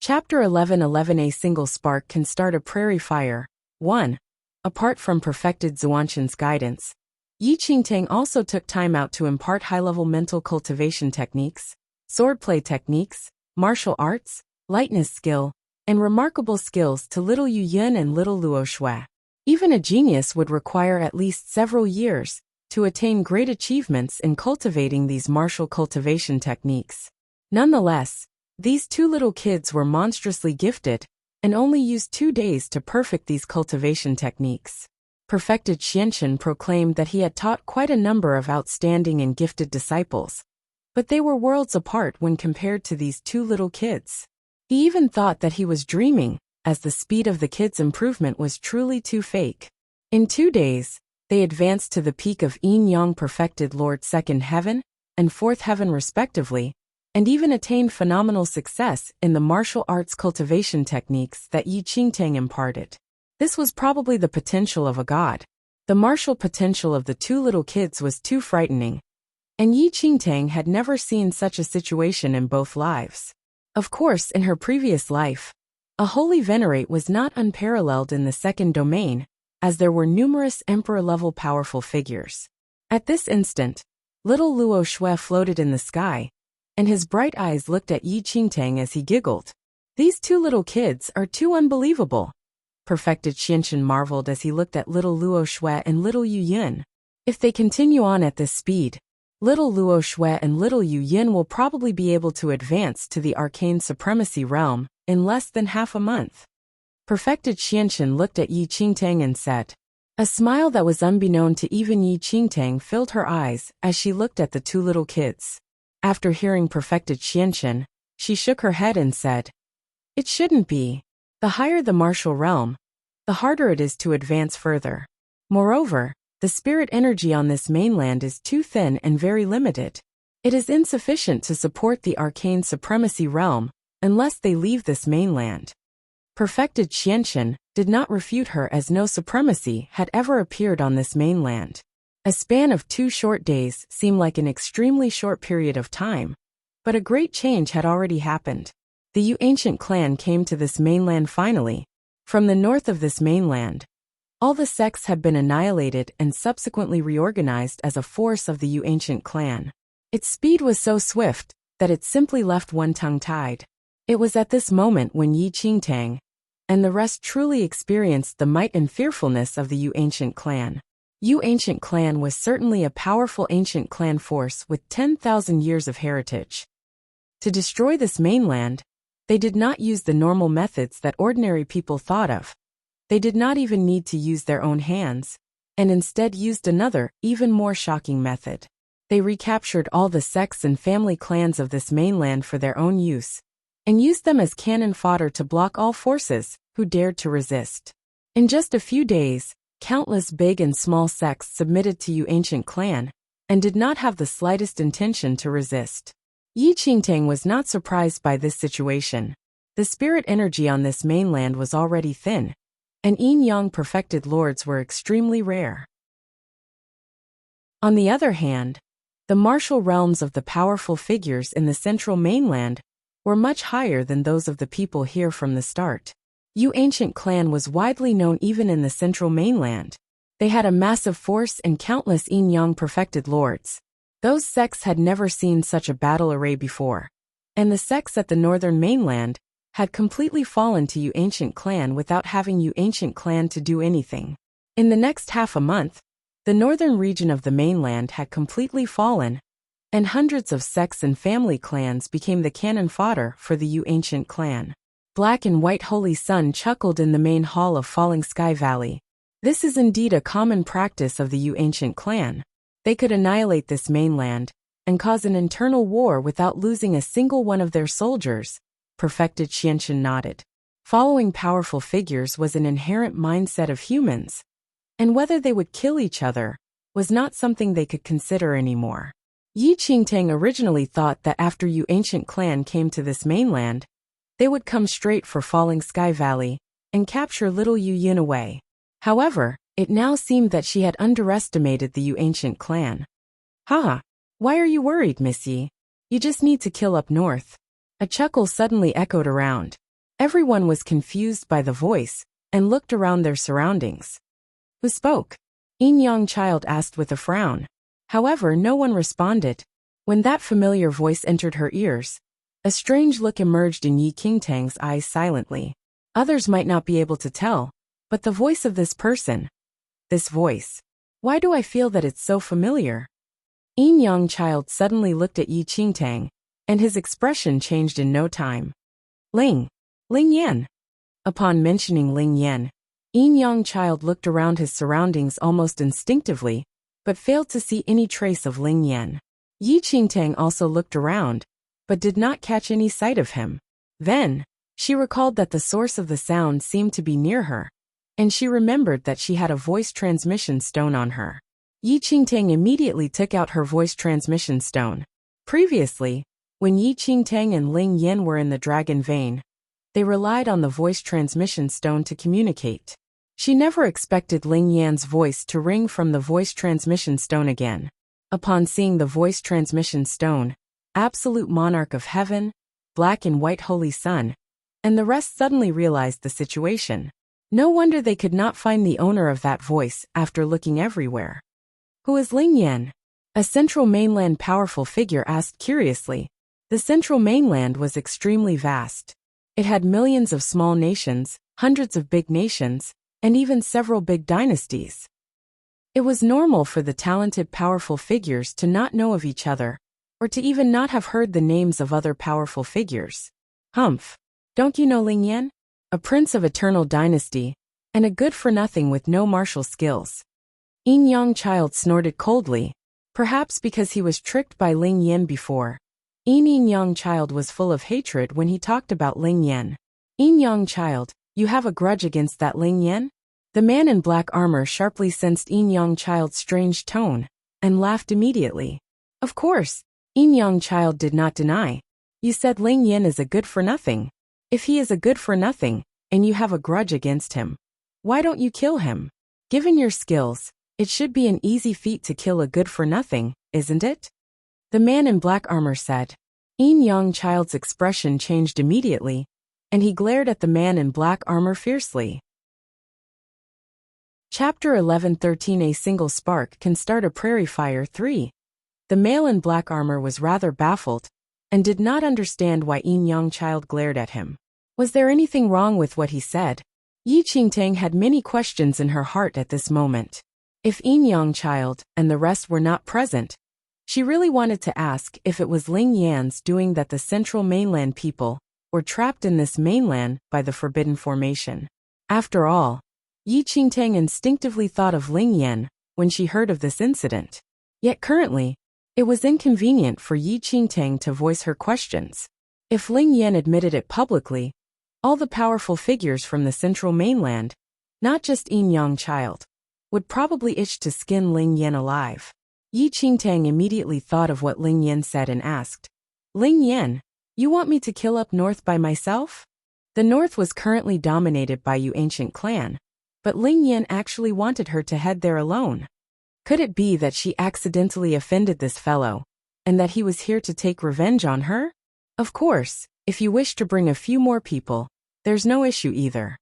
Chapter 11:11 A single spark can start a prairie fire. 1. Apart from perfected Zhuanshan's guidance, Yi Qingtang also took time out to impart high-level mental cultivation techniques, swordplay techniques, martial arts, lightness skill, and remarkable skills to little Yu Yun and little Luo Shui. Even a genius would require at least several years to attain great achievements in cultivating these martial cultivation techniques. Nonetheless, these two little kids were monstrously gifted and only used 2 days to perfect these cultivation techniques. Perfected Xianxin proclaimed that he had taught quite a number of outstanding and gifted disciples, but they were worlds apart when compared to these two little kids. He even thought that he was dreaming, as the speed of the kids' improvement was truly too fake. In 2 days, they advanced to the peak of Yin Yang perfected Lord Second Heaven and Fourth Heaven respectively, and even attained phenomenal success in the martial arts cultivation techniques that Yi Qingtang imparted. This was probably the potential of a god. The martial potential of the two little kids was too frightening, and Yi Qingtang had never seen such a situation in both lives. Of course, in her previous life, a holy venerate was not unparalleled in the second domain, as there were numerous emperor-level powerful figures. At this instant, little Luo Shui floated in the sky, and his bright eyes looked at Yi Qingtang as he giggled. These two little kids are too unbelievable. Perfected Xianxin marveled as he looked at little Luo Shui and little Yu Yun. If they continue on at this speed, little Luo Shui and little Yu Yun will probably be able to advance to the arcane supremacy realm in less than half a month. Perfected Xianxin looked at Yi Qingtang and said. A smile that was unbeknown to even Yi Qingtang filled her eyes as she looked at the two little kids. After hearing Perfected Xianxin, she shook her head and said, "It shouldn't be. The higher the martial realm, the harder it is to advance further. Moreover, the spirit energy on this mainland is too thin and very limited. It is insufficient to support the arcane supremacy realm unless they leave this mainland." Perfected Xianxin did not refute her, as no supremacy had ever appeared on this mainland. A span of 2 short days seemed like an extremely short period of time, but a great change had already happened. The Yu ancient clan came to this mainland finally. From the north of this mainland, all the sects had been annihilated and subsequently reorganized as a force of the Yu ancient clan. Its speed was so swift that it simply left one tongue-tied. It was at this moment when Yi Qingtang and the rest truly experienced the might and fearfulness of the Yu ancient clan. Yu ancient clan was certainly a powerful ancient clan force with 10,000 years of heritage. To destroy this mainland, they did not use the normal methods that ordinary people thought of. They did not even need to use their own hands, and instead used another, even more shocking method. They recaptured all the sects and family clans of this mainland for their own use, and used them as cannon fodder to block all forces who dared to resist. In just a few days, countless big and small sects submitted to Yu ancient clan, and did not have the slightest intention to resist. Yi Qingtang was not surprised by this situation. The spirit energy on this mainland was already thin, and yin-yang perfected lords were extremely rare. On the other hand, the martial realms of the powerful figures in the central mainland were much higher than those of the people here from the start. Yu ancient clan was widely known even in the central mainland. They had a massive force and countless yin-yang perfected lords. Those sects had never seen such a battle array before, and the sects at the northern mainland had completely fallen to Yu ancient clan without having Yu ancient clan to do anything. In the next half a month, the northern region of the mainland had completely fallen, and hundreds of sects and family clans became the cannon fodder for the Yu ancient clan. Black and White Holy Sun chuckled in the main hall of Falling Sky Valley. This is indeed a common practice of the Yu ancient clan. They could annihilate this mainland and cause an internal war without losing a single one of their soldiers. Perfected Xianxin nodded. Following powerful figures was an inherent mindset of humans, and whether they would kill each other was not something they could consider anymore. Yi Qingtang originally thought that after Yu ancient clan came to this mainland, they would come straight for Falling Sky Valley and capture little Yu Yun away. However, it now seemed that she had underestimated the Yu ancient clan. "Haha, why are you worried, Miss Yi? You just need to kill up north." A chuckle suddenly echoed around. Everyone was confused by the voice and looked around their surroundings. Who spoke? Yin Yang Child asked with a frown. However, no one responded. When that familiar voice entered her ears, a strange look emerged in Yi Qingtang's eyes silently. Others might not be able to tell, but the voice of this person. This voice. Why do I feel that it's so familiar? Yin Yang Child suddenly looked at Yi Qingtang, and his expression changed in no time. Ling Yan. Upon mentioning Ling Yan, Yin Yang Child looked around his surroundings almost instinctively, but failed to see any trace of Ling Yan. Yi Qingtang also looked around, but did not catch any sight of him. Then, she recalled that the source of the sound seemed to be near her, and she remembered that she had a voice transmission stone on her. Yi Qingtang immediately took out her voice transmission stone. Previously, when Yi Qingtang and Ling Yan were in the dragon vein, they relied on the voice transmission stone to communicate. She never expected Ling Yan's voice to ring from the voice transmission stone again. Upon seeing the voice transmission stone, Absolute Monarch of Heaven, Black and White Holy Sun, and the rest suddenly realized the situation. No wonder they could not find the owner of that voice after looking everywhere. Who is Ling Yan? A central mainland powerful figure asked curiously. The central mainland was extremely vast. It had millions of small nations, hundreds of big nations, and even several big dynasties. It was normal for the talented powerful figures to not know of each other, or to even not have heard the names of other powerful figures. Humph! Don't you know Ling Yan? A prince of eternal dynasty, and a good-for-nothing with no martial skills. Yin Yang Child snorted coldly, perhaps because he was tricked by Ling Yan before. Yin Yang Child was full of hatred when he talked about Ling Yan. Yin Yang Child, you have a grudge against that Ling Yan? The man in black armor sharply sensed Yin Yang Child's strange tone, and laughed immediately. Of course, Yin Yang Child did not deny. You said Ling Yan is a good-for-nothing. If he is a good-for-nothing, and you have a grudge against him, why don't you kill him? Given your skills, it should be an easy feat to kill a good-for-nothing, isn't it? The man in black armor said. Yin Yang Child's expression changed immediately, and he glared at the man in black armor fiercely. Chapter 11:13 A single spark can start a prairie fire 3. The male in black armor was rather baffled, and did not understand why Yin Yang Child glared at him. Was there anything wrong with what he said? Yi Qingtang had many questions in her heart at this moment. If Yin Yang Child and the rest were not present, she really wanted to ask if it was Ling Yan's doing that the central mainland people were trapped in this mainland by the forbidden formation. After all, Yi Qingtang instinctively thought of Ling Yan when she heard of this incident. Yet currently, it was inconvenient for Yi Qingtang to voice her questions. If Ling Yan admitted it publicly, all the powerful figures from the central mainland, not just Yin Yang Child, would probably itch to skin Ling Yan alive. Yi Qingtang immediately thought of what Ling Yan said and asked, Ling Yan, you want me to kill up north by myself? The north was currently dominated by Yu ancient clan, but Ling Yan actually wanted her to head there alone. Could it be that she accidentally offended this fellow, and that he was here to take revenge on her? Of course, if you wish to bring a few more people, there's no issue either.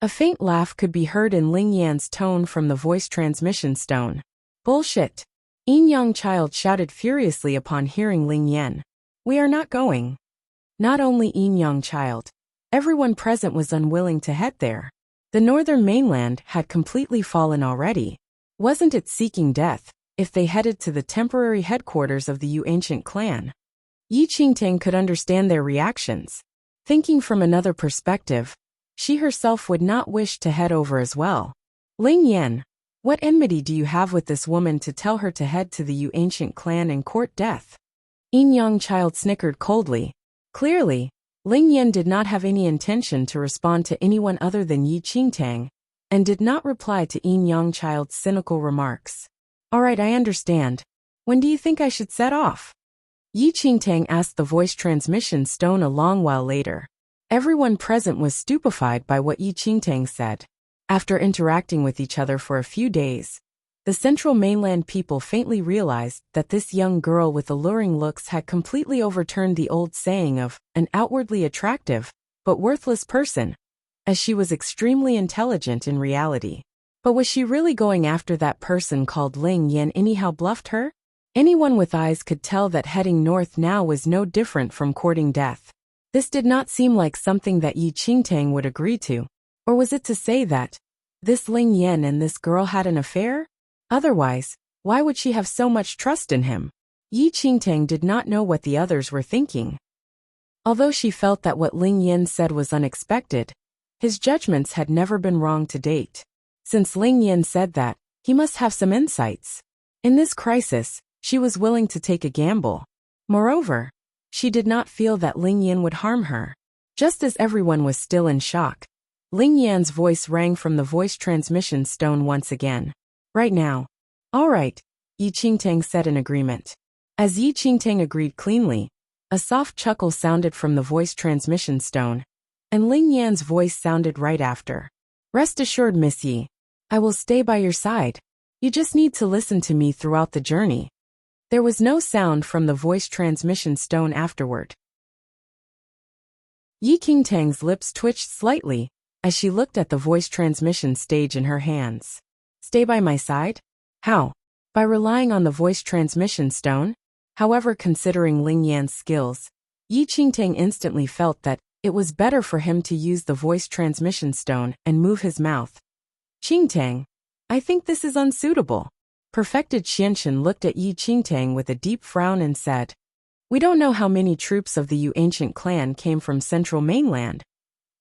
A faint laugh could be heard in Ling Yan's tone from the voice transmission stone. Bullshit! Yin Yang Child shouted furiously upon hearing Ling Yan. We are not going. Not only Yin Yang Child. Everyone present was unwilling to head there. The northern mainland had completely fallen already. Wasn't it seeking death if they headed to the temporary headquarters of the Yu ancient clan? Yi Qingtang could understand their reactions. Thinking from another perspective, she herself would not wish to head over as well. Ling Yan, what enmity do you have with this woman to tell her to head to the Yu ancient clan and court death? Yin Yang Child snickered coldly. Clearly, Ling Yan did not have any intention to respond to anyone other than Yi Qingtang, and did not reply to Yin Yang Child's cynical remarks. Alright, I understand. When do you think I should set off? Yi Qingtang asked the voice transmission stone a long while later. Everyone present was stupefied by what Yi Qingtang said. After interacting with each other for a few days, the central mainland people faintly realized that this young girl with alluring looks had completely overturned the old saying of an outwardly attractive, but worthless person, as she was extremely intelligent in reality. But was she really going after that person called Ling Yan anyhow bluffed her? Anyone with eyes could tell that heading north now was no different from courting death. This did not seem like something that Yi Qingtang would agree to. Or was it to say that this Ling Yan and this girl had an affair? Otherwise, why would she have so much trust in him? Yi Qingtang did not know what the others were thinking. Although she felt that what Ling Yan said was unexpected, his judgments had never been wrong to date. Since Ling Yan said that, he must have some insights. In this crisis, she was willing to take a gamble. Moreover, she did not feel that Ling Yan would harm her. Just as everyone was still in shock, Ling Yan's voice rang from the voice transmission stone once again. Right now. All right, Yi Qingtang said in agreement. As Yi Qingtang agreed cleanly, a soft chuckle sounded from the voice transmission stone, and Ling Yan's voice sounded right after. Rest assured, Miss Yi, I will stay by your side. You just need to listen to me throughout the journey. There was no sound from the voice transmission stone afterward. Yi Qingtang's lips twitched slightly as she looked at the voice transmission stage in her hands. Stay by my side? How? By relying on the voice transmission stone? However, considering Ling Yan's skills, Yi Qingtang instantly felt that it was better for him to use the voice transmission stone and move his mouth. Qingtang, I think this is unsuitable. Perfected Xianxin looked at Yi Qingtang with a deep frown and said, We don't know how many troops of the Yu ancient clan came from central mainland,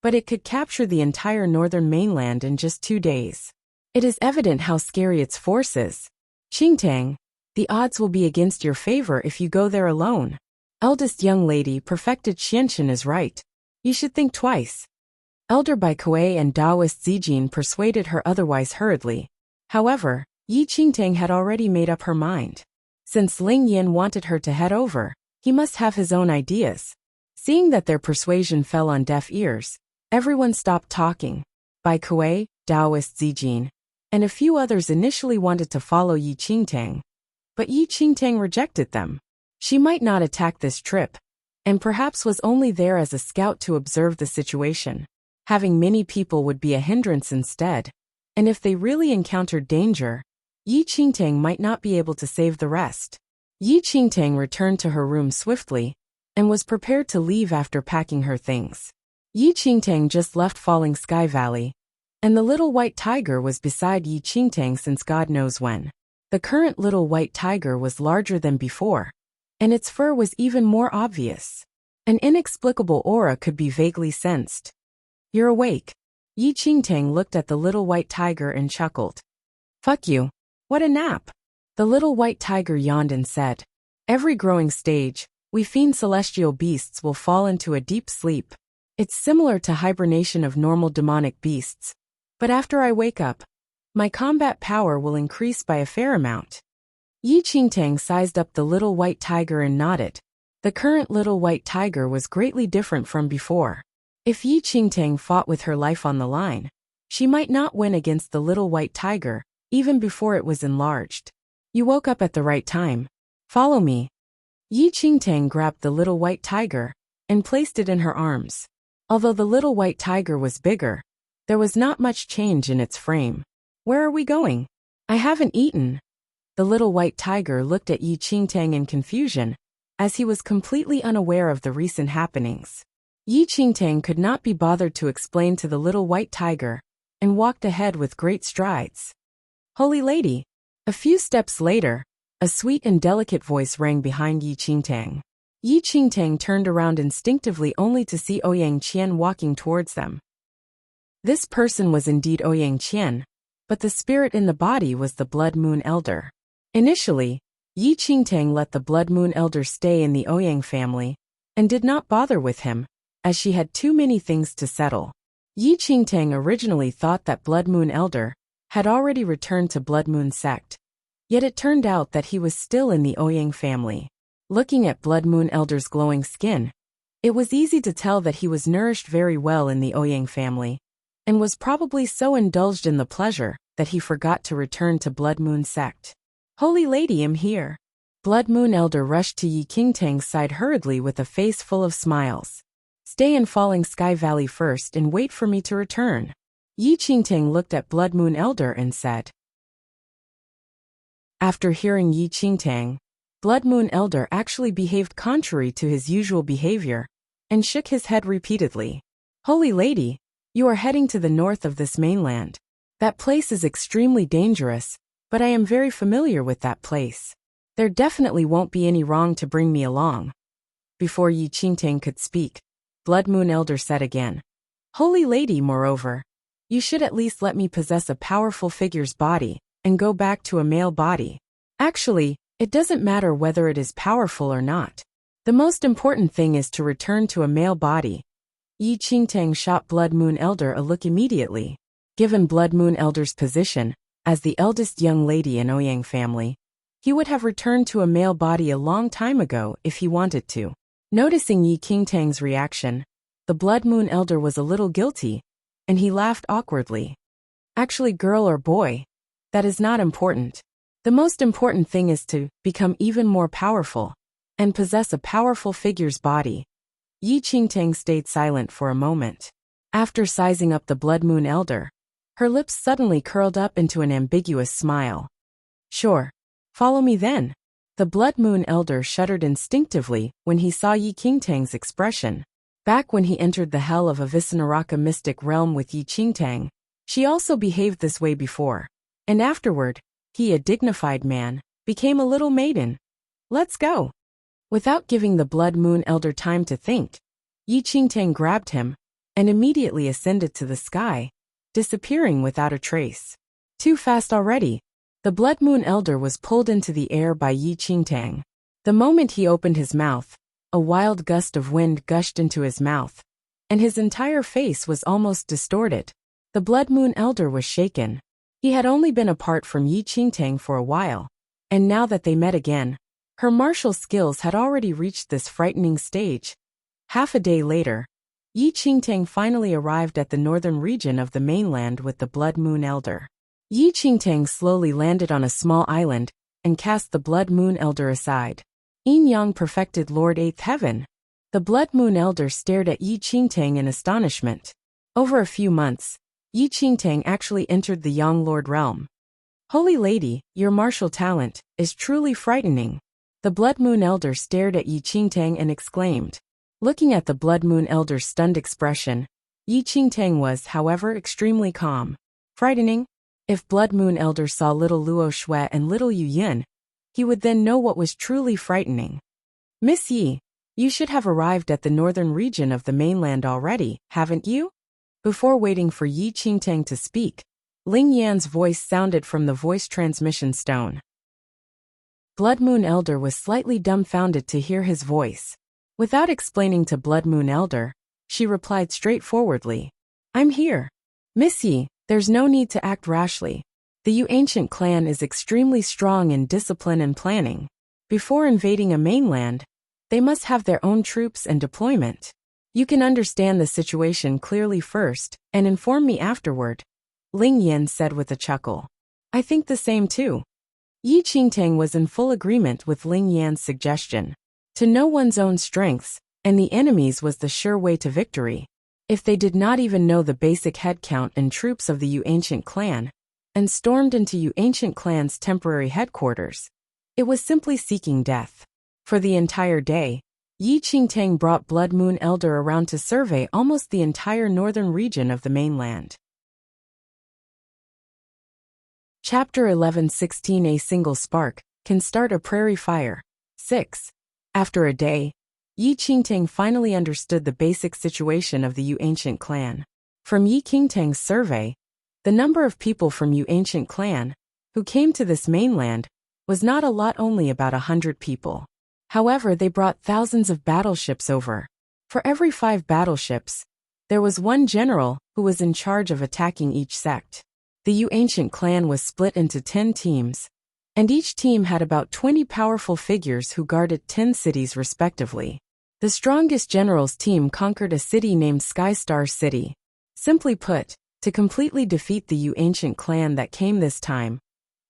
but it could capture the entire northern mainland in just 2 days. It is evident how scary its force is. Qingtang, the odds will be against your favor if you go there alone. Eldest young lady, Perfected Xianxin is right. You should think twice. Elder Bai Kuei and Taoist Zijin persuaded her otherwise hurriedly. However, Yi Qingtang had already made up her mind. Since Ling Yan wanted her to head over, he must have his own ideas. Seeing that their persuasion fell on deaf ears, everyone stopped talking. Bai Kuei, Taoist Zijin, and a few others initially wanted to follow Yi Qingtang, but Yi Qingtang rejected them. She might not attack this trip, and perhaps was only there as a scout to observe the situation. Having many people would be a hindrance instead, and if they really encountered danger, Yi Qingtang might not be able to save the rest. Yi Qingtang returned to her room swiftly, and was prepared to leave after packing her things. Yi Qingtang just left Falling Sky Valley, and the little white tiger was beside Yi Qingtang since God knows when. The current little white tiger was larger than before, and its fur was even more obvious. An inexplicable aura could be vaguely sensed. You're awake. Yi Qingtang looked at the little white tiger and chuckled. Fuck you. What a nap. The little white tiger yawned and said, Every growing stage, we fiend celestial beasts will fall into a deep sleep. It's similar to hibernation of normal demonic beasts. But after I wake up, my combat power will increase by a fair amount. Yi Qingtang sized up the little white tiger and nodded. The current little white tiger was greatly different from before. If Yi Qingtang fought with her life on the line, she might not win against the little white tiger, even before it was enlarged. You woke up at the right time. Follow me. Yi Qingtang grabbed the little white tiger and placed it in her arms. Although the little white tiger was bigger, there was not much change in its frame. Where are we going? I haven't eaten. The little white tiger looked at Yi Qingtang in confusion, as he was completely unaware of the recent happenings. Yi Qingtang could not be bothered to explain to the little white tiger, and walked ahead with great strides. Holy Lady! A few steps later, a sweet and delicate voice rang behind Yi Qingtang. Yi Qingtang turned around instinctively only to see Ouyang Qian walking towards them. This person was indeed Ouyang Qian, but the spirit in the body was the Blood Moon Elder. Initially, Yi Qingtang let the Blood Moon Elder stay in the Ouyang family, and did not bother with him, as she had too many things to settle. Yi Qingtang originally thought that Blood Moon Elder had already returned to Blood Moon sect, yet it turned out that he was still in the Ouyang family. Looking at Blood Moon Elder's glowing skin, it was easy to tell that he was nourished very well in the Ouyang family, and was probably so indulged in the pleasure that he forgot to return to Blood Moon sect. Holy Lady, I'm here. Blood Moon Elder rushed to Yi Qingtang's side hurriedly with a face full of smiles. Stay in Falling Sky Valley first and wait for me to return. Yi Qingtang looked at Blood Moon Elder and said. After hearing Yi Qingtang, Blood Moon Elder actually behaved contrary to his usual behavior and shook his head repeatedly. Holy Lady, you are heading to the north of this mainland. That place is extremely dangerous, but I am very familiar with that place. There definitely won't be any wrong to bring me along. Before Yi Qingtang could speak, Blood Moon Elder said again. Holy Lady, moreover, you should at least let me possess a powerful figure's body and go back to a male body. Actually, it doesn't matter whether it is powerful or not. The most important thing is to return to a male body. Yi Qingtang shot Blood Moon Elder a look immediately. Given Blood Moon Elder's position, as the eldest young lady in Ouyang family, he would have returned to a male body a long time ago if he wanted to. Noticing Yi Qingtang's reaction, the Blood Moon Elder was a little guilty, and he laughed awkwardly. Actually, girl or boy, that is not important. The most important thing is to become even more powerful and possess a powerful figure's body. Yi Qingtang stayed silent for a moment. After sizing up the Blood Moon Elder, her lips suddenly curled up into an ambiguous smile. Sure. Follow me then. The Blood Moon Elder shuddered instinctively when he saw Yi Qingtang's expression. Back when he entered the hell of Avicenaraka mystic realm with Yi Qingtang, she also behaved this way before. And afterward, he, a dignified man, became a little maiden. Let's go. Without giving the Blood Moon Elder time to think, Yi Qingtang grabbed him and immediately ascended to the sky, disappearing without a trace. Too fast already. The Blood Moon Elder was pulled into the air by Yi Qingtang. The moment he opened his mouth, a wild gust of wind gushed into his mouth, and his entire face was almost distorted. The Blood Moon Elder was shaken. He had only been apart from Yi Qingtang for a while, and now that they met again, her martial skills had already reached this frightening stage. Half a day later, Yi Qingtang finally arrived at the northern region of the mainland with the Blood Moon Elder. Yi Qingtang slowly landed on a small island and cast the Blood Moon Elder aside. Yin Yang perfected Lord 8th Heaven. The Blood Moon Elder stared at Yi Qingtang in astonishment. Over a few months, Yi Qingtang actually entered the Yang Lord realm. Holy Lady, your martial talent is truly frightening. The Blood Moon Elder stared at Yi Qingtang and exclaimed. Looking at the Blood Moon Elder's stunned expression, Yi Qingtang was, however, extremely calm. Frightening? If Blood Moon Elder saw little Luo Shui and little Yu Yin, he would then know what was truly frightening. Miss Yi, you should have arrived at the northern region of the mainland already, haven't you? Before waiting for Yi Qingtang to speak, Ling Yan's voice sounded from the voice transmission stone. Blood Moon Elder was slightly dumbfounded to hear his voice. Without explaining to Blood Moon Elder, she replied straightforwardly. I'm here. Miss Yi, there's no need to act rashly. The Yu ancient clan is extremely strong in discipline and planning. Before invading a mainland, they must have their own troops and deployment. You can understand the situation clearly first and inform me afterward, Ling Yan said with a chuckle. I think the same too. Yi Qingtang was in full agreement with Ling Yan's suggestion. To know one's own strengths and the enemy's was the sure way to victory. If they did not even know the basic headcount and troops of the Yu ancient clan, and stormed into Yu ancient clan's temporary headquarters, it was simply seeking death. For the entire day, Yi Qingtang brought Blood Moon Elder around to survey almost the entire northern region of the mainland. Chapter 11:16 A single spark can start a prairie fire. 6. After a day, Yi Qingtang finally understood the basic situation of the Yu ancient clan. From Yi Qingtang's survey, the number of people from Yu ancient clan who came to this mainland was not a lot, only about 100 people. However, they brought thousands of battleships over. For every 5 battleships, there was one general who was in charge of attacking each sect. The Yu ancient clan was split into 10 teams, and each team had about 20 powerful figures who guarded 10 cities respectively. The strongest general's team conquered a city named Skystar City. Simply put, to completely defeat the Yu ancient clan that came this time,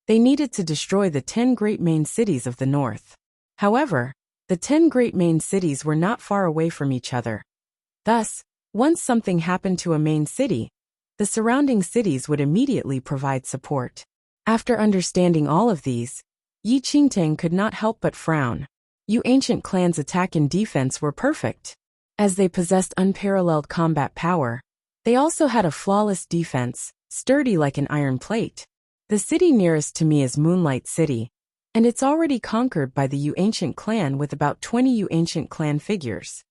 they needed to destroy the 10 great main cities of the north. However, the 10 great main cities were not far away from each other. Thus, once something happened to a main city, the surrounding cities would immediately provide support. After understanding all of these, Yi Qingtang could not help but frown. Yu ancient clan's attack and defense were perfect. As they possessed unparalleled combat power, they also had a flawless defense, sturdy like an iron plate. The city nearest to me is Moonlight City, and it's already conquered by the Yu ancient clan with about 20 Yu ancient clan figures.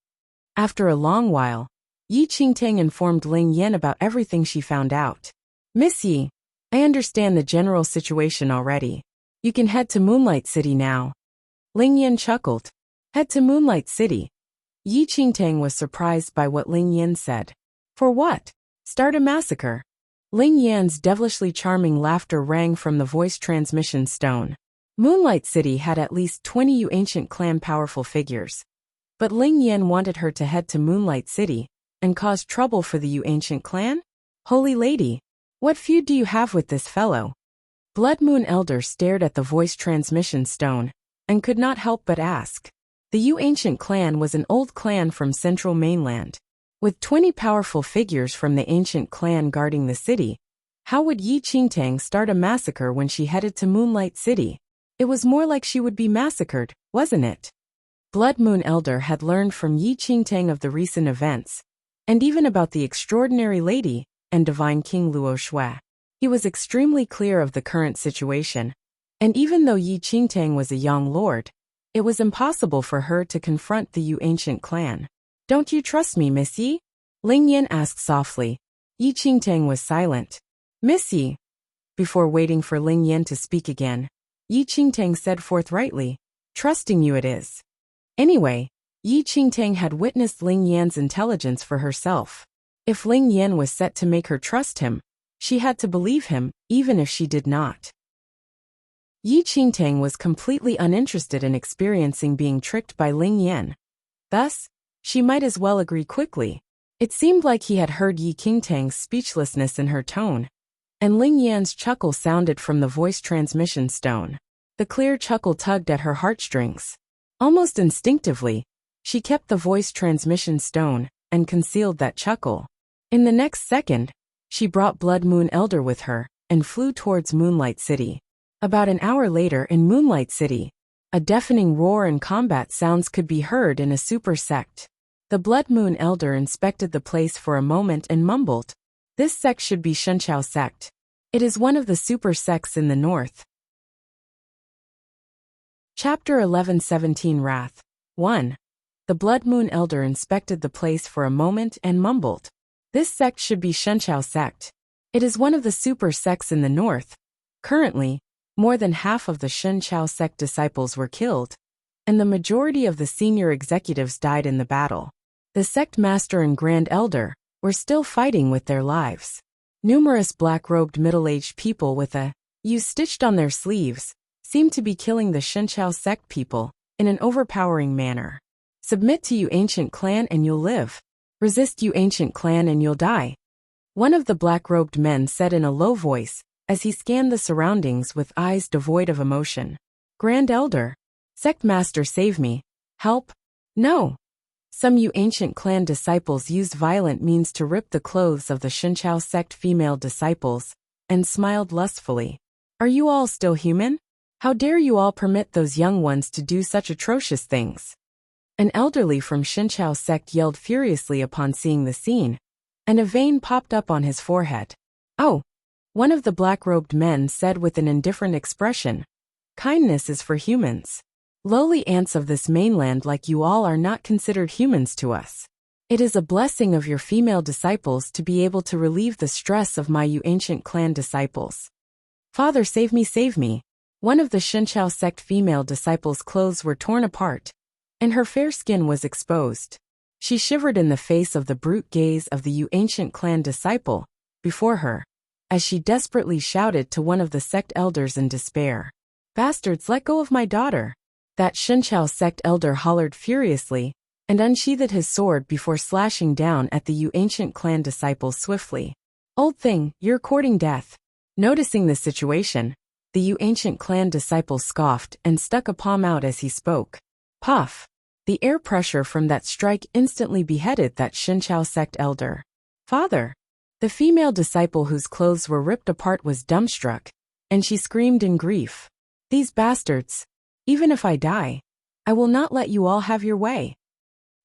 After a long while, Yi Qingtang informed Ling Yan about everything she found out. Miss Yi, I understand the general situation already. You can head to Moonlight City now. Ling Yan chuckled. Head to Moonlight City. Yi Qingtang was surprised by what Ling Yan said. For what? Start a massacre. Ling Yan's devilishly charming laughter rang from the voice transmission stone. Moonlight City had at least 20 Yu ancient clan powerful figures. But Ling Yan wanted her to head to Moonlight City and cause trouble for the Yu ancient clan? Holy lady, what feud do you have with this fellow? Blood Moon Elder stared at the voice transmission stone and could not help but ask. The Yu ancient clan was an old clan from central mainland. With 20 powerful figures from the ancient clan guarding the city, how would Yi Qingtang start a massacre when she headed to Moonlight City? It was more like she would be massacred, wasn't it? Blood Moon Elder had learned from Yi Qingtang of the recent events, and even about the extraordinary lady and divine King Luo Shui. He was extremely clear of the current situation, and even though Yi Qingtang was a young lord, it was impossible for her to confront the Yu ancient clan. Don't you trust me, Miss Yi? Ling Yan asked softly. Yi Qingtang was silent. Miss Yi. Before waiting for Ling Yan to speak again, Yi Qingtang said forthrightly, trusting you it is. Anyway, Yi Qingtang had witnessed Ling Yan's intelligence for herself. If Ling Yan was set to make her trust him, she had to believe him, even if she did not. Yi Qingtang was completely uninterested in experiencing being tricked by Ling Yan. Thus, she might as well agree quickly. It seemed like he had heard Yi Qingtang's speechlessness in her tone, and Ling Yan's chuckle sounded from the voice transmission stone. The clear chuckle tugged at her heartstrings. Almost instinctively, she kept the voice transmission stone and concealed that chuckle. In the next second, she brought Blood Moon Elder with her and flew towards Moonlight City. About an hour later in Moonlight City, a deafening roar and combat sounds could be heard in a super sect. The Blood Moon Elder inspected the place for a moment and mumbled, "This sect should be Shenqiao sect. It is one of the super sects in the north." Chapter 11:17 Wrath 1. The Blood Moon Elder inspected the place for a moment and mumbled, "This sect should be Shenqiao sect. It is one of the super sects in the north. Currently, more than half of the Shenqiao sect disciples were killed, and the majority of the senior executives died in the battle. The sect master and grand elder were still fighting with their lives. Numerous black-robed middle-aged people with a U stitched on their sleeves seemed to be killing the Shenqiao sect people in an overpowering manner. Submit to Yu ancient clan and you'll live. Resist Yu ancient clan and you'll die," one of the black-robed men said in a low voice as he scanned the surroundings with eyes devoid of emotion. "Grand Elder, Sect Master, save me. Help." "No." Some Yu ancient clan disciples used violent means to rip the clothes of the Shenqiao sect female disciples and smiled lustfully. "Are you all still human? How dare you all permit those young ones to do such atrocious things?" An elderly from Shenqiao sect yelled furiously upon seeing the scene, and a vein popped up on his forehead. "Oh," one of the black-robed men said with an indifferent expression, "Kindness is for humans. Lowly ants of this mainland like you all are not considered humans to us. It is a blessing of your female disciples to be able to relieve the stress of my Yu ancient clan disciples." "Father, save me, save me." One of the Shenqiao sect female disciples' clothes were torn apart, and her fair skin was exposed. She shivered in the face of the brute gaze of the Yu ancient clan disciple before her, as she desperately shouted to one of the sect elders in despair, "Bastards, let go of my daughter." That Shenqiao sect elder hollered furiously and unsheathed his sword before slashing down at the Yu ancient clan disciple swiftly. "Old thing, you're courting death." Noticing the situation, the Yu ancient clan disciple scoffed and stuck a palm out as he spoke. Puff! The air pressure from that strike instantly beheaded that Shinchao sect elder. Father! The female disciple whose clothes were ripped apart was dumbstruck, and she screamed in grief. These bastards! Even if I die, I will not let you all have your way.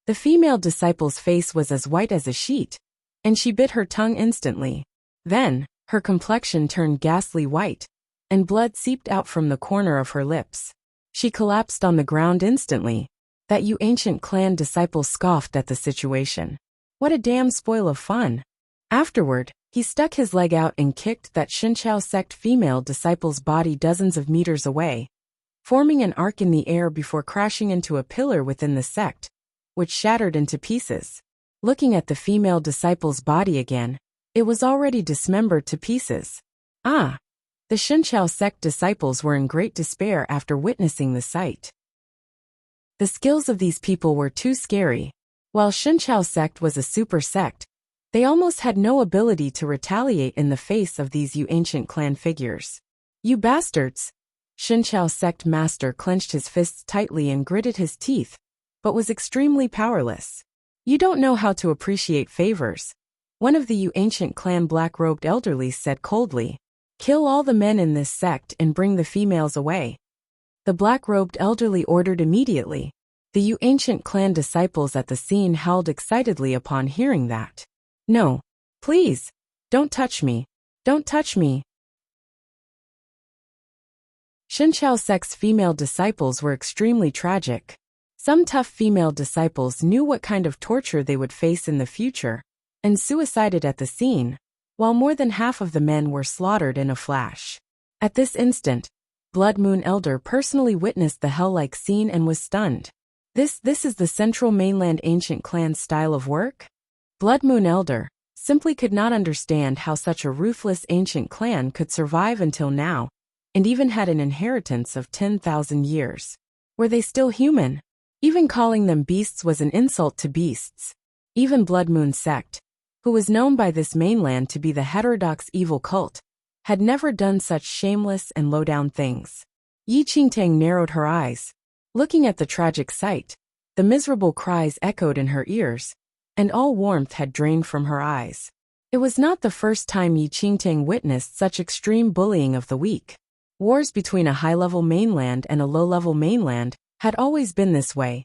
The female disciple's face was as white as a sheet, and she bit her tongue instantly. Then, her complexion turned ghastly white, and blood seeped out from the corner of her lips. She collapsed on the ground instantly. That you ancient clan disciple scoffed at the situation. What a damn spoil of fun. Afterward, he stuck his leg out and kicked that Shinchao sect female disciple's body dozens of meters away, forming an arc in the air before crashing into a pillar within the sect, which shattered into pieces. Looking at the female disciple's body again, it was already dismembered to pieces. Ah! The Shinchao sect disciples were in great despair after witnessing the sight. The skills of these people were too scary. While Shinchao sect was a super sect, they almost had no ability to retaliate in the face of these you ancient clan figures. You bastards! Shinchao sect master clenched his fists tightly and gritted his teeth, but was extremely powerless. You don't know how to appreciate favors. One of the you ancient clan black-robed elderlies said coldly. Kill all the men in this sect and bring the females away. The black-robed elderly ordered immediately. The you ancient clan disciples at the scene howled excitedly upon hearing that. No. Please. Don't touch me. Don't touch me. Shinchao sect's female disciples were extremely tragic. Some tough female disciples knew what kind of torture they would face in the future, and suicided at the scene, while more than half of the men were slaughtered in a flash. At this instant, Blood Moon Elder personally witnessed the hell-like scene and was stunned. This is the Central Mainland Ancient Clan's style of work? Blood Moon Elder simply could not understand how such a ruthless ancient clan could survive until now, and even had an inheritance of 10,000 years. Were they still human? Even calling them beasts was an insult to beasts. Even Blood Moon Sect, who was known by this mainland to be the heterodox evil cult, had never done such shameless and low-down things. Yi Qingtang narrowed her eyes. Looking at the tragic sight, the miserable cries echoed in her ears, and all warmth had drained from her eyes. It was not the first time Yi Qingtang witnessed such extreme bullying of the weak. Wars between a high-level mainland and a low-level mainland had always been this way.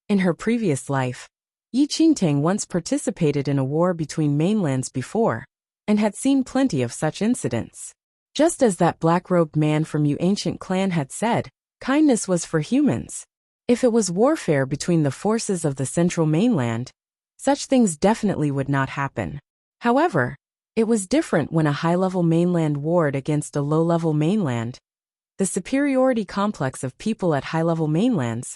In her previous life, Yi Qingtang once participated in a war between mainlands before, and had seen plenty of such incidents. Just as that black-robed man from you ancient clan had said, kindness was for humans. If it was warfare between the forces of the central mainland, such things definitely would not happen. However, it was different when a high-level mainland warred against a low-level mainland. The superiority complex of people at high-level mainlands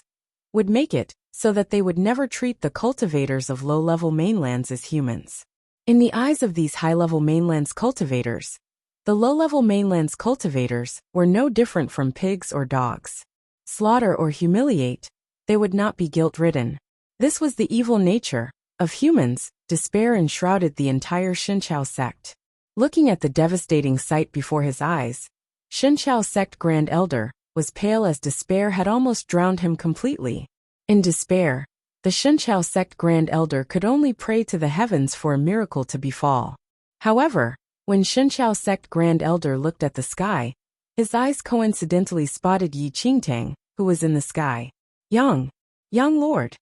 would make it so that they would never treat the cultivators of low-level mainlands as humans. In the eyes of these high-level mainlands cultivators, the low-level mainlands cultivators were no different from pigs or dogs. Slaughter or humiliate, they would not be guilt-ridden. This was the evil nature of humans. Despair enshrouded the entire Shinchao sect. Looking at the devastating sight before his eyes, Shinchao sect Grand Elder was pale as despair had almost drowned him completely. In despair, the Shinchao sect Grand Elder could only pray to the heavens for a miracle to befall. However, when Shinchao sect Grand Elder looked at the sky, his eyes coincidentally spotted Yi Qingtang, who was in the sky. Young Lord.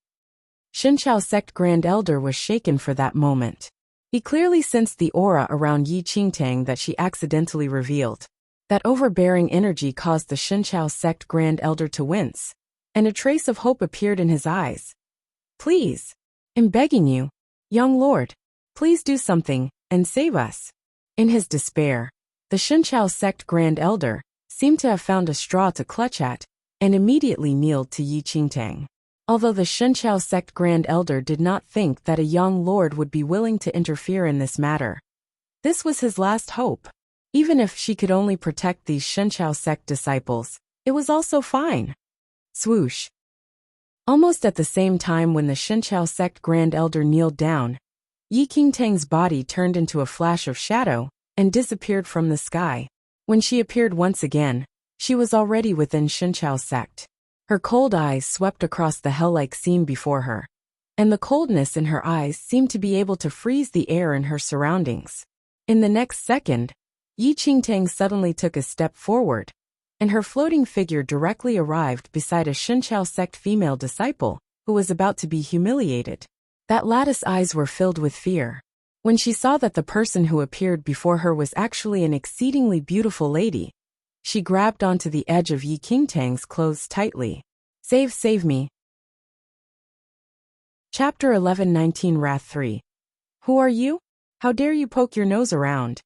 Shinchao sect Grand Elder was shaken for that moment. He clearly sensed the aura around Yi Qingtang that she accidentally revealed. That overbearing energy caused the Shinchao sect Grand Elder to wince, and a trace of hope appeared in his eyes. Please, I'm begging you, young lord, please do something and save us. In his despair, the Shinchao sect Grand Elder seemed to have found a straw to clutch at, and immediately kneeled to Yi Qingtang. Although the Shinchao sect Grand Elder did not think that a young lord would be willing to interfere in this matter, this was his last hope. Even if she could only protect these Shinchao sect disciples, it was also fine. Swoosh. Almost at the same time when the Shinchao sect Grand Elder kneeled down, Yi Qingtang's body turned into a flash of shadow and disappeared from the sky. When she appeared once again, she was already within Shinchao sect. Her cold eyes swept across the hell-like scene before her, and the coldness in her eyes seemed to be able to freeze the air in her surroundings. In the next second, Yi Qingtang suddenly took a step forward, and her floating figure directly arrived beside a Shenqiao sect female disciple, who was about to be humiliated. That lattice eyes were filled with fear. When she saw that the person who appeared before her was actually an exceedingly beautiful lady, she grabbed onto the edge of Yi Qingtang's clothes tightly. Save me. Chapter 11:19 Wrath 3. Who are you? How dare you poke your nose around?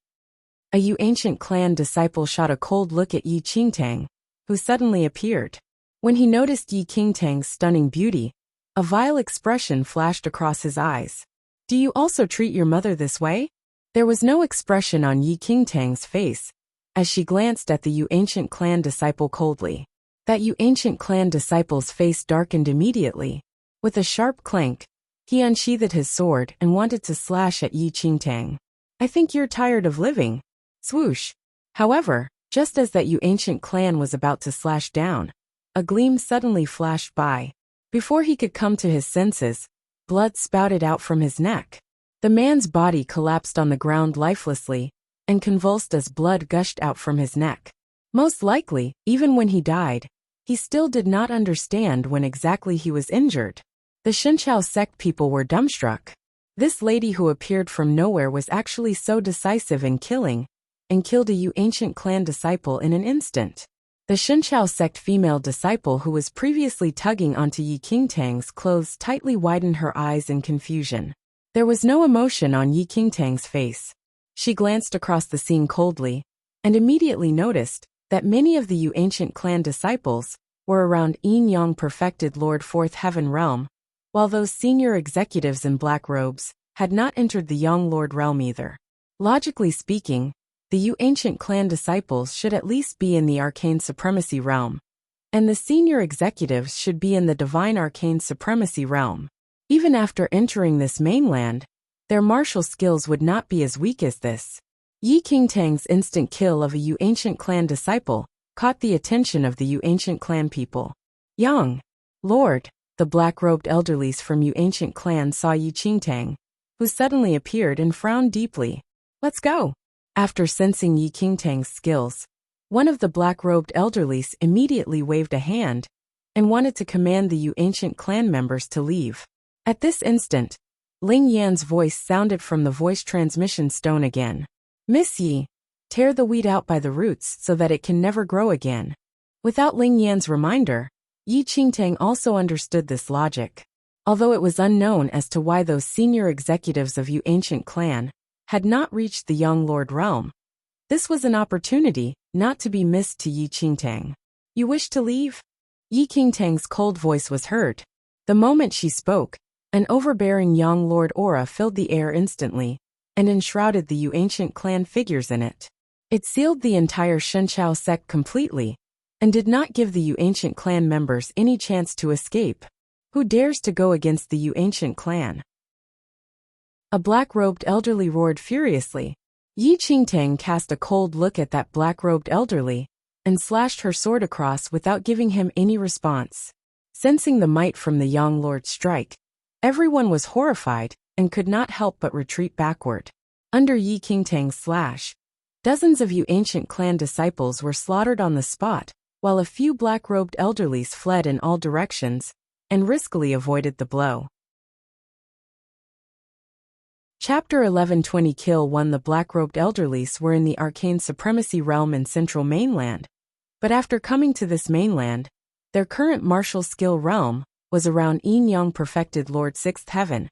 A Yu ancient clan disciple shot a cold look at Yi Qingtang, who suddenly appeared. When he noticed Yi Qingtang's stunning beauty, a vile expression flashed across his eyes. Do you also treat your mother this way? There was no expression on Yi Qingtang's face, as she glanced at the Yu ancient clan disciple coldly. That Yu ancient clan disciple's face darkened immediately. With a sharp clank, he unsheathed his sword and wanted to slash at Yi Qingtang. I think you're tired of living. Swoosh. However, just as that Yu ancient clan was about to slash down, a gleam suddenly flashed by. Before he could come to his senses, blood spouted out from his neck. The man's body collapsed on the ground lifelessly, and convulsed as blood gushed out from his neck. Most likely, even when he died, he still did not understand when exactly he was injured. The Shenqiao sect people were dumbstruck. This lady who appeared from nowhere was actually so decisive in killing, and killed a Yu ancient clan disciple in an instant. The Shenqiao sect female disciple who was previously tugging onto Yi Qingtang's clothes tightly widened her eyes in confusion. There was no emotion on Yi Qingtang's face. She glanced across the scene coldly, and immediately noticed that many of the Yu ancient clan disciples were around Yin Yang perfected Lord Fourth Heaven realm, while those senior executives in black robes had not entered the Yang Lord realm either. Logically speaking, the Yu ancient clan disciples should at least be in the arcane supremacy realm, and the senior executives should be in the divine arcane supremacy realm. Even after entering this mainland, their martial skills would not be as weak as this. Yi Qingtang's instant kill of a Yu ancient clan disciple caught the attention of the Yu ancient clan people. Young Lord, the black-robed elderlies from Yu ancient clan saw Yi Qingtang, who suddenly appeared and frowned deeply. Let's go. After sensing Yi Qingtang's skills, one of the black-robed elderlies immediately waved a hand and wanted to command the Yu ancient clan members to leave. At this instant, Ling Yan's voice sounded from the voice transmission stone again. Miss Yi, tear the weed out by the roots so that it can never grow again. Without Ling Yan's reminder, Yi Qingtang also understood this logic. Although it was unknown as to why those senior executives of Yu ancient clan had not reached the Young Lord realm, this was an opportunity not to be missed to Yi Qingtang. You wish to leave? Yi Qingtang's cold voice was heard. The moment she spoke, an overbearing Young Lord aura filled the air instantly, and enshrouded the Yu ancient clan figures in it. It sealed the entire Shenqiao sect completely, and did not give the Yu ancient clan members any chance to escape. Who dares to go against the Yu ancient clan? A black-robed elderly roared furiously. Yi Qingtang cast a cold look at that black-robed elderly, and slashed her sword across without giving him any response. Sensing the might from the Young Lord's strike, everyone was horrified, and could not help but retreat backward. Under Yi Qingtang's slash, dozens of Yu ancient clan disciples were slaughtered on the spot, while a few black-robed elderlies fled in all directions, and riskily avoided the blow. Chapter 11:20 Kill 1. The black-robed elderlies were in the arcane supremacy realm in central mainland, but after coming to this mainland, their current martial skill realm was around Yin Yang perfected Lord Sixth Heaven,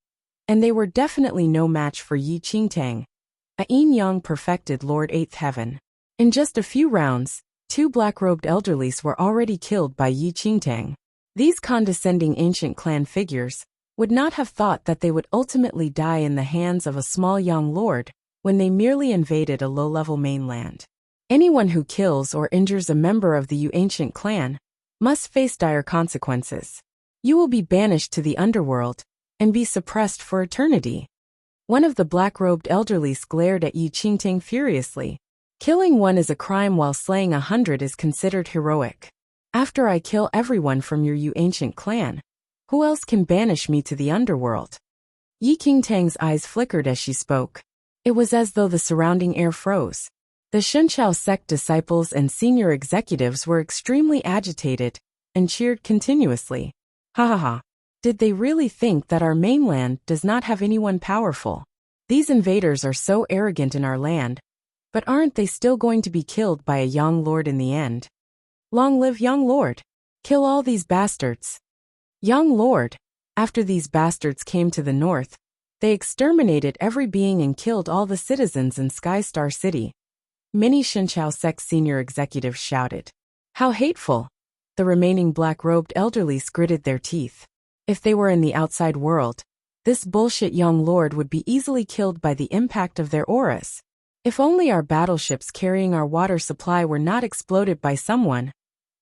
and they were definitely no match for Yi Qingtang, a Yin Yang perfected Lord Eighth Heaven. In just a few rounds, 2 black-robed elderlies were already killed by Yi Qingtang. These condescending ancient clan figures would not have thought that they would ultimately die in the hands of a small young lord when they merely invaded a low-level mainland. Anyone who kills or injures a member of the Yu ancient clan must face dire consequences. You will be banished to the underworld and be suppressed for eternity. One of the black-robed elderlies glared at Yi Qingtang furiously. Killing one is a crime while slaying 100 is considered heroic. After I kill everyone from your Yu ancient clan, who else can banish me to the underworld? Yi Qingtang's eyes flickered as she spoke. It was as though the surrounding air froze. The Shenqiao sect disciples and senior executives were extremely agitated and cheered continuously. Ha ha ha. Did they really think that our mainland does not have anyone powerful? These invaders are so arrogant in our land, but aren't they still going to be killed by a young lord in the end? Long live young lord! Kill all these bastards! Young lord! After these bastards came to the north, they exterminated every being and killed all the citizens in Skystar City. Many Shenqiao sect senior executives shouted. How hateful! The remaining black-robed elderlies gritted their teeth. If they were in the outside world, this bullshit young lord would be easily killed by the impact of their auras. If only our battleships carrying our water supply were not exploded by someone.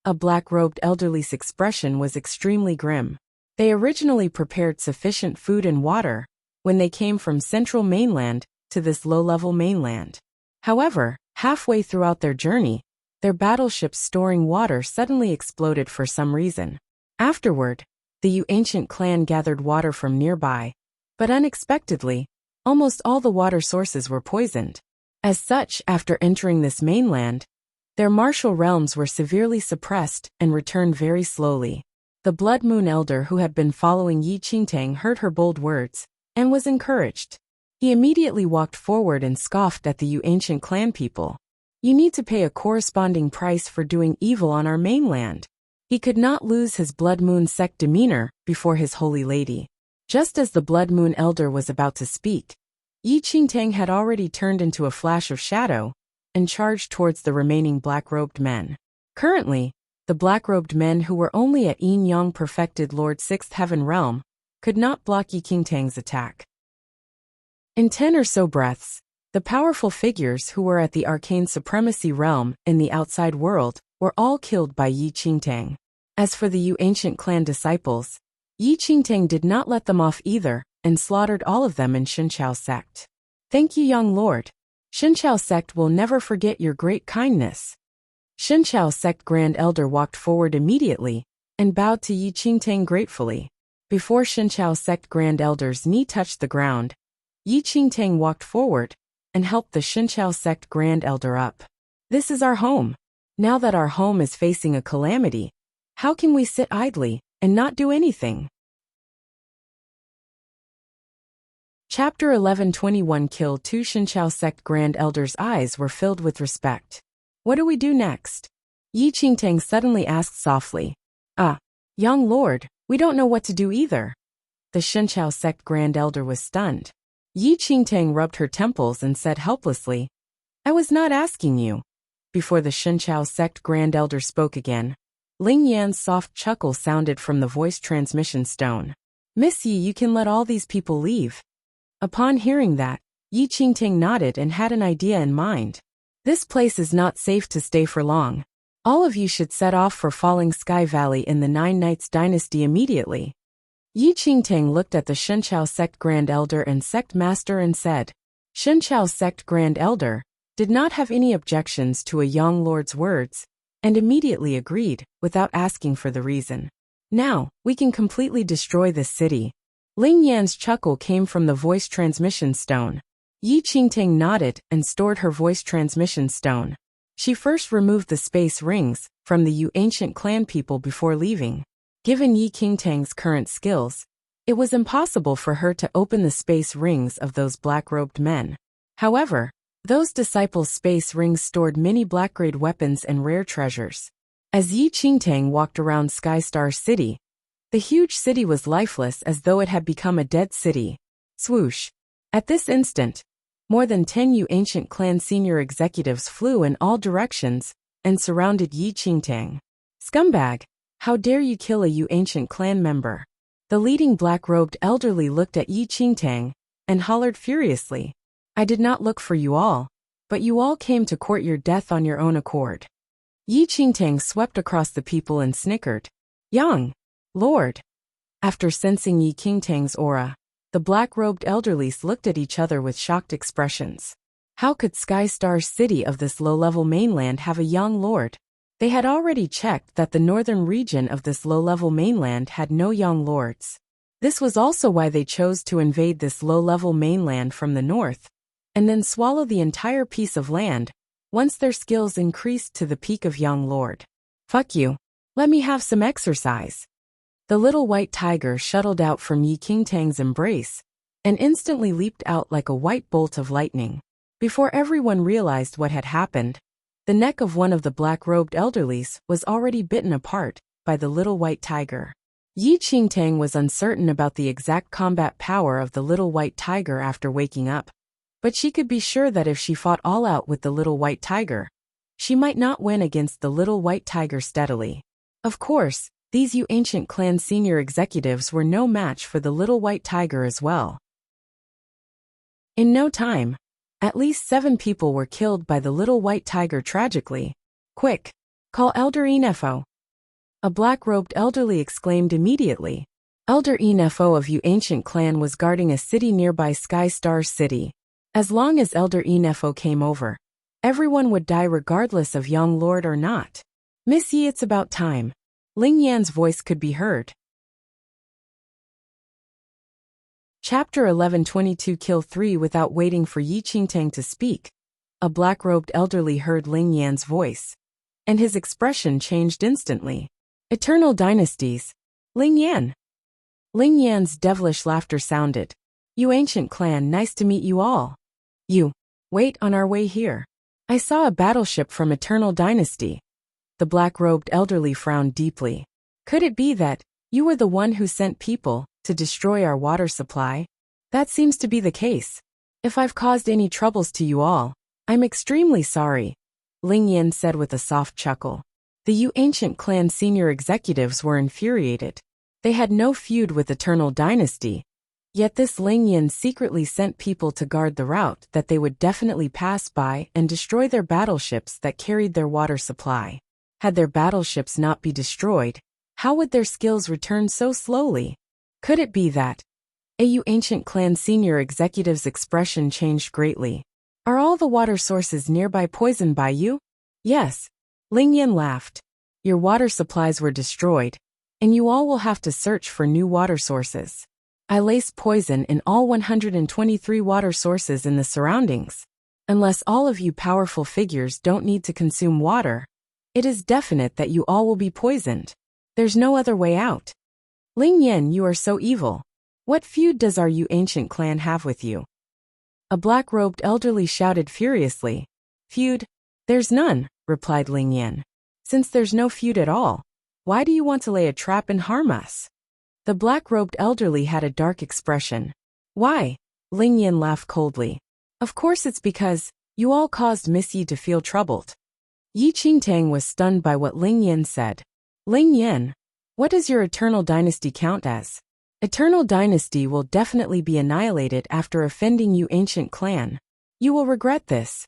A black-robed elderly's expression was extremely grim. They originally prepared sufficient food and water when they came from central mainland to this low-level mainland. However, halfway throughout their journey, their battleships storing water suddenly exploded for some reason. Afterward, the Yu ancient clan gathered water from nearby, but unexpectedly, almost all the water sources were poisoned. As such, after entering this mainland, their martial realms were severely suppressed and returned very slowly. The Blood Moon Elder who had been following Yi Qingtang heard her bold words and was encouraged. He immediately walked forward and scoffed at the Yu ancient clan people. You need to pay a corresponding price for doing evil on our mainland. He could not lose his Blood Moon sect demeanor before his holy lady. Just as the Blood Moon Elder was about to speak, Yi Qingtang had already turned into a flash of shadow and charged towards the remaining black-robed men. Currently, the black-robed men who were only at Yin Yang perfected Lord 6th Heaven Realm could not block Yi Qingtang's attack. In 10 or so breaths, the powerful figures who were at the Arcane Supremacy Realm in the outside world were all killed by Yi Qingtang. As for the Yu ancient clan disciples, Yi Qingtang did not let them off either and slaughtered all of them in Shenqiao sect. Thank you, young lord. Shenqiao sect will never forget your great kindness. Shenqiao sect Grand Elder walked forward immediately and bowed to Yi Qingtang gratefully. Before Shenqiao sect Grand Elder's knee touched the ground, Yi Qingtang walked forward and helped the Shenqiao sect Grand Elder up. This is our home. Now that our home is facing a calamity, how can we sit idly and not do anything? Chapter 11:21 Kill 2 Shenqiao sect Grand Elder's eyes were filled with respect. What do we do next? Yi Qingtang suddenly asked softly. Young lord, we don't know what to do either. The Shenqiao sect Grand Elder was stunned. Yi Qingtang rubbed her temples and said helplessly, I was not asking you. Before the Shenqiao sect Grand Elder spoke again, Ling Yan's soft chuckle sounded from the voice transmission stone. Miss Yi, you can let all these people leave. Upon hearing that, Yi Qingtang nodded and had an idea in mind. This place is not safe to stay for long. All of you should set off for Falling Sky Valley in the Nine Knights dynasty immediately. Yi Qingtang looked at the Shenqiao sect Grand Elder and sect master and said, Shenqiao sect Grand Elder did not have any objections to a young lord's words, and immediately agreed, without asking for the reason. Now, we can completely destroy this city. Ling Yan's chuckle came from the voice transmission stone. Yi Qingtang nodded and stored her voice transmission stone. She first removed the space rings from the Yu ancient clan people before leaving. Given Yi Qingtang's current skills, it was impossible for her to open the space rings of those black-robed men. However, those disciples' space rings stored many black-grade weapons and rare treasures. As Yi Qingtang walked around Skystar City, the huge city was lifeless as though it had become a dead city. Swoosh! At this instant, more than 10 Yu ancient clan senior executives flew in all directions and surrounded Yi Qingtang. Scumbag! How dare you kill a Yu ancient clan member? The leading black-robed elderly looked at Yi Qingtang and hollered furiously. I did not look for you all, but you all came to court your death on your own accord. Yi Qingtang swept across the people and snickered. Young lord! After sensing Yi Qingtang's aura, the black-robed elderlies looked at each other with shocked expressions. How could Skystar City of this low-level mainland have a young lord? They had already checked that the northern region of this low-level mainland had no young lords. This was also why they chose to invade this low-level mainland from the north, and then swallow the entire piece of land, once their skills increased to the peak of young lord. Fuck you. Let me have some exercise. The little white tiger shuttled out from Yi Qingtang's embrace, and instantly leaped out like a white bolt of lightning. Before everyone realized what had happened, the neck of one of the black-robed elderlies was already bitten apart by the little white tiger. Yi Qingtang was uncertain about the exact combat power of the little white tiger after waking up, but she could be sure that if she fought all out with the little white tiger, she might not win against the little white tiger steadily. Of course, these Yu ancient clan senior executives were no match for the little white tiger as well. In no time, at least 7 people were killed by the little white tiger tragically. Quick! Call Elder Enefo! A black-robed elderly exclaimed immediately. Elder Enefo of Yu ancient clan was guarding a city nearby Sky Star City. As long as Elder Enefo came over, everyone would die regardless of young lord or not. Miss Yi, it's about time. Ling Yan's voice could be heard. Chapter 11:22 Kill 3 Without waiting for Yi Qingtang to speak, a black-robed elderly heard Ling Yan's voice, and his expression changed instantly. Eternal dynasties. Ling Yan. Ling Yan's devilish laughter sounded. You ancient clan, nice to meet you all. You. Wait, on our way here, I saw a battleship from Eternal Dynasty. The black-robed elderly frowned deeply. Could it be that you were the one who sent people to destroy our water supply? That seems to be the case. If I've caused any troubles to you all, I'm extremely sorry, Ling Yan said with a soft chuckle. The Yu ancient clan senior executives were infuriated. They had no feud with Eternal Dynasty, yet this Ling Yan secretly sent people to guard the route that they would definitely pass by and destroy their battleships that carried their water supply. Had their battleships not be destroyed, how would their skills return so slowly? Could it be that Yu ancient clan senior executive's expression changed greatly? Are all the water sources nearby poisoned by you? Yes. Ling Yan laughed. Your water supplies were destroyed, and you all will have to search for new water sources. I laced poison in all 123 water sources in the surroundings. Unless all of you powerful figures don't need to consume water, it is definite that you all will be poisoned. There's no other way out. Ling Yan, you are so evil. What feud does our Yu ancient clan have with you? A black-robed elderly shouted furiously. Feud? There's none, replied Ling Yan. Since there's no feud at all, why do you want to lay a trap and harm us? The black-robed elderly had a dark expression. Why? Ling Yan laughed coldly. Of course it's because you all caused Miss Yi to feel troubled. Yi Qingtang was stunned by what Ling Yan said. Ling Yan, what does your Eternal Dynasty count as? Eternal Dynasty will definitely be annihilated after offending you ancient clan. You will regret this.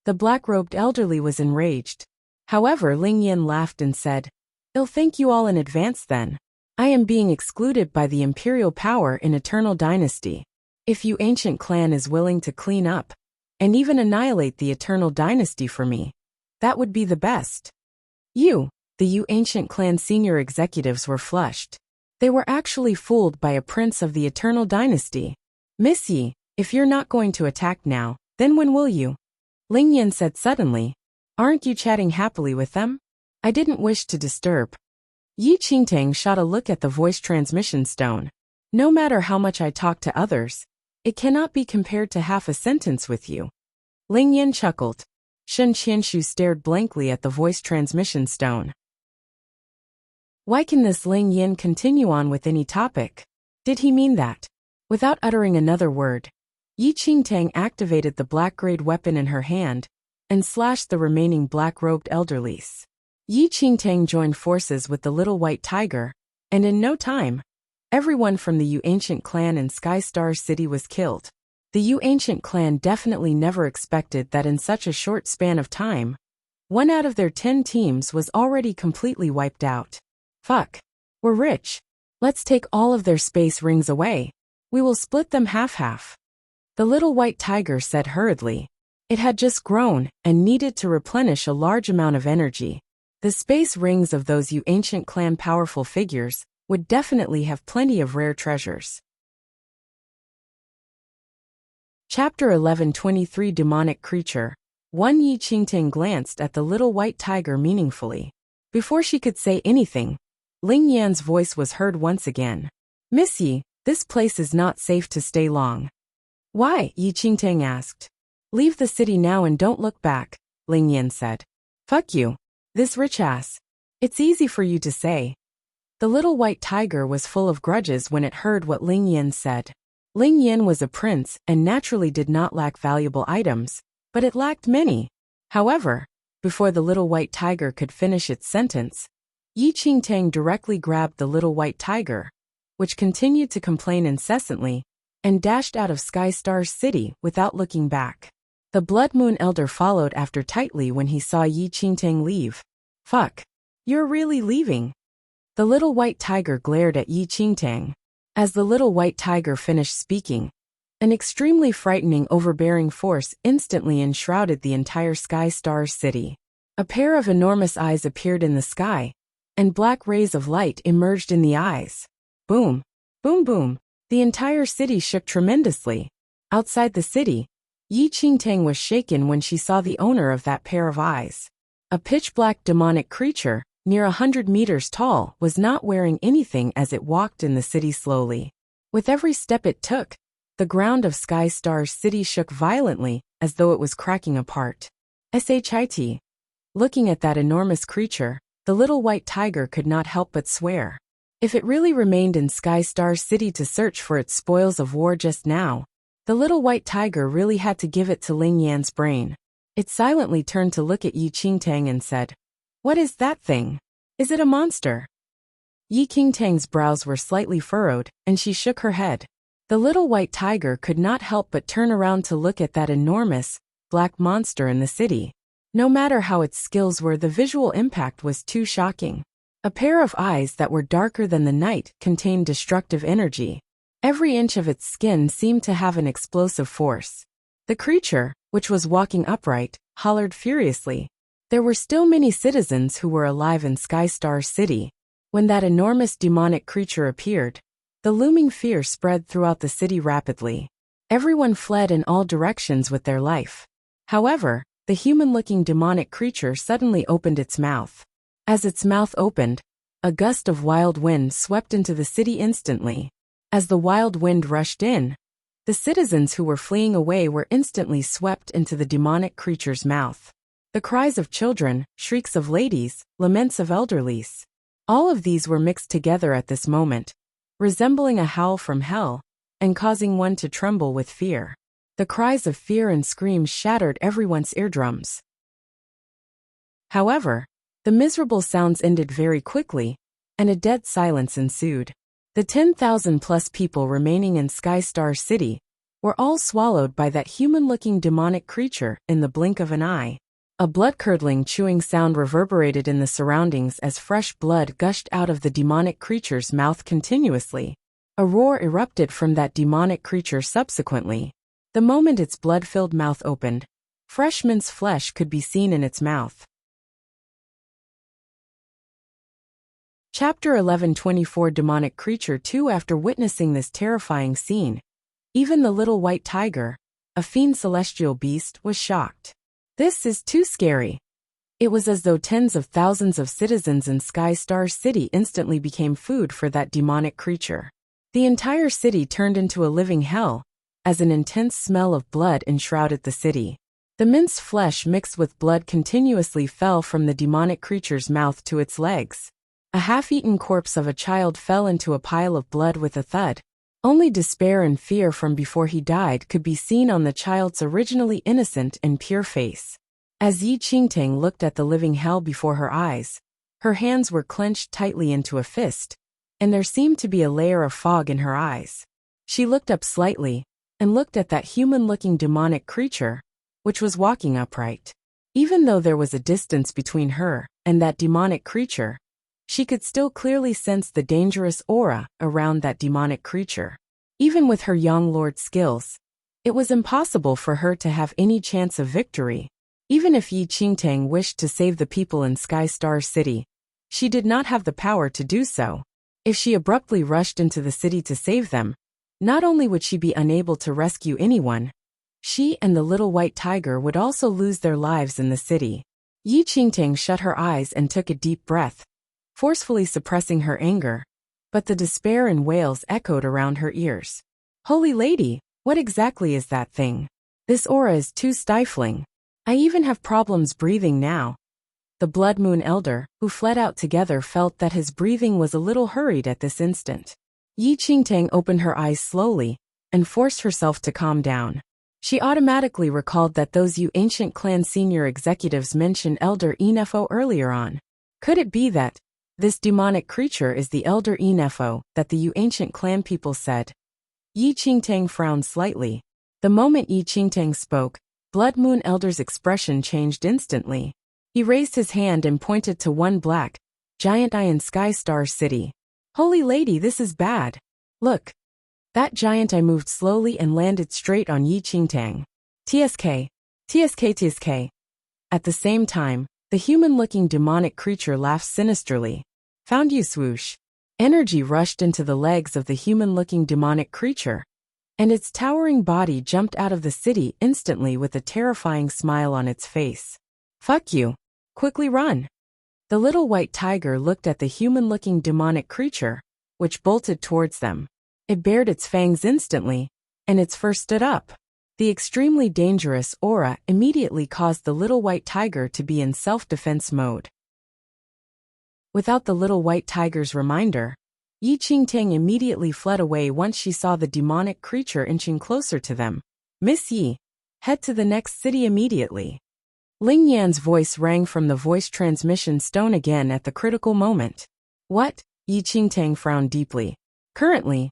The black-robed elderly was enraged. However, Ling Yan laughed and said, I'll thank you all in advance then. I am being excluded by the imperial power in Eternal Dynasty. If you ancient clan is willing to clean up, and even annihilate the Eternal Dynasty for me, that would be the best. The Yu ancient clan senior executives were flushed. They were actually fooled by a prince of the Eternal Dynasty. Miss Yi, if you're not going to attack now, then when will you? Ling Yan said suddenly. Aren't you chatting happily with them? I didn't wish to disturb. Yi Qingtang shot a look at the voice transmission stone. No matter how much I talk to others, it cannot be compared to half a sentence with you. Ling Yan chuckled. Shen Qianshu stared blankly at the voice transmission stone. Why can this Ling Yan continue on with any topic? Did he mean that? Without uttering another word, Yi Qingtang activated the black-grade weapon in her hand and slashed the remaining black-robed elderlies. Yi Qingtang joined forces with the little white tiger, and in no time, everyone from the Yu ancient clan in Sky Star City was killed. The Yu ancient clan definitely never expected that in such a short span of time, 1 out of their 10 teams was already completely wiped out. Fuck. We're rich. Let's take all of their space rings away. We will split them half-half. The little white tiger said hurriedly. It had just grown and needed to replenish a large amount of energy. The space rings of those ancient clan powerful figures would definitely have plenty of rare treasures. Chapter 1123 Demonic Creature. One Yi Qingtang glanced at the little white tiger meaningfully. Before she could say anything, Ling Yan's voice was heard once again. Miss Yi, this place is not safe to stay long. Why? Yi Qingtang asked. Leave the city now and don't look back, Ling Yan said. Fuck you. This rich ass. It's easy for you to say. The little white tiger was full of grudges when it heard what Ling Yan said. Ling Yan was a prince and naturally did not lack valuable items, but it lacked many. However, before the little white tiger could finish its sentence, Yi Qingtang directly grabbed the little white tiger, which continued to complain incessantly, and dashed out of Sky Star's city without looking back. The Blood Moon Elder followed after tightly when he saw Yi Qingtang leave. Fuck. You're really leaving? The little white tiger glared at Yi Qingtang. As the little white tiger finished speaking, an extremely frightening overbearing force instantly enshrouded the entire Sky Star's city. A pair of enormous eyes appeared in the sky, and black rays of light emerged in the eyes. Boom. Boom boom. The entire city shook tremendously. Outside the city, Yi Qingtang was shaken when she saw the owner of that pair of eyes. A pitch-black demonic creature, near 100 meters tall, was not wearing anything as it walked in the city slowly. With every step it took, the ground of Sky Star's city shook violently, as though it was cracking apart. Shit. Looking at that enormous creature, the little white tiger could not help but swear. If it really remained in Sky Star's city to search for its spoils of war just now, the little white tiger really had to give it to Ling Yan's brain. It silently turned to look at Yi Qingtang and said, What is that thing? Is it a monster? Yi Qingtang's brows were slightly furrowed, and she shook her head. The little white tiger could not help but turn around to look at that enormous, black monster in the city. No matter how its skills were, the visual impact was too shocking. A pair of eyes that were darker than the night contained destructive energy. Every inch of its skin seemed to have an explosive force. The creature, which was walking upright, hollered furiously. There were still many citizens who were alive in Sky Star City. When that enormous demonic creature appeared, the looming fear spread throughout the city rapidly. Everyone fled in all directions with their life. However, the human-looking demonic creature suddenly opened its mouth. As its mouth opened, a gust of wild wind swept into the city instantly. As the wild wind rushed in, the citizens who were fleeing away were instantly swept into the demonic creature's mouth. The cries of children, shrieks of ladies, laments of elderlies. All of these were mixed together at this moment, resembling a howl from hell, and causing one to tremble with fear. The cries of fear and screams shattered everyone's eardrums. However, the miserable sounds ended very quickly, and a dead silence ensued. The 10,000-plus people remaining in Sky Star City were all swallowed by that human-looking demonic creature in the blink of an eye. A blood-curdling chewing sound reverberated in the surroundings as fresh blood gushed out of the demonic creature's mouth continuously. A roar erupted from that demonic creature subsequently. The moment its blood-filled mouth opened, fresh minced flesh could be seen in its mouth. Chapter 1124 Demonic Creature 2. After witnessing this terrifying scene, even the little white tiger, a fiend celestial beast, was shocked. This is too scary. It was as though tens of thousands of citizens in Sky Star City instantly became food for that demonic creature. The entire city turned into a living hell, as an intense smell of blood enshrouded the city. The minced flesh mixed with blood continuously fell from the demonic creature's mouth to its legs. A half-eaten corpse of a child fell into a pile of blood with a thud. Only despair and fear from before he died could be seen on the child's originally innocent and pure face. As Yi Qingtang looked at the living hell before her eyes, her hands were clenched tightly into a fist, and there seemed to be a layer of fog in her eyes. She looked up slightly, and looked at that human-looking demonic creature, which was walking upright. Even though there was a distance between her and that demonic creature, she could still clearly sense the dangerous aura around that demonic creature. Even with her young lord skills, it was impossible for her to have any chance of victory. Even if Yi Qingtang wished to save the people in Sky Star City, she did not have the power to do so. If she abruptly rushed into the city to save them, not only would she be unable to rescue anyone, she and the little white tiger would also lose their lives in the city. Yi Qingtang shut her eyes and took a deep breath, forcefully suppressing her anger, but the despair and wails echoed around her ears. Holy Lady, what exactly is that thing? This aura is too stifling. I even have problems breathing now. The Blood Moon Elder, who fled out together, felt that his breathing was a little hurried at this instant. Yi Qingtang opened her eyes slowly and forced herself to calm down. She automatically recalled that those Yu ancient clan senior executives mentioned Elder Enefo earlier on. Could it be that this demonic creature is the Elder Enefo that the Yu ancient clan people said? Yi Qingtang frowned slightly. The moment Yi Qingtang spoke, Blood Moon Elder's expression changed instantly. He raised his hand and pointed to one black, giant eye in Sky Star City. Holy Lady, this is bad. Look. That giant eye moved slowly and landed straight on Yi Qingtang. TSK. TSK TSK. At the same time, the human-looking demonic creature laughed sinisterly. Found you, swoosh. Energy rushed into the legs of the human-looking demonic creature, and its towering body jumped out of the city instantly with a terrifying smile on its face. Fuck you. Quickly run. The little white tiger looked at the human-looking demonic creature, which bolted towards them. It bared its fangs instantly, and its fur stood up. The extremely dangerous aura immediately caused the little white tiger to be in self-defense mode. Without the little white tiger's reminder, Yi Qingtang immediately fled away once she saw the demonic creature inching closer to them. Miss Yi, head to the next city immediately. Ling Yan's voice rang from the voice transmission stone again at the critical moment. What? Yi Qingtang frowned deeply. Currently,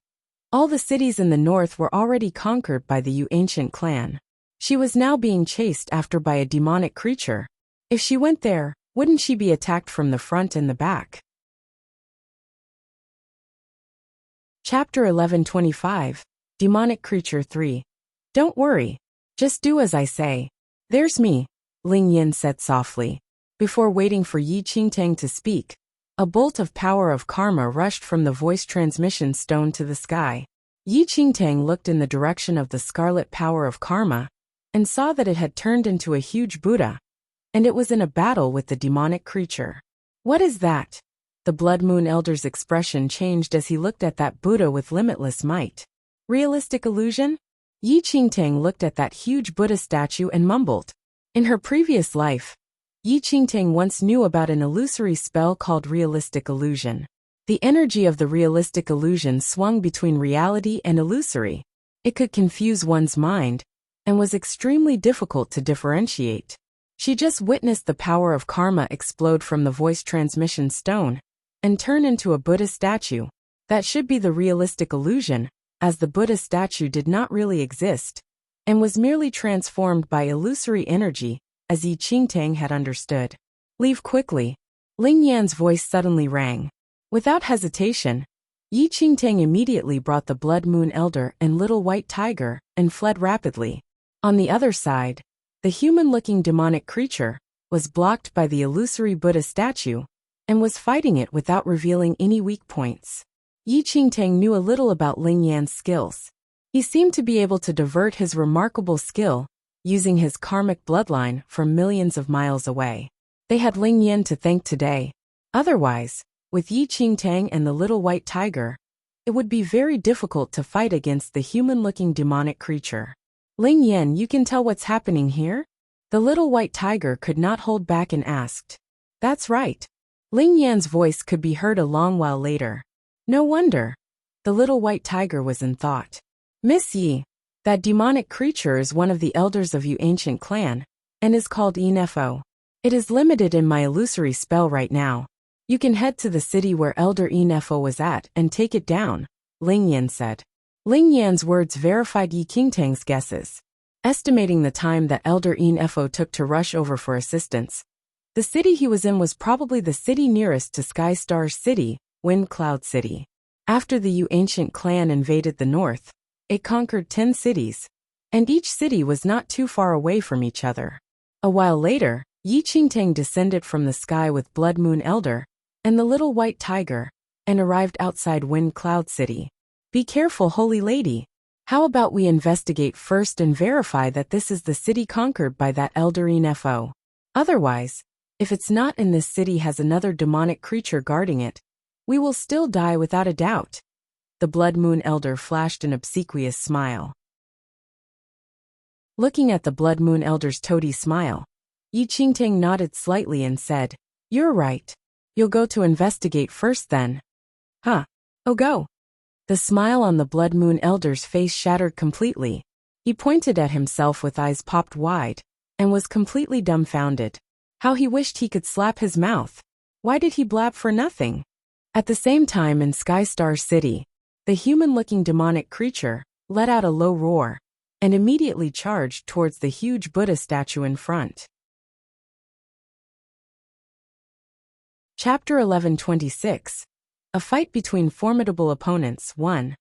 all the cities in the north were already conquered by the Yu ancient clan. She was now being chased after by a demonic creature. If she went there, wouldn't she be attacked from the front and the back? Chapter 1125, Demonic Creature 3. Don't worry. Just do as I say. There's me, Ling Yan said softly. Before waiting for Yi Qingtang to speak, a bolt of power of karma rushed from the voice transmission stone to the sky. Yi Qingtang looked in the direction of the scarlet power of karma and saw that it had turned into a huge Buddha, and it was in a battle with the demonic creature. What is that? The Blood Moon Elder's expression changed as he looked at that Buddha with limitless might. Realistic illusion? Yi Qingtang looked at that huge Buddha statue and mumbled. In her previous life, Yi Qingtang once knew about an illusory spell called realistic illusion. The energy of the realistic illusion swung between reality and illusory. It could confuse one's mind and was extremely difficult to differentiate. She just witnessed the power of karma explode from the voice transmission stone and turn into a Buddha statue. That should be the realistic illusion, as the Buddha statue did not really exist and was merely transformed by illusory energy, as Yi Qingtang had understood. Leave quickly. Ling Yan's voice suddenly rang. Without hesitation, Yi Qingtang immediately brought the Blood Moon Elder and Little White Tiger and fled rapidly. On the other side, the human-looking demonic creature was blocked by the illusory Buddha statue and was fighting it without revealing any weak points. Yi Qingtang knew a little about Ling Yan's skills. He seemed to be able to divert his remarkable skill using his karmic bloodline from millions of miles away. They had Ling Yan to thank today. Otherwise, with Yi Qingtang and the Little White Tiger, it would be very difficult to fight against the human-looking demonic creature. Ling Yan, you can tell what's happening here? The Little White Tiger could not hold back and asked. That's right. Ling Yan's voice could be heard a long while later. No wonder. The Little White Tiger was in thought. Miss Yi, that demonic creature is one of the elders of Yu ancient clan, and is called Enefo. It is limited in my illusory spell right now. You can head to the city where Elder Enefo was at and take it down, Ling Yan said. Ling Yan's words verified Yi Qingtang's guesses. Estimating the time that Elder Enefo took to rush over for assistance, the city he was in was probably the city nearest to Sky Star City, Wind Cloud City. After the Yu ancient clan invaded the north, it conquered 10 cities, and each city was not too far away from each other. A while later, Yi Qingtang descended from the sky with Blood Moon Elder and the little white tiger, and arrived outside Wind Cloud City. Be careful, holy lady. How about we investigate first and verify that this is the city conquered by that Elderine FO? Otherwise, if it's not and this city has another demonic creature guarding it, we will still die without a doubt. The Blood Moon Elder flashed an obsequious smile. Looking at the Blood Moon Elder's toady smile, Yi Qingtang nodded slightly and said, "You're right. You'll go to investigate first then." Huh. Oh, go. The smile on the Blood Moon Elder's face shattered completely. He pointed at himself with eyes popped wide, and was completely dumbfounded. How he wished he could slap his mouth. Why did he blab for nothing? At the same time in Skystar City, the human-looking demonic creature let out a low roar, and immediately charged towards the huge Buddha statue in front. Chapter 1126. A fight between formidable opponents 1.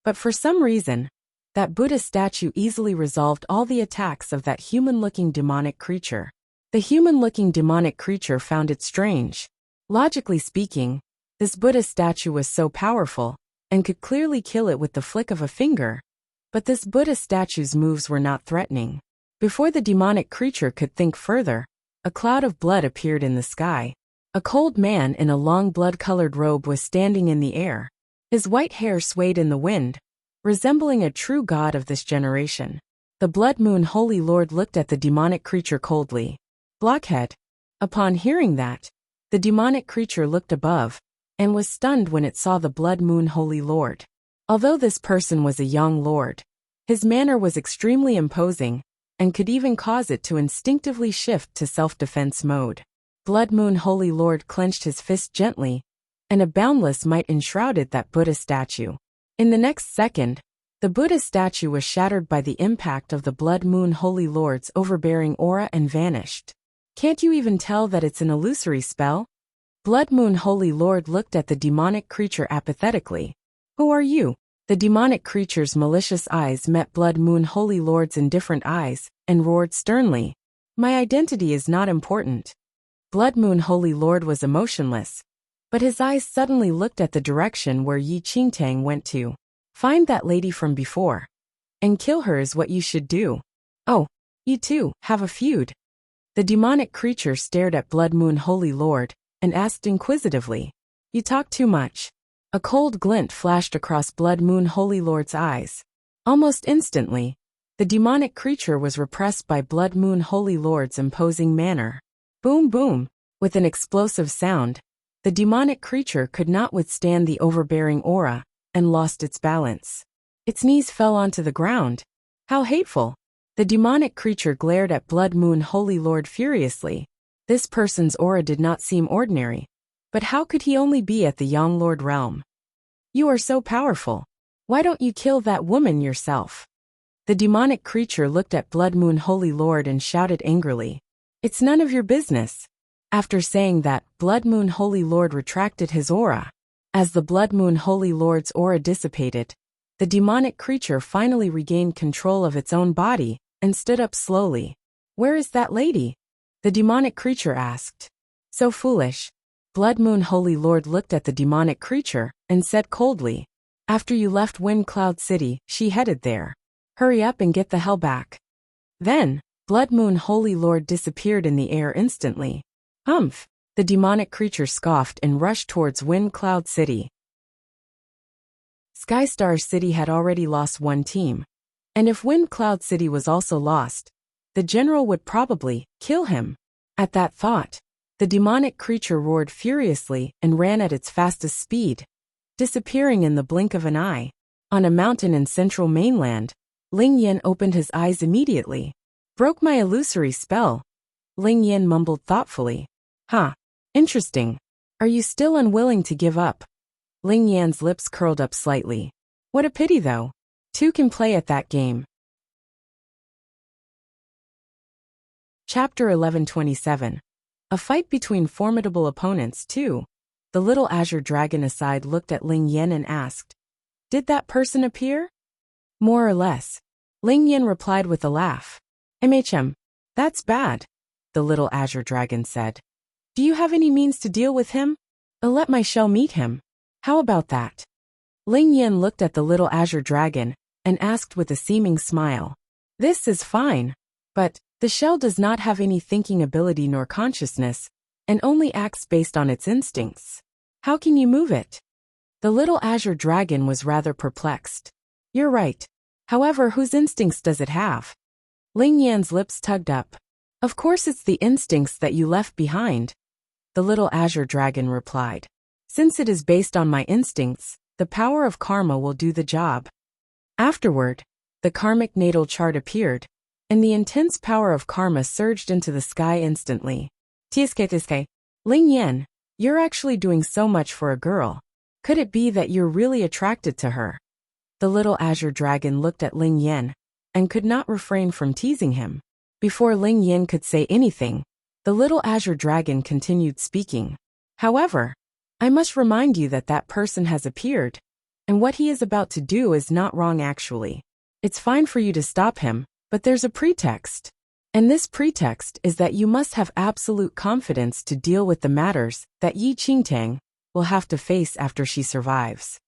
But for some reason, that Buddha statue easily resolved all the attacks of that human-looking demonic creature. The human-looking demonic creature found it strange. Logically speaking, this Buddha statue was so powerful, and could clearly kill it with the flick of a finger. But this Buddha statue's moves were not threatening. Before the demonic creature could think further, a cloud of blood appeared in the sky. A cold man in a long blood-colored robe was standing in the air. His white hair swayed in the wind, resembling a true god of this generation. The Blood Moon Holy Lord looked at the demonic creature coldly. Blockhead. Upon hearing that, the demonic creature looked above, and was stunned when it saw the Blood Moon Holy Lord. Although this person was a young lord, his manner was extremely imposing, and could even cause it to instinctively shift to self-defense mode. Blood Moon Holy Lord clenched his fist gently, and a boundless might enshrouded that Buddha statue. In the next second, the Buddha statue was shattered by the impact of the Blood Moon Holy Lord's overbearing aura and vanished. Can't you even tell that it's an illusory spell? Blood Moon Holy Lord looked at the demonic creature apathetically. Who are you? The demonic creature's malicious eyes met Blood Moon Holy Lord's indifferent eyes, and roared sternly. My identity is not important. Blood Moon Holy Lord was emotionless, but his eyes suddenly looked at the direction where Yi Qingtang went to. Find that lady from before, and kill her is what you should do. Oh, you two have a feud. The demonic creature stared at Blood Moon Holy Lord, and asked inquisitively. You talk too much. A cold glint flashed across Blood Moon Holy Lord's eyes. Almost instantly, the demonic creature was repressed by Blood Moon Holy Lord's imposing manner. Boom boom. With an explosive sound, the demonic creature could not withstand the overbearing aura, and lost its balance. Its knees fell onto the ground. How hateful. The demonic creature glared at Blood Moon Holy Lord furiously. This person's aura did not seem ordinary. But how could he only be at the Young Lord realm? You are so powerful. Why don't you kill that woman yourself? The demonic creature looked at Blood Moon Holy Lord and shouted angrily. It's none of your business. After saying that, Blood Moon Holy Lord retracted his aura. As the Blood Moon Holy Lord's aura dissipated, the demonic creature finally regained control of its own body, and stood up slowly. Where is that lady? The demonic creature asked. So foolish. Blood Moon Holy Lord looked at the demonic creature, and said coldly. After you left Wind Cloud City, she headed there. Hurry up and get the hell back. Then, Blood Moon Holy Lord disappeared in the air instantly. Humph! The demonic creature scoffed and rushed towards Wind Cloud City. Skystar City had already lost one team, and if Wind Cloud City was also lost, the general would probably kill him. At that thought, the demonic creature roared furiously and ran at its fastest speed, disappearing in the blink of an eye. On a mountain in central mainland, Ling Yan opened his eyes immediately. Broke my illusory spell. Ling Yan mumbled thoughtfully. Huh. Interesting. Are you still unwilling to give up? Ling Yan's lips curled up slightly. What a pity though. Two can play at that game. Chapter 1127. A fight between formidable opponents 2. The little azure dragon aside looked at Ling Yan and asked. Did that person appear? More or less. Ling Yan replied with a laugh. MHM. That's bad. the little azure dragon said. Do you have any means to deal with him? I'll let my shell meet him. How about that? Ling Yan looked at the little azure dragon and asked with a seeming smile. This is fine. But the shell does not have any thinking ability nor consciousness, and only acts based on its instincts. How can you move it? The little azure dragon was rather perplexed. You're right. However, whose instincts does it have? Ling Yan's lips tugged up. Of course it's the instincts that you left behind. The little azure dragon replied. Since it is based on my instincts, the power of karma will do the job. Afterward, the karmic natal chart appeared, and the intense power of karma surged into the sky instantly. Tiske, Ling Yan, you're actually doing so much for a girl. Could it be that you're really attracted to her? The little azure dragon looked at Ling Yan and could not refrain from teasing him. Before Ling Yan could say anything, the little azure dragon continued speaking. However, I must remind you that that person has appeared, and what he is about to do is not wrong actually. It's fine for you to stop him, but there's a pretext. And this pretext is that you must have absolute confidence to deal with the matters that Yi Qingtang will have to face after she survives.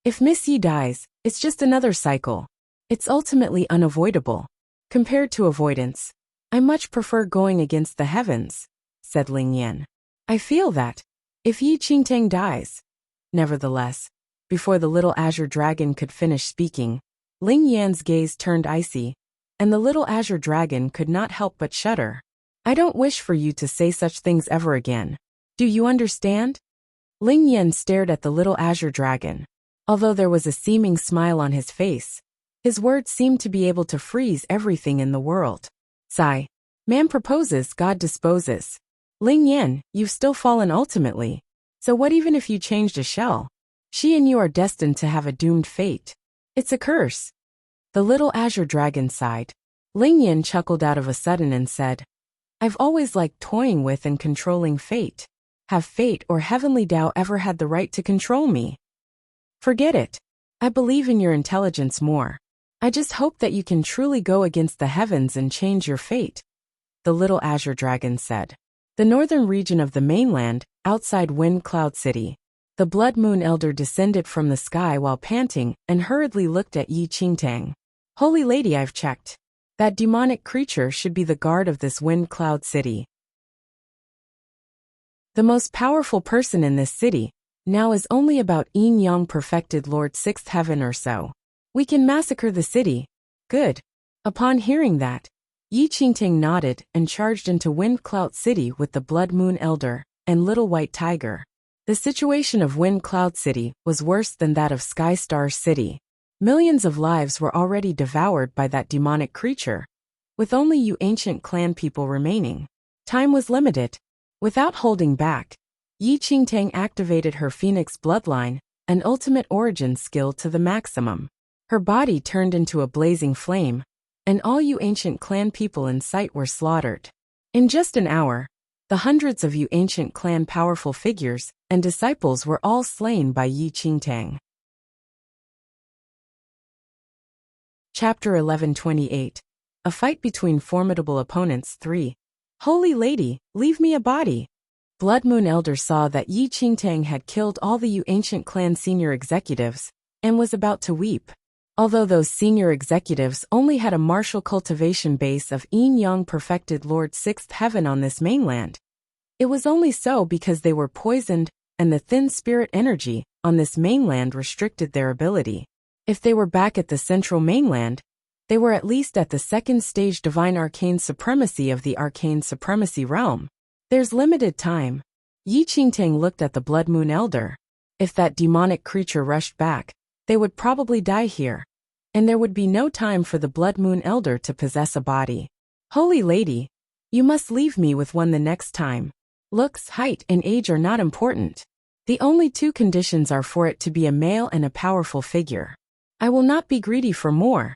If Miss Yi dies, it's just another cycle. It's ultimately unavoidable. Compared to avoidance, I much prefer going against the heavens, said Ling Yan. I feel that, if Yi Qingtang dies. Nevertheless, before the little azure dragon could finish speaking, Ling Yan's gaze turned icy, and the little azure dragon could not help but shudder. I don't wish for you to say such things ever again. Do you understand? Ling Yan stared at the little azure dragon. Although there was a seeming smile on his face, his words seemed to be able to freeze everything in the world. Sigh. Man proposes, God disposes. Ling Yan, you've still fallen ultimately. So what even if you changed a shell? She and you are destined to have a doomed fate. It's a curse. The little azure dragon sighed. Ling Yan chuckled out of a sudden and said, I've always liked toying with and controlling fate. Have fate or heavenly Tao ever had the right to control me? Forget it. I believe in your intelligence more. I just hope that you can truly go against the heavens and change your fate. The little azure dragon said. The northern region of the mainland, outside Wind Cloud City. The Blood Moon Elder descended from the sky while panting and hurriedly looked at Yi Qingtang. Holy Lady, I've checked. That demonic creature should be the guard of this Wind Cloud City. The most powerful person in this city now is only about Yin Yang perfected Lord Sixth Heaven or so. We can massacre the city. Good. Upon hearing that, Yi Qingtang nodded and charged into Wind Cloud City with the Blood Moon Elder and Little White Tiger. The situation of Wind Cloud City was worse than that of Sky Star City. Millions of lives were already devoured by that demonic creature, with only you ancient clan people remaining. Time was limited. Without holding back, Yi Qingtang activated her Phoenix bloodline, an ultimate origin skill to the maximum. Her body turned into a blazing flame, and all you ancient clan people in sight were slaughtered. In just an hour, the hundreds of you ancient clan powerful figures and disciples were all slain by Yi Qingtang. Chapter 1128. A Fight Between Formidable Opponents 3. Holy Lady, leave me a body. Blood Moon Elder saw that Yi Qingtang had killed all the you ancient clan senior executives, and was about to weep. Although those senior executives only had a martial cultivation base of Yin Yang perfected Lord Sixth Heaven on this mainland, it was only so because they were poisoned and the thin spirit energy on this mainland restricted their ability. If they were back at the central mainland, they were at least at the second stage divine arcane supremacy of the arcane supremacy realm. There's limited time. Yi Qingtang looked at the Blood Moon Elder. If that demonic creature rushed back, they would probably die here, and there would be no time for the Blood Moon Elder to possess a body. Holy Lady, you must leave me with one the next time. Looks, height, and age are not important. The only two conditions are for it to be a male and a powerful figure. I will not be greedy for more,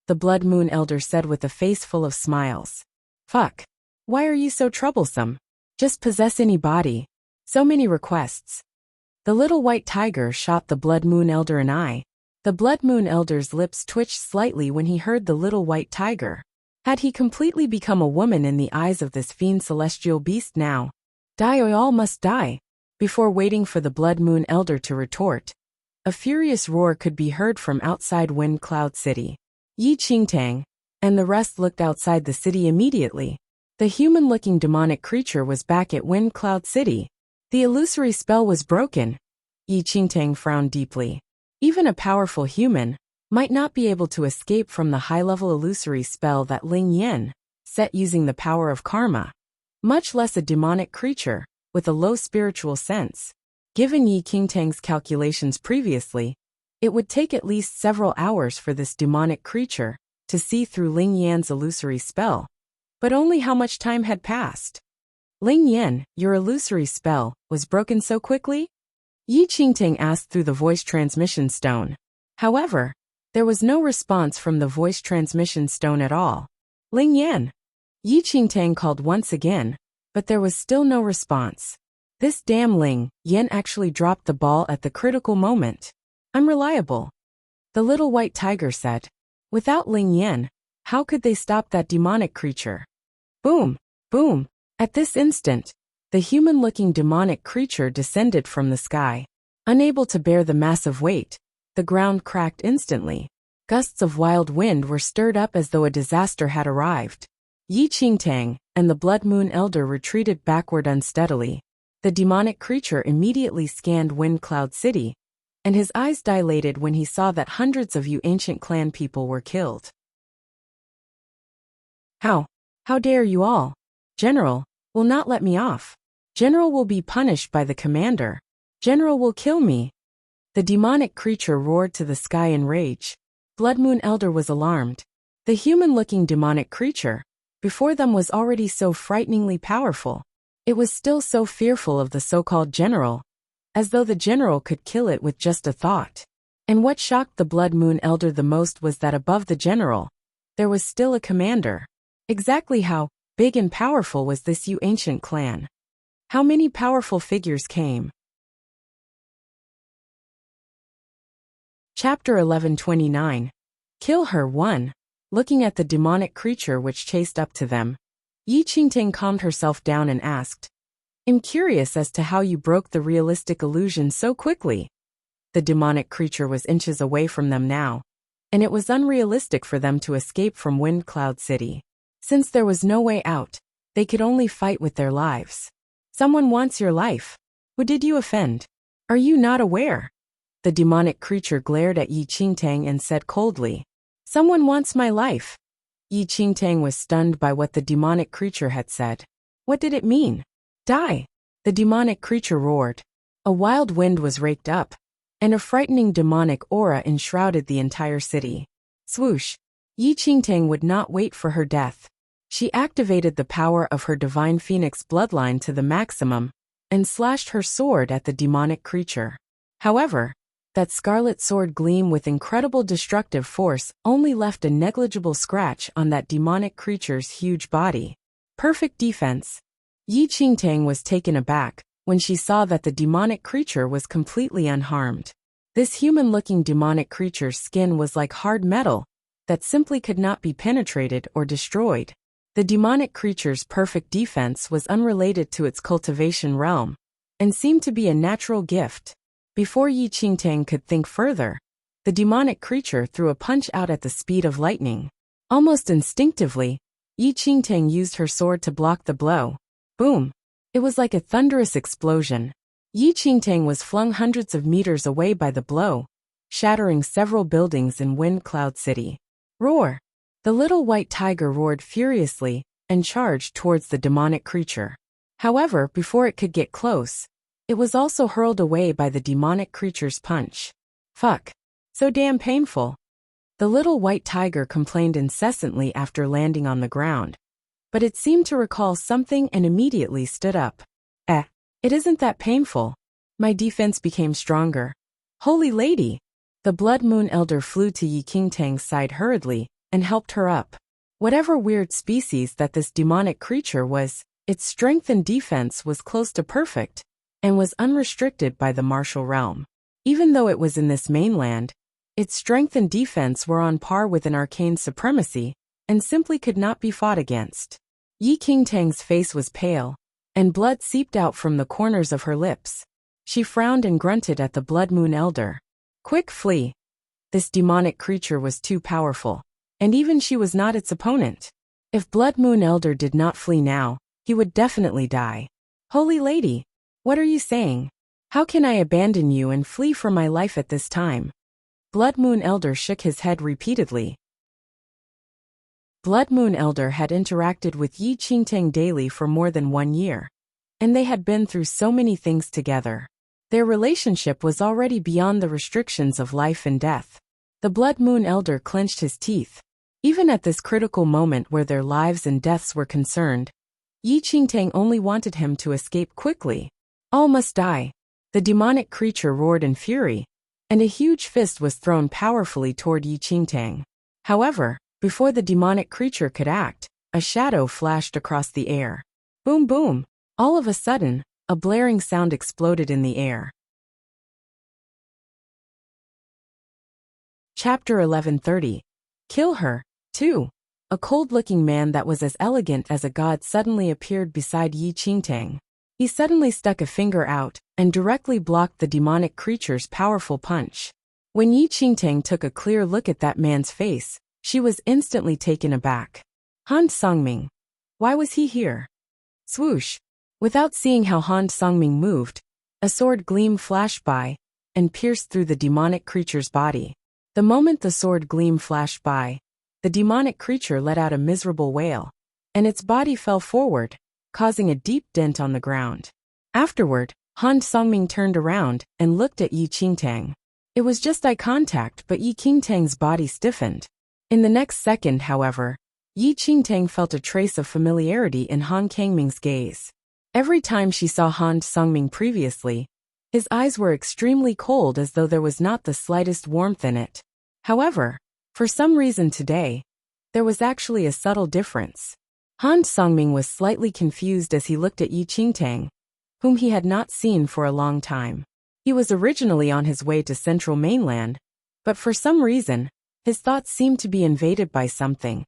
the Blood Moon Elder said with a face full of smiles. Fuck. Why are you so troublesome? Just possess any body. So many requests. The Little White Tiger shot the Blood Moon Elder an eye. The Blood Moon Elder's lips twitched slightly when he heard the Little White Tiger. Had he completely become a woman in the eyes of this fiend celestial beast now? Die or all must die. Before waiting for the Blood Moon Elder to retort, a furious roar could be heard from outside Wind Cloud City. Yi Qingtang and the rest looked outside the city immediately. The human-looking demonic creature was back at Wind Cloud City. The illusory spell was broken. Yi Qingtang frowned deeply. Even a powerful human might not be able to escape from the high-level illusory spell that Ling Yan set using the power of karma, much less a demonic creature with a low spiritual sense. Given Yi Qingtang's calculations previously, it would take at least several hours for this demonic creature to see through Ling Yan's illusory spell. But only how much time had passed? Ling Yan, your illusory spell was broken so quickly? Yi Qingtang asked through the voice transmission stone. However, there was no response from the voice transmission stone at all. Ling Yan. Yi Qingtang called once again, but there was still no response. This damn Ling Yan actually dropped the ball at the critical moment. Unreliable. The little white tiger said. Without Ling Yan, how could they stop that demonic creature? Boom! Boom! At this instant, the human-looking demonic creature descended from the sky. Unable to bear the massive weight, the ground cracked instantly. Gusts of wild wind were stirred up as though a disaster had arrived. Yi Qingtang and the Blood Moon Elder retreated backward unsteadily. The demonic creature immediately scanned Wind Cloud City, and his eyes dilated when he saw that hundreds of you ancient clan people were killed. How dare you all? General will not let me off. General will be punished by the commander. General will kill me. The demonic creature roared to the sky in rage. Blood Moon Elder was alarmed. The human-looking demonic creature before them was already so frighteningly powerful. It was still so fearful of the so-called general, as though the general could kill it with just a thought. And what shocked the Blood Moon Elder the most was that above the general, there was still a commander. Exactly how big and powerful was this ancient clan? How many powerful figures came? Chapter 1129. Kill her 1. Looking at the demonic creature which chased up to them, Yi Qingtang calmed herself down and asked, I'm curious as to how you broke the realistic illusion so quickly. The demonic creature was inches away from them now, and it was unrealistic for them to escape from Wind Cloud City. Since there was no way out, they could only fight with their lives. Someone wants your life. Who did you offend? Are you not aware? The demonic creature glared at Yi Qingtang and said coldly, Someone wants my life. Yi Qingtang was stunned by what the demonic creature had said. What did it mean? Die! The demonic creature roared. A wild wind was raked up, and a frightening demonic aura enshrouded the entire city. Swoosh! Yi Qingtang would not wait for her death. She activated the power of her divine phoenix bloodline to the maximum, and slashed her sword at the demonic creature. However, that scarlet sword gleam with incredible destructive force only left a negligible scratch on that demonic creature's huge body. Perfect defense. Yi Qingtang was taken aback when she saw that the demonic creature was completely unharmed. This human-looking demonic creature's skin was like hard metal that simply could not be penetrated or destroyed. The demonic creature's perfect defense was unrelated to its cultivation realm, and seemed to be a natural gift. Before Yi Qingtang could think further, the demonic creature threw a punch out at the speed of lightning. Almost instinctively, Yi Qingtang used her sword to block the blow. Boom! It was like a thunderous explosion. Yi Qingtang was flung hundreds of meters away by the blow, shattering several buildings in Wind Cloud City. Roar! The little white tiger roared furiously and charged towards the demonic creature. However, before it could get close, it was also hurled away by the demonic creature's punch. Fuck. So damn painful. The little white tiger complained incessantly after landing on the ground, but it seemed to recall something and immediately stood up. It isn't that painful. My defense became stronger. Holy lady! The Blood Moon Elder flew to Yi Qingtang's side hurriedly and helped her up. Whatever weird species that this demonic creature was, its strength and defense was close to perfect, and was unrestricted by the martial realm. Even though it was in this mainland, its strength and defense were on par with an arcane supremacy, and simply could not be fought against. Yi Qingtang's face was pale, and blood seeped out from the corners of her lips. She frowned and grunted at the Blood Moon Elder. Quick, flee. This demonic creature was too powerful, and even she was not its opponent. If Blood Moon Elder did not flee now, he would definitely die. Holy Lady, what are you saying? How can I abandon you and flee for my life at this time? Blood Moon Elder shook his head repeatedly. Blood Moon Elder had interacted with Yi Qingtang daily for more than 1 year, and they had been through so many things together. Their relationship was already beyond the restrictions of life and death. The Blood Moon Elder clenched his teeth. Even at this critical moment where their lives and deaths were concerned, Yi Qingtang only wanted him to escape quickly. All must die. The demonic creature roared in fury, and a huge fist was thrown powerfully toward Yi Qingtang. However, before the demonic creature could act, a shadow flashed across the air. Boom boom! All of a sudden, a blaring sound exploded in the air. Chapter 1130. Kill her, too. A cold-looking man that was as elegant as a god suddenly appeared beside Yi Qingtang. He suddenly stuck a finger out and directly blocked the demonic creature's powerful punch. When Yi Qingtang took a clear look at that man's face, she was instantly taken aback. Han Songming. Why was he here? Swoosh. Without seeing how Han Songming moved, a sword gleam flashed by and pierced through the demonic creature's body. The moment the sword gleam flashed by, the demonic creature let out a miserable wail, and its body fell forward, causing a deep dent on the ground. Afterward, Han Songming turned around and looked at Yi Qingtang. It was just eye contact, but Yi Qingtang's body stiffened. In the next second, however, Yi Qingtang felt a trace of familiarity in Han Kangming's gaze. Every time she saw Han Songming previously, his eyes were extremely cold, as though there was not the slightest warmth in it. However, for some reason today, there was actually a subtle difference. Han Songming was slightly confused as he looked at Yi Qingtang, whom he had not seen for a long time. He was originally on his way to Central Mainland, but for some reason, his thoughts seemed to be invaded by something,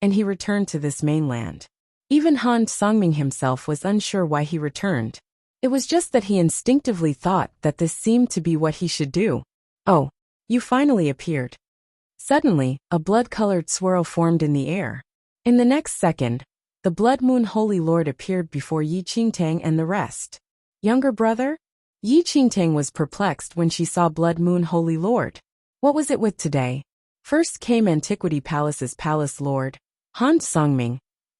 and he returned to this mainland. Even Han Songming himself was unsure why he returned. It was just that he instinctively thought that this seemed to be what he should do. Oh, you finally appeared. Suddenly, a blood-colored swirl formed in the air. In the next second, the Blood Moon Holy Lord appeared before Yi Qingtang and the rest. Younger brother? Yi Qingtang was perplexed when she saw Blood Moon Holy Lord. What was it with today? First came Antiquity Palace's Palace Lord, Han Songming,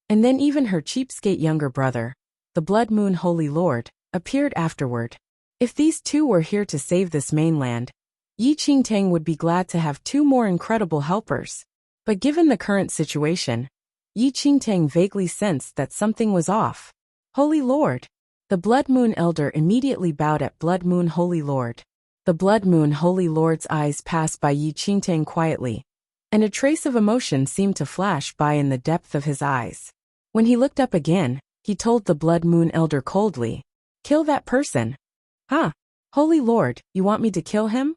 and then even her cheapskate younger brother, the Blood Moon Holy Lord, appeared afterward. If these two were here to save this mainland, Yi Qingtang would be glad to have 2 more incredible helpers. But given the current situation, Yi Qingtang vaguely sensed that something was off. Holy Lord! The Blood Moon Elder immediately bowed at Blood Moon Holy Lord. The Blood Moon Holy Lord's eyes passed by Yi Qingtang quietly, and a trace of emotion seemed to flash by in the depth of his eyes. When he looked up again, he told the Blood Moon Elder coldly, "Kill that person." "Huh? Holy Lord, you want me to kill him?"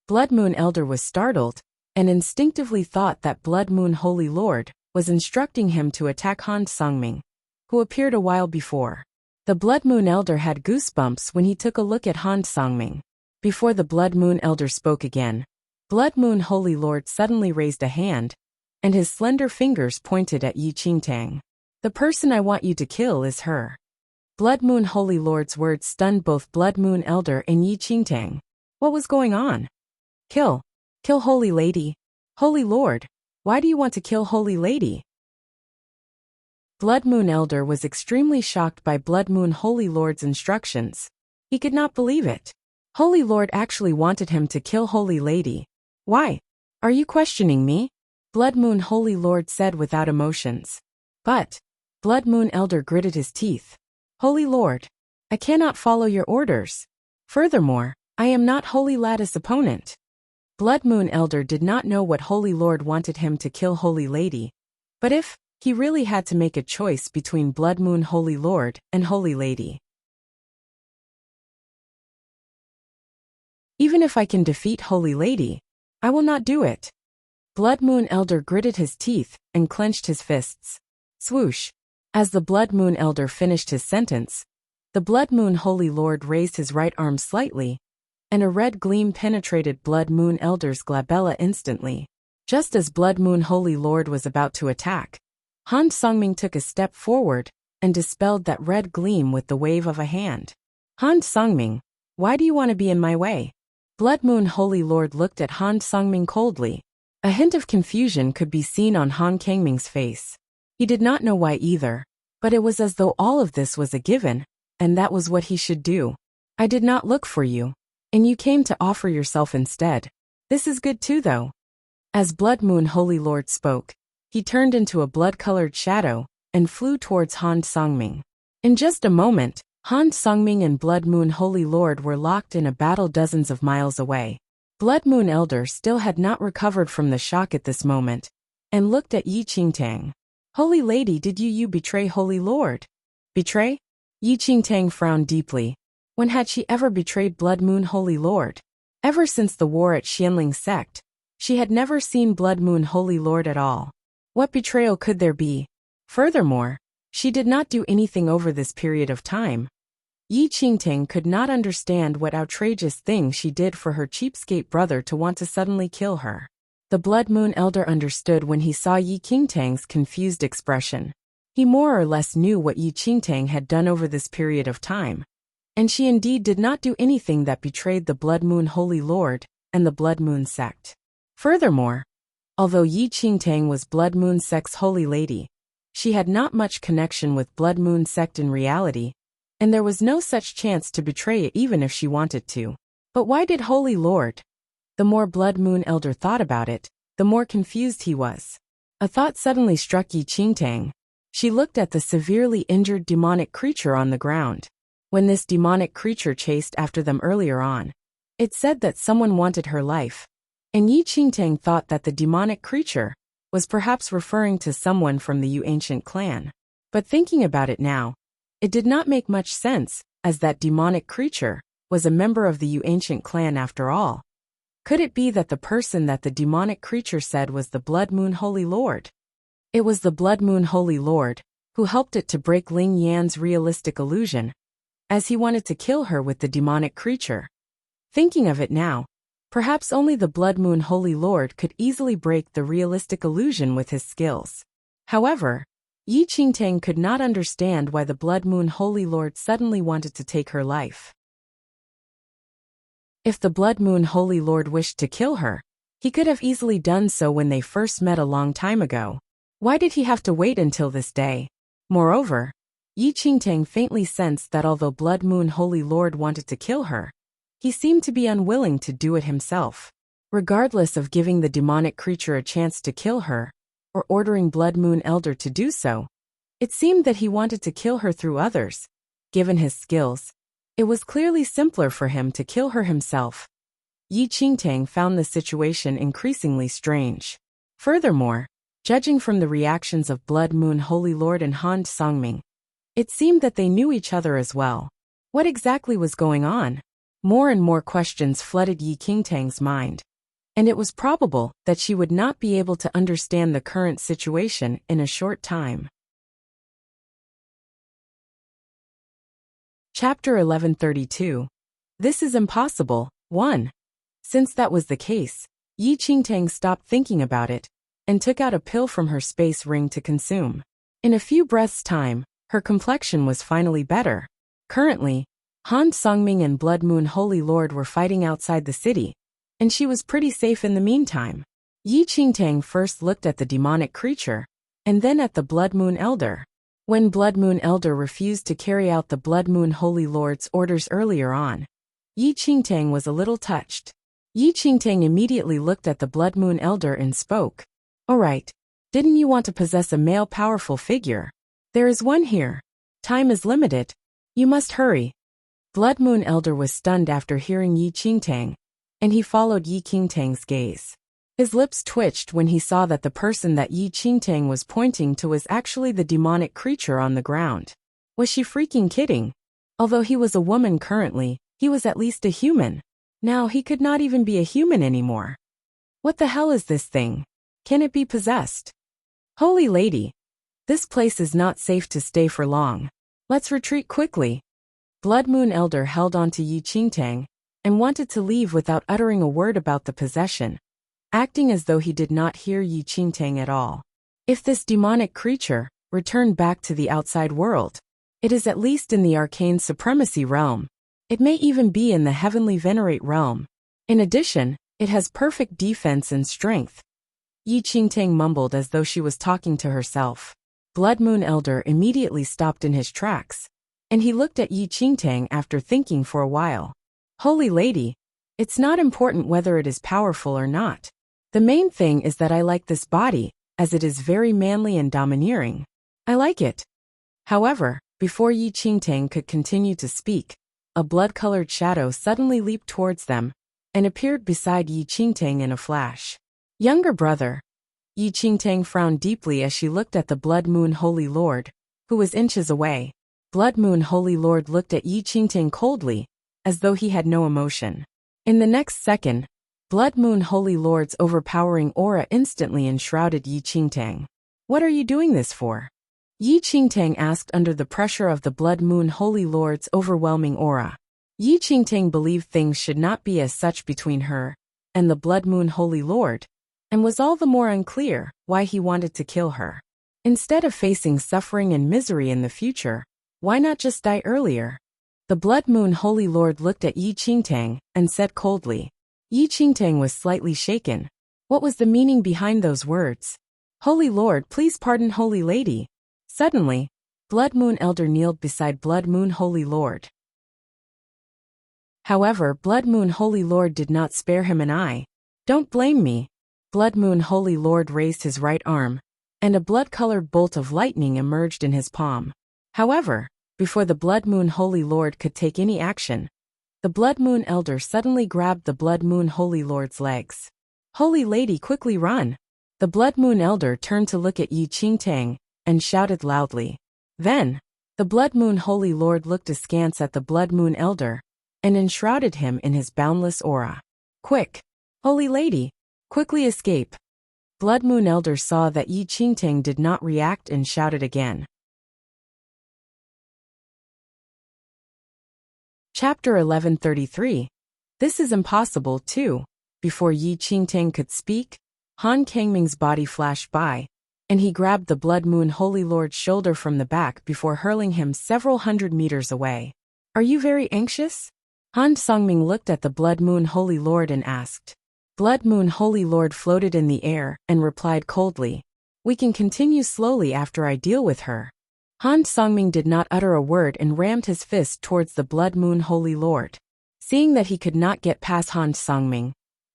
Blood Moon Elder was startled, and instinctively thought that Blood Moon Holy Lord was instructing him to attack Han Songming, who appeared a while before. The Blood Moon Elder had goosebumps when he took a look at Han Songming. Before the Blood Moon Elder spoke again, Blood Moon Holy Lord suddenly raised a hand, and his slender fingers pointed at Yi Qingtang. "The person I want you to kill is her." Blood Moon Holy Lord's words stunned both Blood Moon Elder and Yi Qingtang. What was going on? Kill Holy Lady. Holy Lord, why do you want to kill Holy Lady? Blood Moon Elder was extremely shocked by Blood Moon Holy Lord's instructions. He could not believe it. Holy Lord actually wanted him to kill Holy Lady. Why? Are you questioning me? Blood Moon Holy Lord said without emotions. But Blood Moon Elder gritted his teeth. Holy Lord, I cannot follow your orders. Furthermore, I am not Holy Lattice's opponent. Blood Moon Elder did not know what Holy Lord wanted him to kill Holy Lady, but if he really had to make a choice between Blood Moon Holy Lord and Holy Lady. Even if I can defeat Holy Lady, I will not do it. Blood Moon Elder gritted his teeth and clenched his fists. Swoosh. As the Blood Moon Elder finished his sentence, the Blood Moon Holy Lord raised his right arm slightly, and a red gleam penetrated Blood Moon Elder's glabella instantly. Just as Blood Moon Holy Lord was about to attack, Han Songming took a step forward and dispelled that red gleam with the wave of a hand. Han Songming, why do you want to be in my way? Blood Moon Holy Lord looked at Han Songming coldly. A hint of confusion could be seen on Han Kangming's face. He did not know why either, but it was as though all of this was a given, and that was what he should do. I did not look for you, and you came to offer yourself instead. This is good too though. As Blood Moon Holy Lord spoke, he turned into a blood-colored shadow and flew towards Han Songming. In just a moment, Han Songming and Blood Moon Holy Lord were locked in a battle dozens of miles away. Blood Moon Elder still had not recovered from the shock at this moment, and looked at Yi Qingtang. Holy Lady, did you betray Holy Lord? Betray? Yi Qingtang frowned deeply. When had she ever betrayed Blood Moon Holy Lord? Ever since the war at Xianling sect, she had never seen Blood Moon Holy Lord at all. What betrayal could there be? Furthermore, she did not do anything over this period of time. Yi Qingtang could not understand what outrageous thing she did for her cheapskate brother to want to suddenly kill her. The Blood Moon Elder understood when he saw Yi Qingtang's confused expression. He more or less knew what Yi Qingtang had done over this period of time, and she indeed did not do anything that betrayed the Blood Moon Holy Lord and the Blood Moon sect. Furthermore, although Yi Qingtang was Blood Moon sect's holy lady, she had not much connection with Blood Moon sect in reality, and there was no such chance to betray it even if she wanted to. But why did Holy Lord? The more Blood Moon Elder thought about it, the more confused he was. A thought suddenly struck Yi Qingtang. She looked at the severely injured demonic creature on the ground. When this demonic creature chased after them earlier on, it said that someone wanted her life, and Yi Qingtang thought that the demonic creature was perhaps referring to someone from the Yu ancient clan. But thinking about it now, it did not make much sense, as that demonic creature was a member of the Yu ancient clan after all. Could it be that the person that the demonic creature said was the Blood Moon Holy Lord? It was the Blood Moon Holy Lord who helped it to break Ling Yan's realistic illusion, as he wanted to kill her with the demonic creature. Thinking of it now, perhaps only the Blood Moon Holy Lord could easily break the realistic illusion with his skills. However, Yi Qingtang could not understand why the Blood Moon Holy Lord suddenly wanted to take her life. If the Blood Moon Holy Lord wished to kill her, he could have easily done so when they first met a long time ago. Why did he have to wait until this day? Moreover, Yi Qingtang faintly sensed that although Blood Moon Holy Lord wanted to kill her, he seemed to be unwilling to do it himself. Regardless of giving the demonic creature a chance to kill her, or ordering Blood Moon Elder to do so, it seemed that he wanted to kill her through others. Given his skills, it was clearly simpler for him to kill her himself. Yi Qingtang found the situation increasingly strange. Furthermore, judging from the reactions of Blood Moon Holy Lord and Han Songming, it seemed that they knew each other as well. What exactly was going on? More and more questions flooded Yi Qingtang's mind, and it was probable that she would not be able to understand the current situation in a short time. Chapter 1132. This is impossible. 1. Since that was the case, Yi Qingtang stopped thinking about it and took out a pill from her space ring to consume. In a few breaths' time, her complexion was finally better. Currently, Han Songming and Blood Moon Holy Lord were fighting outside the city, and she was pretty safe in the meantime. Yi Qingtang first looked at the demonic creature, and then at the Blood Moon Elder. When Blood Moon Elder refused to carry out the Blood Moon Holy Lord's orders earlier on, Yi Qingtang was a little touched. Yi Qingtang immediately looked at the Blood Moon Elder and spoke. Alright, didn't you want to possess a male powerful figure? There is one here. Time is limited. You must hurry. Blood Moon Elder was stunned after hearing Yi Qingtang, and he followed Yi Qingtang's gaze. His lips twitched when he saw that the person that Yi Qingtang was pointing to was actually the demonic creature on the ground. Was she freaking kidding? Although he was a woman currently, he was at least a human. Now he could not even be a human anymore. What the hell is this thing? Can it be possessed? Holy lady, this place is not safe to stay for long. Let's retreat quickly. Blood Moon Elder held on to Yi Qingtang and wanted to leave without uttering a word about the possession, acting as though he did not hear Yi Qingtang at all. If this demonic creature returned back to the outside world, it is at least in the arcane supremacy realm. It may even be in the heavenly venerate realm. In addition, it has perfect defense and strength. Yi Qingtang mumbled as though she was talking to herself. Blood Moon Elder immediately stopped in his tracks, and he looked at Yi Qingtang after thinking for a while. Holy lady, it's not important whether it is powerful or not. The main thing is that I like this body, as it is very manly and domineering. I like it. However, before Yi Qingtang could continue to speak, a blood-colored shadow suddenly leaped towards them and appeared beside Yi Qingtang in a flash. Younger brother. Yi Qingtang frowned deeply as she looked at the Blood Moon Holy Lord, who was inches away. Blood Moon Holy Lord looked at Yi Qingtang coldly, as though he had no emotion. In the next second, Blood Moon Holy Lord's overpowering aura instantly enshrouded Yi Qingtang. What are you doing this for? Yi Qingtang asked under the pressure of the Blood Moon Holy Lord's overwhelming aura. Yi Qingtang believed things should not be as such between her and the Blood Moon Holy Lord, and was all the more unclear why he wanted to kill her. Instead of facing suffering and misery in the future, why not just die earlier? The Blood Moon Holy Lord looked at Yi Qingtang and said coldly. Yi Qingtang was slightly shaken. What was the meaning behind those words? Holy Lord, please pardon Holy Lady. Suddenly, Blood Moon Elder kneeled beside Blood Moon Holy Lord. However, Blood Moon Holy Lord did not spare him an eye. Don't blame me. Blood Moon Holy Lord raised his right arm, and a blood-colored bolt of lightning emerged in his palm. However, before the Blood Moon Holy Lord could take any action, the Blood Moon Elder suddenly grabbed the Blood Moon Holy Lord's legs. Holy lady, quickly run! The Blood Moon Elder turned to look at Yi Qingtang and shouted loudly. Then, the Blood Moon Holy Lord looked askance at the Blood Moon Elder and enshrouded him in his boundless aura. Quick! Holy lady! Quickly escape! Blood Moon Elder saw that Yi Qingtang did not react and shouted again. Chapter 1133. This is impossible too. Before Yi Qingtang could speak, Han Kangming's body flashed by, and he grabbed the Blood Moon Holy Lord's shoulder from the back before hurling him several hundred meters away. Are you very anxious? Han Songming looked at the Blood Moon Holy Lord and asked. Blood Moon Holy Lord floated in the air and replied coldly. We can continue slowly after I deal with her. Han Songming did not utter a word and rammed his fist towards the Blood Moon Holy Lord. Seeing that he could not get past Han Songming,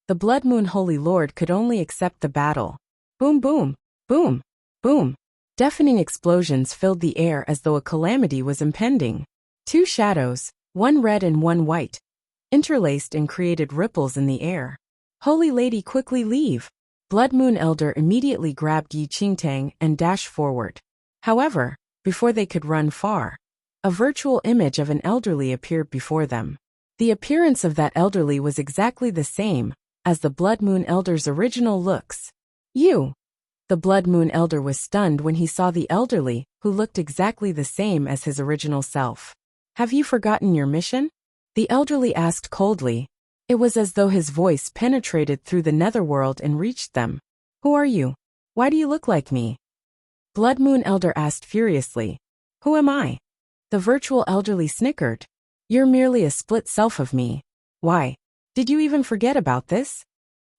the Blood Moon Holy Lord could only accept the battle. Boom boom, boom, boom. Deafening explosions filled the air as though a calamity was impending. Two shadows, one red and one white, interlaced and created ripples in the air. Holy lady, quickly leave! Blood Moon Elder immediately grabbed Yi Qingtang and dashed forward. However, before they could run far, a virtual image of an elderly appeared before them. The appearance of that elderly was exactly the same as the Blood Moon Elder's original looks. You! The Blood Moon Elder was stunned when he saw the elderly, who looked exactly the same as his original self. Have you forgotten your mission? The elderly asked coldly. It was as though his voice penetrated through the netherworld and reached them. Who are you? Why do you look like me? Blood Moon Elder asked furiously. Who am I? The virtual elderly snickered. You're merely a split self of me. Why? Did you even forget about this?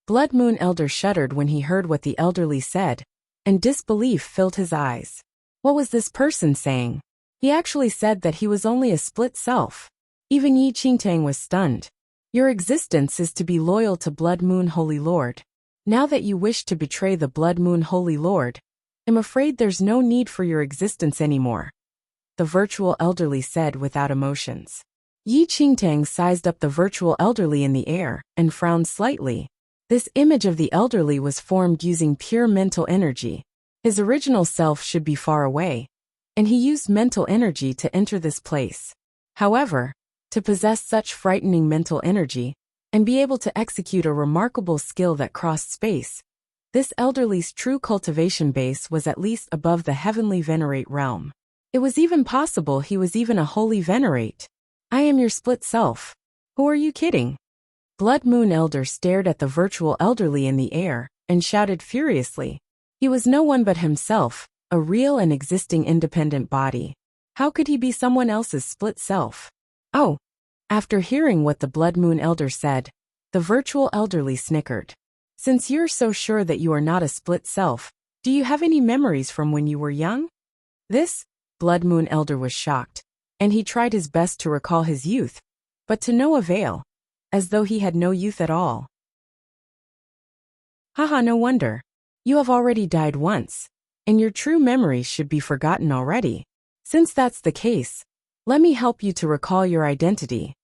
Blood Moon Elder shuddered when he heard what the elderly said, and disbelief filled his eyes. What was this person saying? He actually said that he was only a split self. Even Yi Qingtang was stunned. Your existence is to be loyal to Blood Moon Holy Lord. Now that you wish to betray the Blood Moon Holy Lord, I'm afraid there's no need for your existence anymore. The virtual elderly said without emotions. Yi Qingtang sized up the virtual elderly in the air and frowned slightly. This image of the elderly was formed using pure mental energy. His original self should be far away, and he used mental energy to enter this place. However, to possess such frightening mental energy and be able to execute a remarkable skill that crossed space, This elderly's true cultivation base was at least above the heavenly venerate realm. It was even possible he was even a holy venerate. I am your split self. Who are you kidding? Blood Moon Elder stared at the virtual elderly in the air and shouted furiously. He was no one but himself, a real and existing independent body. How could he be someone else's split self? Oh. After hearing what the Blood Moon Elder said, the virtual elderly snickered. Since you're so sure that you are not a split self, do you have any memories from when you were young? This Blood Moon Elder was shocked, and he tried his best to recall his youth, but to no avail, as though he had no youth at all. Haha, no wonder. You have already died once, and your true memories should be forgotten already. Since that's the case, let me help you to recall your identity.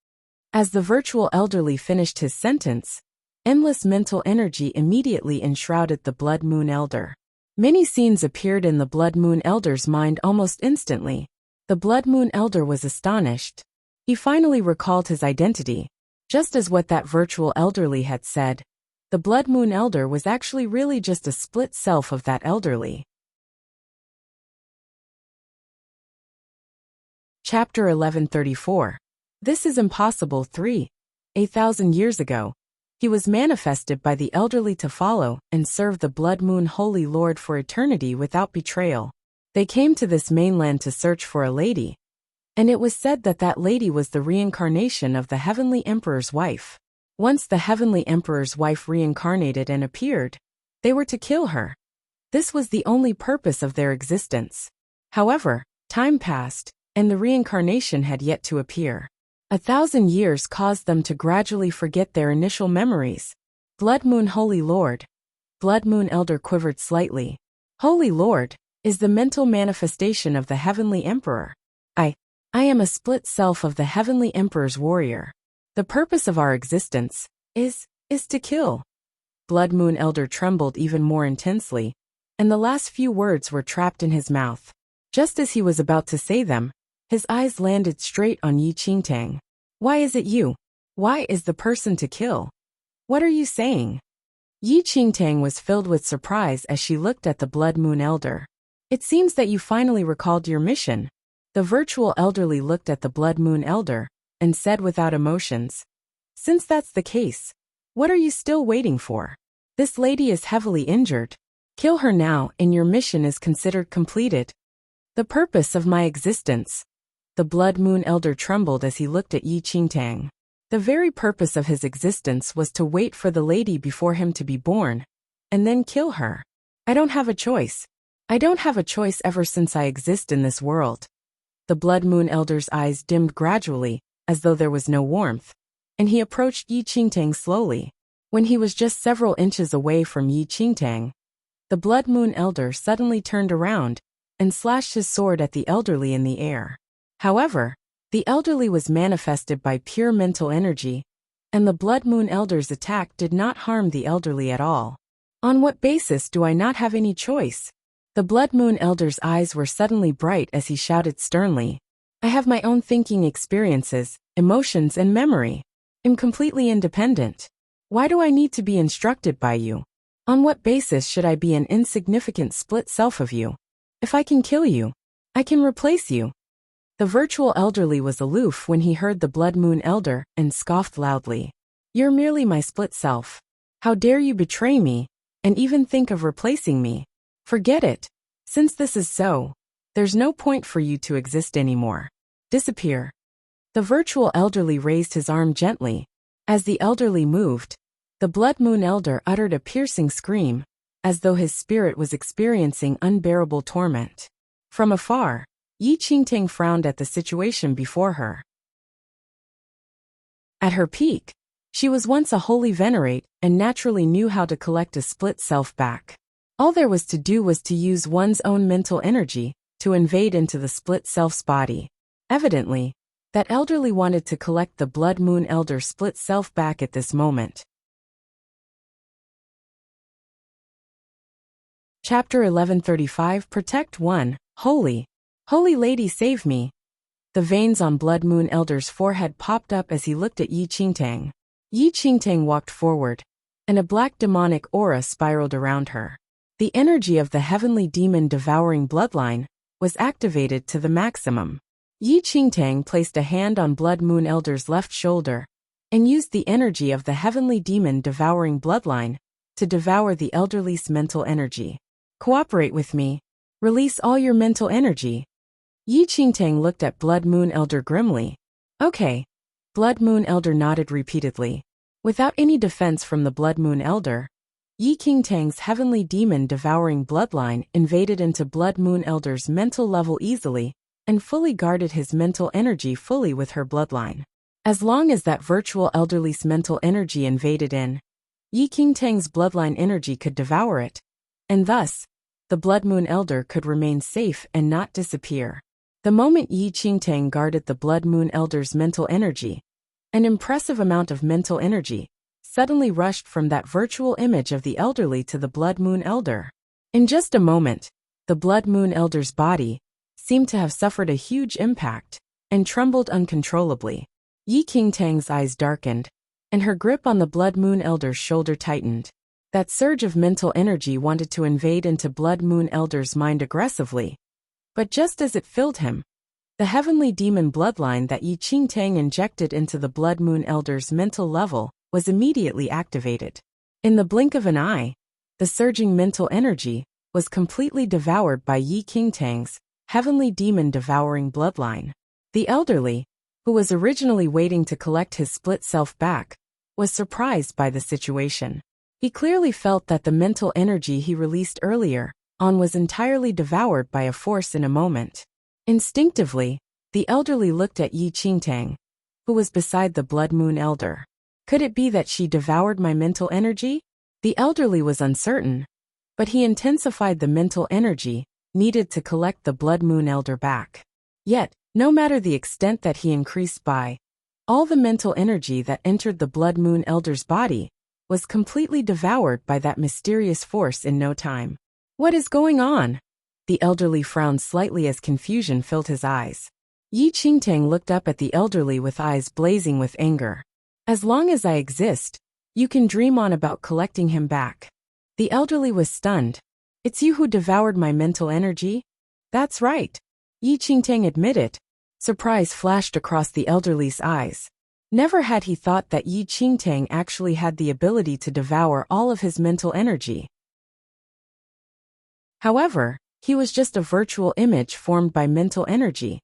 As the virtual elderly finished his sentence, endless mental energy immediately enshrouded the Blood Moon Elder. Many scenes appeared in the Blood Moon Elder's mind almost instantly. The Blood Moon Elder was astonished. He finally recalled his identity. Just as what that virtual elderly had said, the Blood Moon Elder was actually really just a split self of that elderly. Chapter 1134. This is impossible. 3. 8,000 years ago, he was manifested by the elderly to follow and serve the Blood Moon Holy Lord for eternity without betrayal. They came to this mainland to search for a lady, and it was said that that lady was the reincarnation of the Heavenly Emperor's wife. Once the Heavenly Emperor's wife reincarnated and appeared, they were to kill her. This was the only purpose of their existence. However, time passed, and the reincarnation had yet to appear. 1,000 years caused them to gradually forget their initial memories. Blood Moon Holy Lord. Blood Moon Elder quivered slightly. Holy Lord is the mental manifestation of the Heavenly Emperor. I am a split self of the Heavenly Emperor's warrior. The purpose of our existence is to kill. Blood Moon Elder trembled even more intensely, and the last few words were trapped in his mouth. Just as he was about to say them, his eyes landed straight on Yi Qingtang. Why is it you? Why is the person to kill? What are you saying? Yi Qingtang was filled with surprise as she looked at the Blood Moon Elder. It seems that you finally recalled your mission. The virtual elderly looked at the Blood Moon Elder and said without emotions, since that's the case, what are you still waiting for? This lady is heavily injured. Kill her now and your mission is considered completed. The purpose of my existence. The Blood Moon Elder trembled as he looked at Yi Qingtang. The very purpose of his existence was to wait for the lady before him to be born, and then kill her. I don't have a choice. I don't have a choice ever since I exist in this world. The Blood Moon Elder's eyes dimmed gradually, as though there was no warmth, and he approached Yi Qingtang slowly. When he was just several inches away from Yi Qingtang, the Blood Moon Elder suddenly turned around and slashed his sword at the elderly in the air. However, the elderly was manifested by pure mental energy, and the Blood Moon Elder's attack did not harm the elderly at all. On what basis do I not have any choice? The Blood Moon Elder's eyes were suddenly bright as he shouted sternly. I have my own thinking experiences, emotions and memory. I'm completely independent. Why do I need to be instructed by you? On what basis should I be an insignificant split self of you? If I can kill you, I can replace you. The virtual elderly was aloof when he heard the Blood Moon Elder and scoffed loudly. You're merely my split self. How dare you betray me, and even think of replacing me? Forget it. Since this is so, there's no point for you to exist anymore. Disappear. The virtual elderly raised his arm gently. As the elderly moved, the Blood Moon Elder uttered a piercing scream, as though his spirit was experiencing unbearable torment. From afar, Yi Qingtang frowned at the situation before her. At her peak, she was once a holy venerate and naturally knew how to collect a split self back. All there was to do was to use one's own mental energy to invade into the split self's body. Evidently, that elderly wanted to collect the Blood Moon Elder's split self back at this moment. Chapter 1135. Protect 1. Holy Lady, save me. The veins on Blood Moon Elder's forehead popped up as he looked at Yi Qingtang. Yi Qingtang walked forward, and a black demonic aura spiraled around her. The energy of the heavenly demon devouring bloodline was activated to the maximum. Yi Qingtang placed a hand on Blood Moon Elder's left shoulder and used the energy of the heavenly demon devouring bloodline to devour the elderly's mental energy. Cooperate with me. Release all your mental energy. Yi Qingtang looked at Blood Moon Elder grimly. Okay. Blood Moon Elder nodded repeatedly. Without any defense from the Blood Moon Elder, Yi Qingtang's heavenly demon devouring bloodline invaded into Blood Moon Elder's mental level easily and fully guarded his mental energy fully with her bloodline. As long as that virtual elderly's mental energy invaded in, Yi Qingtang's bloodline energy could devour it, and thus, the Blood Moon Elder could remain safe and not disappear. The moment Yi Qingtang guarded the Blood Moon Elder's mental energy, an impressive amount of mental energy suddenly rushed from that virtual image of the elderly to the Blood Moon Elder. In just a moment, the Blood Moon Elder's body seemed to have suffered a huge impact and trembled uncontrollably. Yi Qingtang's eyes darkened, and her grip on the Blood Moon Elder's shoulder tightened. That surge of mental energy wanted to invade into Blood Moon Elder's mind aggressively. But just as it filled him, the heavenly demon bloodline that Yi Qingtang injected into the Blood Moon Elder's mental level was immediately activated. In the blink of an eye, the surging mental energy was completely devoured by Yi Qingtang's heavenly demon devouring bloodline. The elderly, who was originally waiting to collect his split self back, was surprised by the situation. He clearly felt that the mental energy he released earlier on was entirely devoured by a force in a moment. Instinctively, the elderly looked at Yi Qingtang, who was beside the Blood Moon Elder. Could it be that she devoured my mental energy? The elderly was uncertain, but he intensified the mental energy needed to collect the Blood Moon Elder back. Yet, no matter the extent that he increased by, all the mental energy that entered the Blood Moon Elder's body was completely devoured by that mysterious force in no time. What is going on? The elderly frowned slightly as confusion filled his eyes. Yi Qingtang looked up at the elderly with eyes blazing with anger. As long as I exist, you can dream on about collecting him back. The elderly was stunned. It's you who devoured my mental energy? That's right. Yi Qingtang admitted. Surprise flashed across the elderly's eyes. Never had he thought that Yi Qingtang actually had the ability to devour all of his mental energy. However, he was just a virtual image formed by mental energy,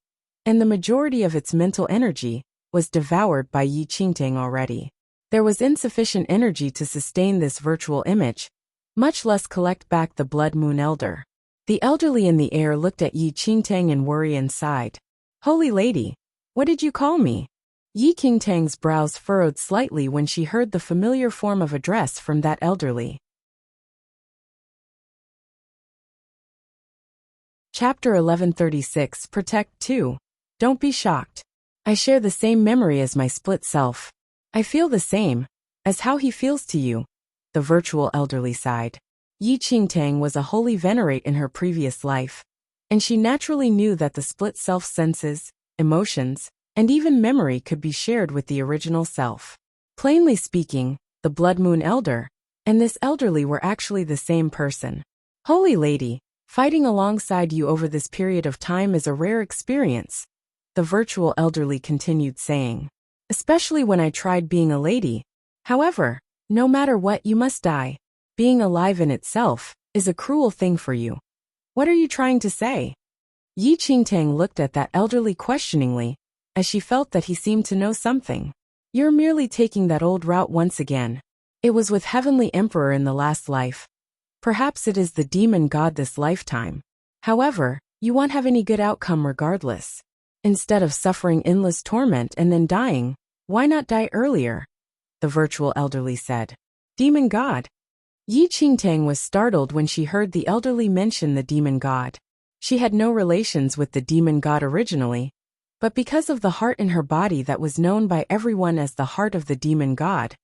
and the majority of its mental energy was devoured by Yi Qingtang already. There was insufficient energy to sustain this virtual image, much less collect back the Blood Moon Elder. The elderly in the air looked at Yi Qingtang in worry and sighed. Holy Lady, what did you call me? Yi Qingtang's brows furrowed slightly when she heard the familiar form of address from that elderly. Chapter 1136 Protect 2. Don't be shocked. I share the same memory as my split self. I feel the same, as how he feels to you. The virtual elderly sighed. Yi Qingtang was a holy venerate in her previous life, and she naturally knew that the split self senses, emotions, and even memory could be shared with the original self. Plainly speaking, the Blood Moon Elder and this elderly were actually the same person. Holy Lady, fighting alongside you over this period of time is a rare experience, the virtual elderly continued saying. Especially when I tried being a lady. However, no matter what, you must die. Being alive in itself is a cruel thing for you. What are you trying to say? Yi Qingtang looked at that elderly questioningly, as she felt that he seemed to know something. You're merely taking that old route once again. It was with Heavenly Emperor in the last life. Perhaps it is the demon god this lifetime. However, you won't have any good outcome regardless. Instead of suffering endless torment and then dying, why not die earlier? The virtual elderly said. Demon god? Yi Qingtang was startled when she heard the elderly mention the demon god. She had no relations with the demon god originally, but because of the heart in her body that was known by everyone as the heart of the demon god,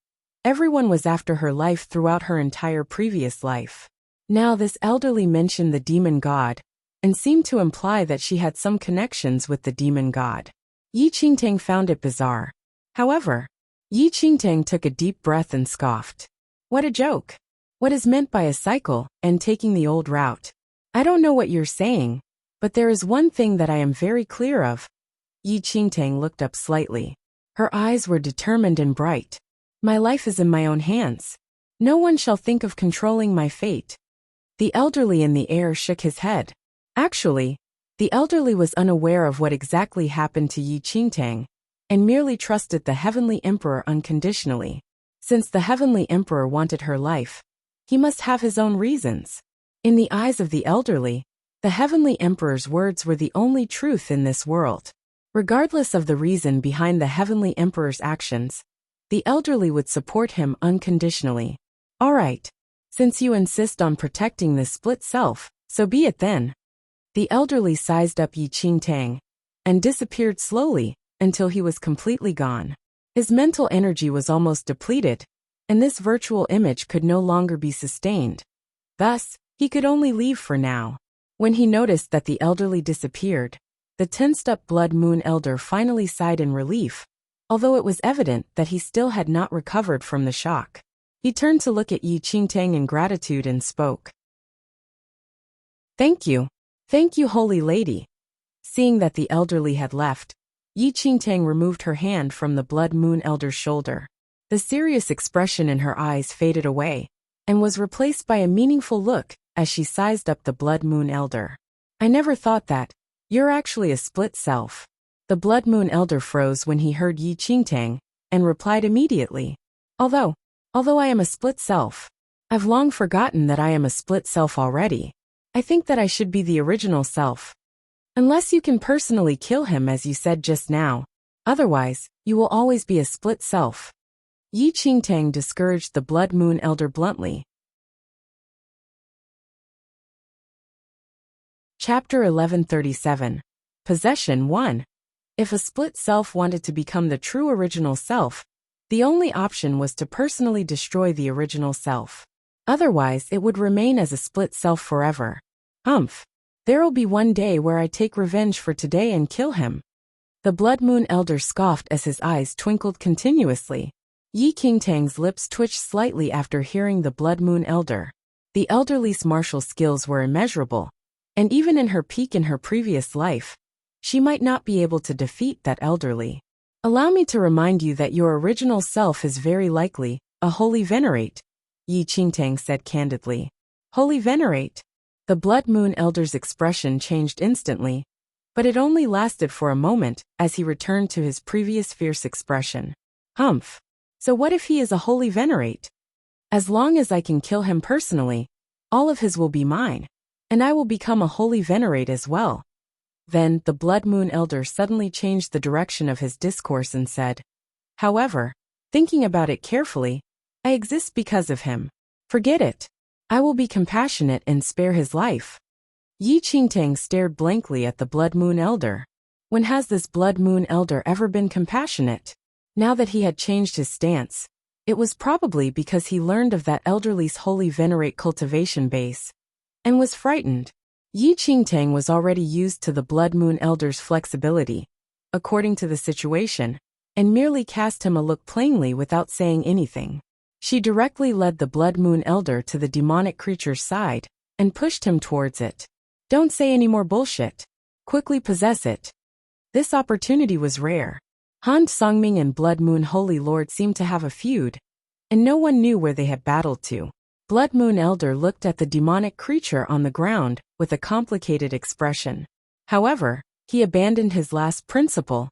everyone was after her life throughout her entire previous life. Now this elderly mentioned the demon god, and seemed to imply that she had some connections with the demon god. Yi Qingtang found it bizarre. However, Yi Qingtang took a deep breath and scoffed. What a joke. What is meant by a cycle and taking the old route? I don't know what you're saying, but there is one thing that I am very clear of. Yi Qingtang looked up slightly. Her eyes were determined and bright. My life is in my own hands. No one shall think of controlling my fate. The elderly in the air shook his head. Actually, the elderly was unaware of what exactly happened to Yi Qingtang, and merely trusted the Heavenly Emperor unconditionally. Since the Heavenly Emperor wanted her life, he must have his own reasons. In the eyes of the elderly, the Heavenly Emperor's words were the only truth in this world. Regardless of the reason behind the Heavenly Emperor's actions, the elderly would support him unconditionally. All right. Since you insist on protecting this split self, so be it then. The elderly sized up Yi Qingtang and disappeared slowly until he was completely gone. His mental energy was almost depleted, and this virtual image could no longer be sustained. Thus, he could only leave for now. When he noticed that the elderly disappeared, the tensed-up Blood Moon Elder finally sighed in relief, although it was evident that he still had not recovered from the shock. He turned to look at Yi Qingtang in gratitude and spoke. Thank you, holy lady. Seeing that the elderly had left, Yi Qingtang removed her hand from the Blood Moon Elder's shoulder. The serious expression in her eyes faded away, and was replaced by a meaningful look as she sized up the Blood Moon Elder. I never thought that. You're actually a split self. The Blood Moon Elder froze when he heard Yi Qingtang, and replied immediately. Although I am a split self, I've long forgotten that I am a split self already. I think that I should be the original self. Unless you can personally kill him as you said just now, otherwise, you will always be a split self. Yi Qingtang discouraged the Blood Moon Elder bluntly. Chapter 1137. Possession 1. If a split self wanted to become the true original self, the only option was to personally destroy the original self. Otherwise, it would remain as a split self forever. There'll be one day where I take revenge for today and kill him. The Blood Moon Elder scoffed as his eyes twinkled continuously. Yi Qingtang's lips twitched slightly after hearing the Blood Moon Elder. The elderly's martial skills were immeasurable, and even in her peak in her previous life, she might not be able to defeat that elderly. Allow me to remind you that your original self is very likely a holy venerate, Yi Qingtang said candidly. Holy venerate? The Blood Moon Elder's expression changed instantly, but it only lasted for a moment as he returned to his previous fierce expression. So what if he is a holy venerate? As long as I can kill him personally, all of his will be mine, and I will become a holy venerate as well. Then the Blood Moon Elder suddenly changed the direction of his discourse and said, however, thinking about it carefully, I exist because of him. Forget it. I will be compassionate and spare his life. Yi Qingtang stared blankly at the Blood Moon Elder. When has this Blood Moon Elder ever been compassionate? Now that he had changed his stance, it was probably because he learned of that elderly's holy venerate cultivation base, and was frightened. Yi Qingtang was already used to the Blood Moon Elder's flexibility, according to the situation, and merely cast him a look plainly without saying anything. She directly led the Blood Moon Elder to the demonic creature's side, and pushed him towards it. Don't say any more bullshit. Quickly possess it. This opportunity was rare. Han Songming and Blood Moon Holy Lord seemed to have a feud, and no one knew where they had battled to. Blood Moon Elder looked at the demonic creature on the ground with a complicated expression. However, he abandoned his last principle,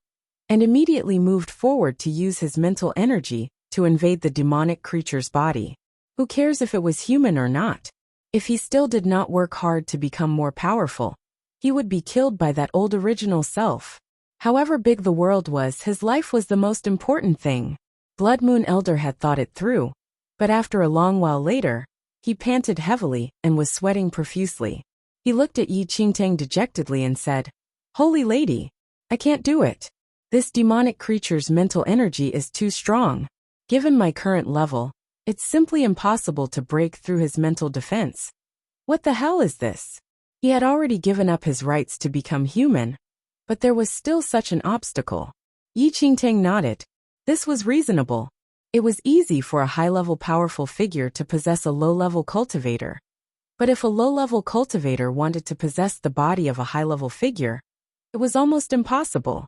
and immediately moved forward to use his mental energy to invade the demonic creature's body. Who cares if it was human or not? If he still did not work hard to become more powerful, he would be killed by that old original self. However big the world was, his life was the most important thing. Blood Moon Elder had thought it through, but after a long while later, he panted heavily and was sweating profusely. He looked at Yi Qingtang dejectedly and said, Holy lady, I can't do it. This demonic creature's mental energy is too strong. Given my current level, it's simply impossible to break through his mental defense. What the hell is this? He had already given up his rights to become human, but there was still such an obstacle. Yi Qingtang nodded. This was reasonable. It was easy for a high-level powerful figure to possess a low-level cultivator. But if a low-level cultivator wanted to possess the body of a high-level figure, it was almost impossible.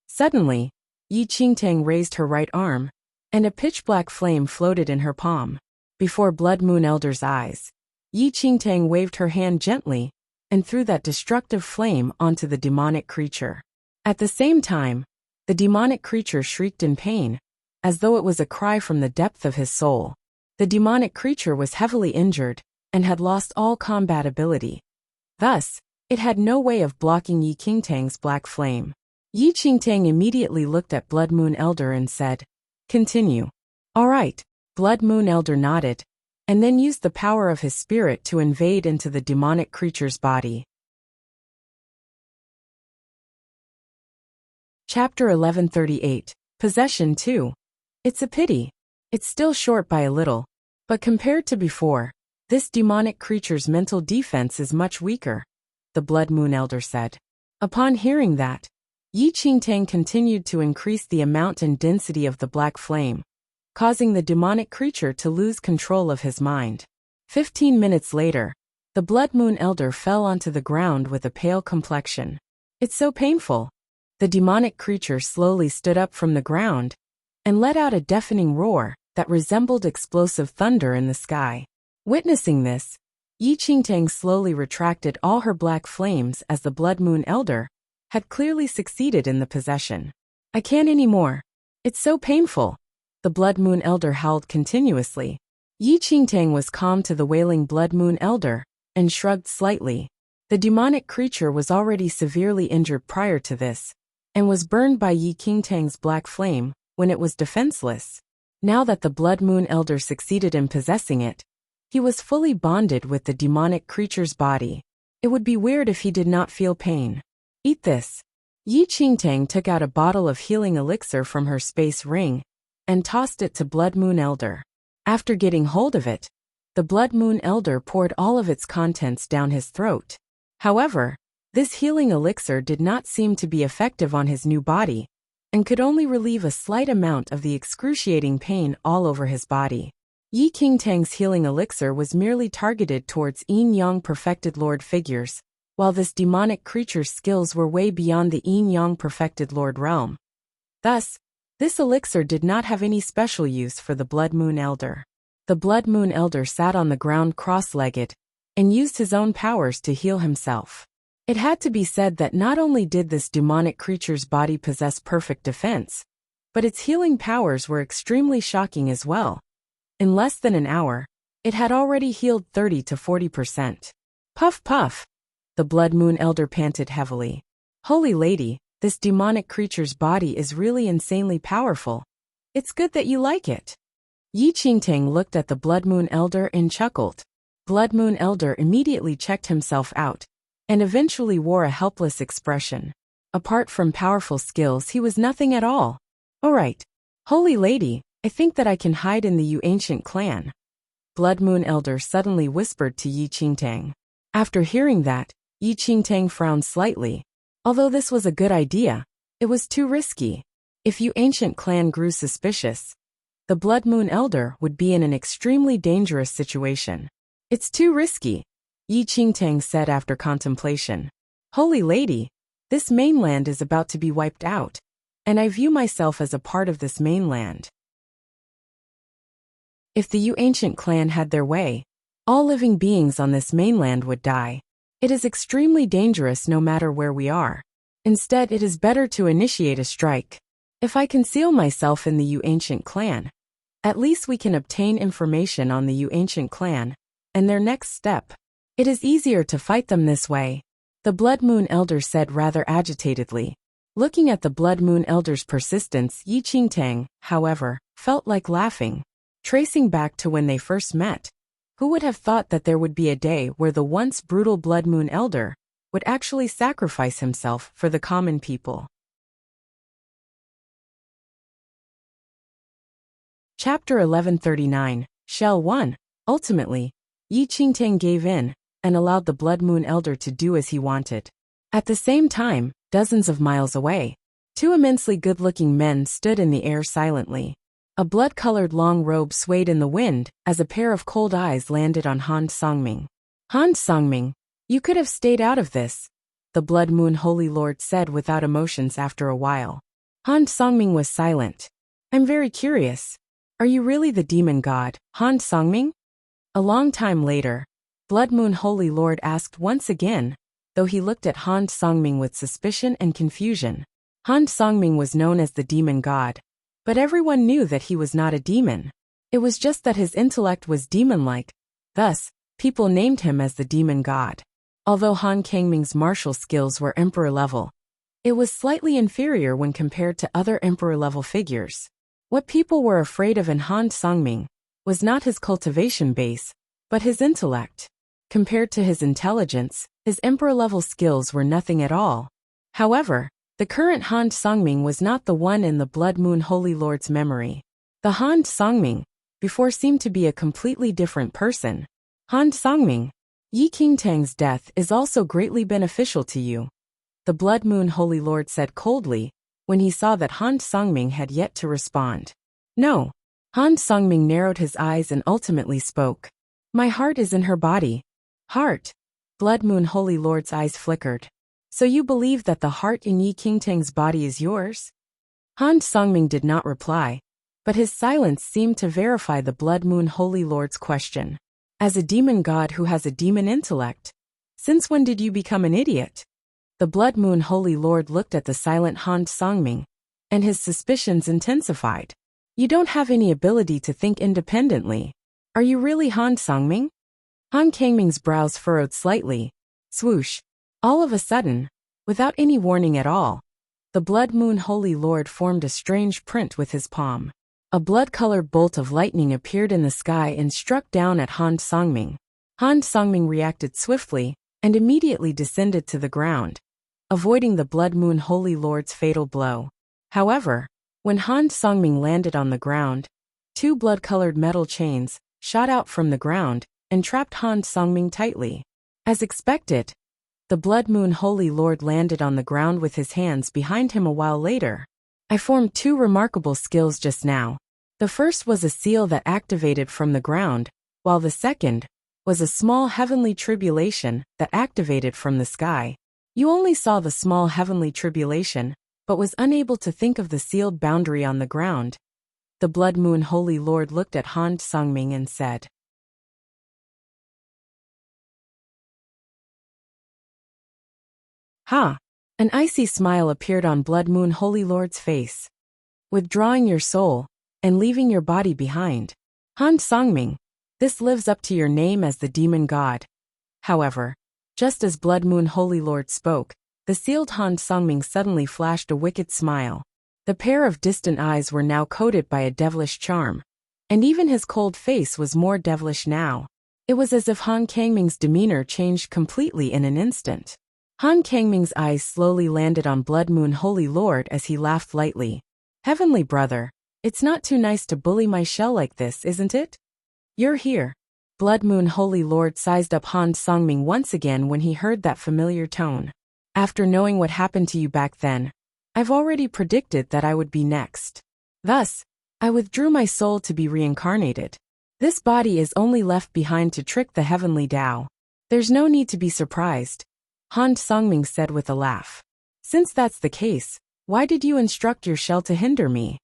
Suddenly, Yi Qingtang raised her right arm, and a pitch-black flame floated in her palm. Before Blood Moon Elder's eyes, Yi Qingtang waved her hand gently and threw that destructive flame onto the demonic creature. At the same time, the demonic creature shrieked in pain, as though it was a cry from the depth of his soul. The demonic creature was heavily injured and had lost all combat ability. Thus, it had no way of blocking Yi Qingtang's black flame. Yi Qingtang immediately looked at Blood Moon Elder and said, "Continue." "All right." Blood Moon Elder nodded, and then used the power of his spirit to invade into the demonic creature's body. Chapter 1138, Possession 2. It's a pity. It's still short by a little, but compared to before, this demonic creature's mental defense is much weaker, the Blood Moon Elder said. Upon hearing that, Yi Qingtang continued to increase the amount and density of the black flame, causing the demonic creature to lose control of his mind. 15 minutes later, the Blood Moon Elder fell onto the ground with a pale complexion. "It's so painful." The demonic creature slowly stood up from the ground and let out a deafening roar that resembled explosive thunder in the sky. Witnessing this, Yi Qingtang slowly retracted all her black flames as the Blood Moon Elder had clearly succeeded in the possession. "I can't anymore. It's so painful." The Blood Moon Elder howled continuously. Yi Qingtang was calm to the wailing Blood Moon Elder and shrugged slightly. The demonic creature was already severely injured prior to this, and was burned by Yi Qingtang's black flame when it was defenseless. Now that the Blood Moon Elder succeeded in possessing it, he was fully bonded with the demonic creature's body. It would be weird if he did not feel pain. "Eat this." Yi Qingtang took out a bottle of healing elixir from her space ring and tossed it to Blood Moon Elder. After getting hold of it, the Blood Moon Elder poured all of its contents down his throat. However, this healing elixir did not seem to be effective on his new body, and could only relieve a slight amount of the excruciating pain all over his body. Yi Qingtang's healing elixir was merely targeted towards yin-yang perfected lord figures, while this demonic creature's skills were way beyond the yin-yang perfected lord realm. Thus, this elixir did not have any special use for the Blood Moon Elder. The Blood Moon Elder sat on the ground cross-legged and used his own powers to heal himself. It had to be said that not only did this demonic creature's body possess perfect defense, but its healing powers were extremely shocking as well. In less than an hour, it had already healed 30 to 40%. Puff puff! The Blood Moon Elder panted heavily. "Holy lady, this demonic creature's body is really insanely powerful. It's good that you like it." Yi Qingtang looked at the Blood Moon Elder and chuckled. Blood Moon Elder immediately checked himself out, and eventually wore a helpless expression. Apart from powerful skills, he was nothing at all. "All right, holy lady, I think that I can hide in the Yu ancient clan," Blood Moon Elder suddenly whispered to Yi Qingtang. After hearing that, Yi Qingtang frowned slightly. Although this was a good idea, it was too risky. If Yu ancient clan grew suspicious, the Blood Moon Elder would be in an extremely dangerous situation. "It's too risky," Yi Qingtang said after contemplation. "Holy lady, this mainland is about to be wiped out, and I view myself as a part of this mainland. If the Yu ancient clan had their way, all living beings on this mainland would die. It is extremely dangerous no matter where we are. Instead, it is better to initiate a strike. If I conceal myself in the Yu ancient clan, at least we can obtain information on the Yu ancient clan and their next step. It is easier to fight them this way," the Blood Moon Elder said rather agitatedly. Looking at the Blood Moon Elder's persistence, Yi Qingtang, however, felt like laughing. Tracing back to when they first met, who would have thought that there would be a day where the once brutal Blood Moon Elder would actually sacrifice himself for the common people? Chapter 1139, Shell 1. Ultimately, Yi Qingtang gave in and allowed the Blood Moon Elder to do as he wanted. At the same time, dozens of miles away, Two immensely good-looking men stood in the air silently. A blood-colored long robe swayed in the wind as a pair of cold eyes landed on Han Songming. Han Songming, you could have stayed out of this, the Blood Moon Holy Lord said without emotions after a while. Han Songming was silent. I'm very curious. Are you really the demon god, Han Songming? A long time later, Blood Moon Holy Lord asked once again, though he looked at Han Songming with suspicion and confusion. Han Songming was known as the demon god, but everyone knew that he was not a demon. It was just that his intellect was demon-like, thus, people named him as the demon god. Although Han Kangming's martial skills were emperor level, it was slightly inferior when compared to other emperor level figures. What people were afraid of in Han Songming was not his cultivation base, but his intellect. Compared to his intelligence, his emperor level skills were nothing at all. However, the current Han Songming was not the one in the Blood Moon Holy Lord's memory. The Han Songming before seemed to be a completely different person. Han Songming, Yi Qingtang's death is also greatly beneficial to you, the Blood Moon Holy Lord said coldly, when he saw that Han Songming had yet to respond. No. Han Songming narrowed his eyes and ultimately spoke. My heart is in her body. Heart. Blood Moon Holy Lord's eyes flickered. So you believe that the heart in Yi Qingtang's body is yours? Han Songming did not reply, but his silence seemed to verify the Blood Moon Holy Lord's question. As a demon god who has a demon intellect, since when did you become an idiot? The Blood Moon Holy Lord looked at the silent Han Songming, and his suspicions intensified. You don't have any ability to think independently. Are you really Han Songming? Han Kangming's brows furrowed slightly. Swoosh. All of a sudden, without any warning at all, the Blood Moon Holy Lord formed a strange print with his palm. A blood-colored bolt of lightning appeared in the sky and struck down at Han Songming. Han Songming reacted swiftly and immediately descended to the ground, avoiding the Blood Moon Holy Lord's fatal blow. However, when Han Songming landed on the ground, two blood-colored metal chains shot out from the ground and trapped Han Songming tightly. As expected, the Blood Moon Holy Lord landed on the ground with his hands behind him a while later. I formed two remarkable skills just now. The first was a seal that activated from the ground, while the second was a small heavenly tribulation that activated from the sky. You only saw the small heavenly tribulation, but was unable to think of the sealed boundary on the ground. The Blood Moon Holy Lord looked at Han Songming and said, Ha! An icy smile appeared on Blood Moon Holy Lord's face. Withdrawing your soul and leaving your body behind. Han Songming, this lives up to your name as the demon god. However, just as Blood Moon Holy Lord spoke, the sealed Han Songming suddenly flashed a wicked smile. The pair of distant eyes were now coated by a devilish charm, and even his cold face was more devilish now. It was as if Han Kangming's demeanor changed completely in an instant. Han Kangming's eyes slowly landed on Blood Moon Holy Lord as he laughed lightly. Heavenly brother, it's not too nice to bully my shell like this, isn't it? You're here. Blood Moon Holy Lord sized up Han Songming once again when he heard that familiar tone. After knowing what happened to you back then, I've already predicted that I would be next. Thus, I withdrew my soul to be reincarnated. This body is only left behind to trick the heavenly Tao. There's no need to be surprised, Han Songming said with a laugh. Since that's the case, why did you instruct your shell to hinder me?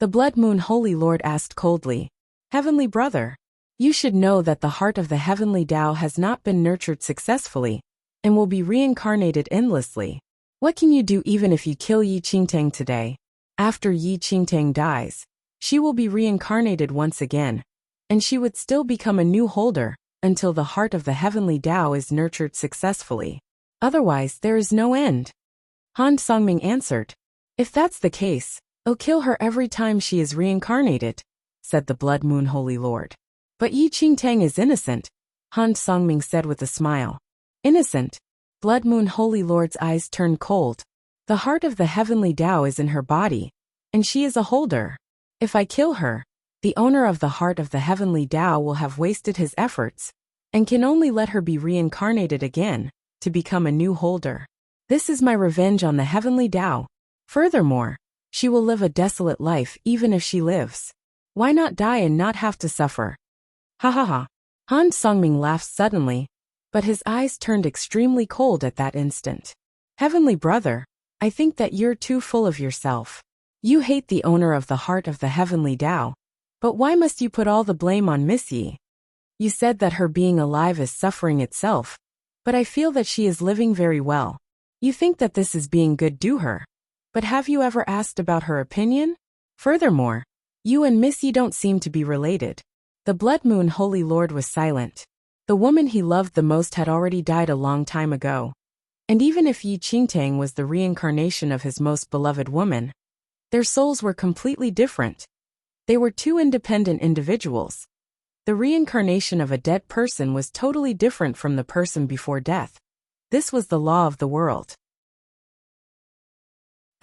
The Blood Moon Holy Lord asked coldly. Heavenly brother, you should know that the heart of the heavenly Tao has not been nurtured successfully, and will be reincarnated endlessly. What can you do even if you kill Yi Qingtang today? After Yi Qingtang dies, she will be reincarnated once again, and she would still become a new holder until the heart of the heavenly Tao is nurtured successfully. Otherwise, there is no end. Han Songming answered. If that's the case, I'll kill her every time she is reincarnated, said the Blood Moon Holy Lord. But Yi Qingtang is innocent, Han Songming said with a smile. Innocent? Blood Moon Holy Lord's eyes turned cold. The heart of the heavenly Tao is in her body, and she is a holder. If I kill her, the owner of the heart of the heavenly Tao will have wasted his efforts, and can only let her be reincarnated again, to become a new holder. This is my revenge on the heavenly Tao. Furthermore, she will live a desolate life even if she lives. Why not die and not have to suffer? Ha ha ha. Han Songming laughed suddenly, but his eyes turned extremely cold at that instant. Heavenly brother, I think that you're too full of yourself. You hate the owner of the heart of the heavenly Tao, but why must you put all the blame on Miss Yi? You said that her being alive is suffering itself, but I feel that she is living very well. You think that this is being good to her, but have you ever asked about her opinion? Furthermore, you and Miss Yi don't seem to be related. The Blood Moon Holy Lord was silent. The woman he loved the most had already died a long time ago. And even if Yi Qingtang was the reincarnation of his most beloved woman, their souls were completely different. They were two independent individuals. The reincarnation of a dead person was totally different from the person before death. This was the law of the world.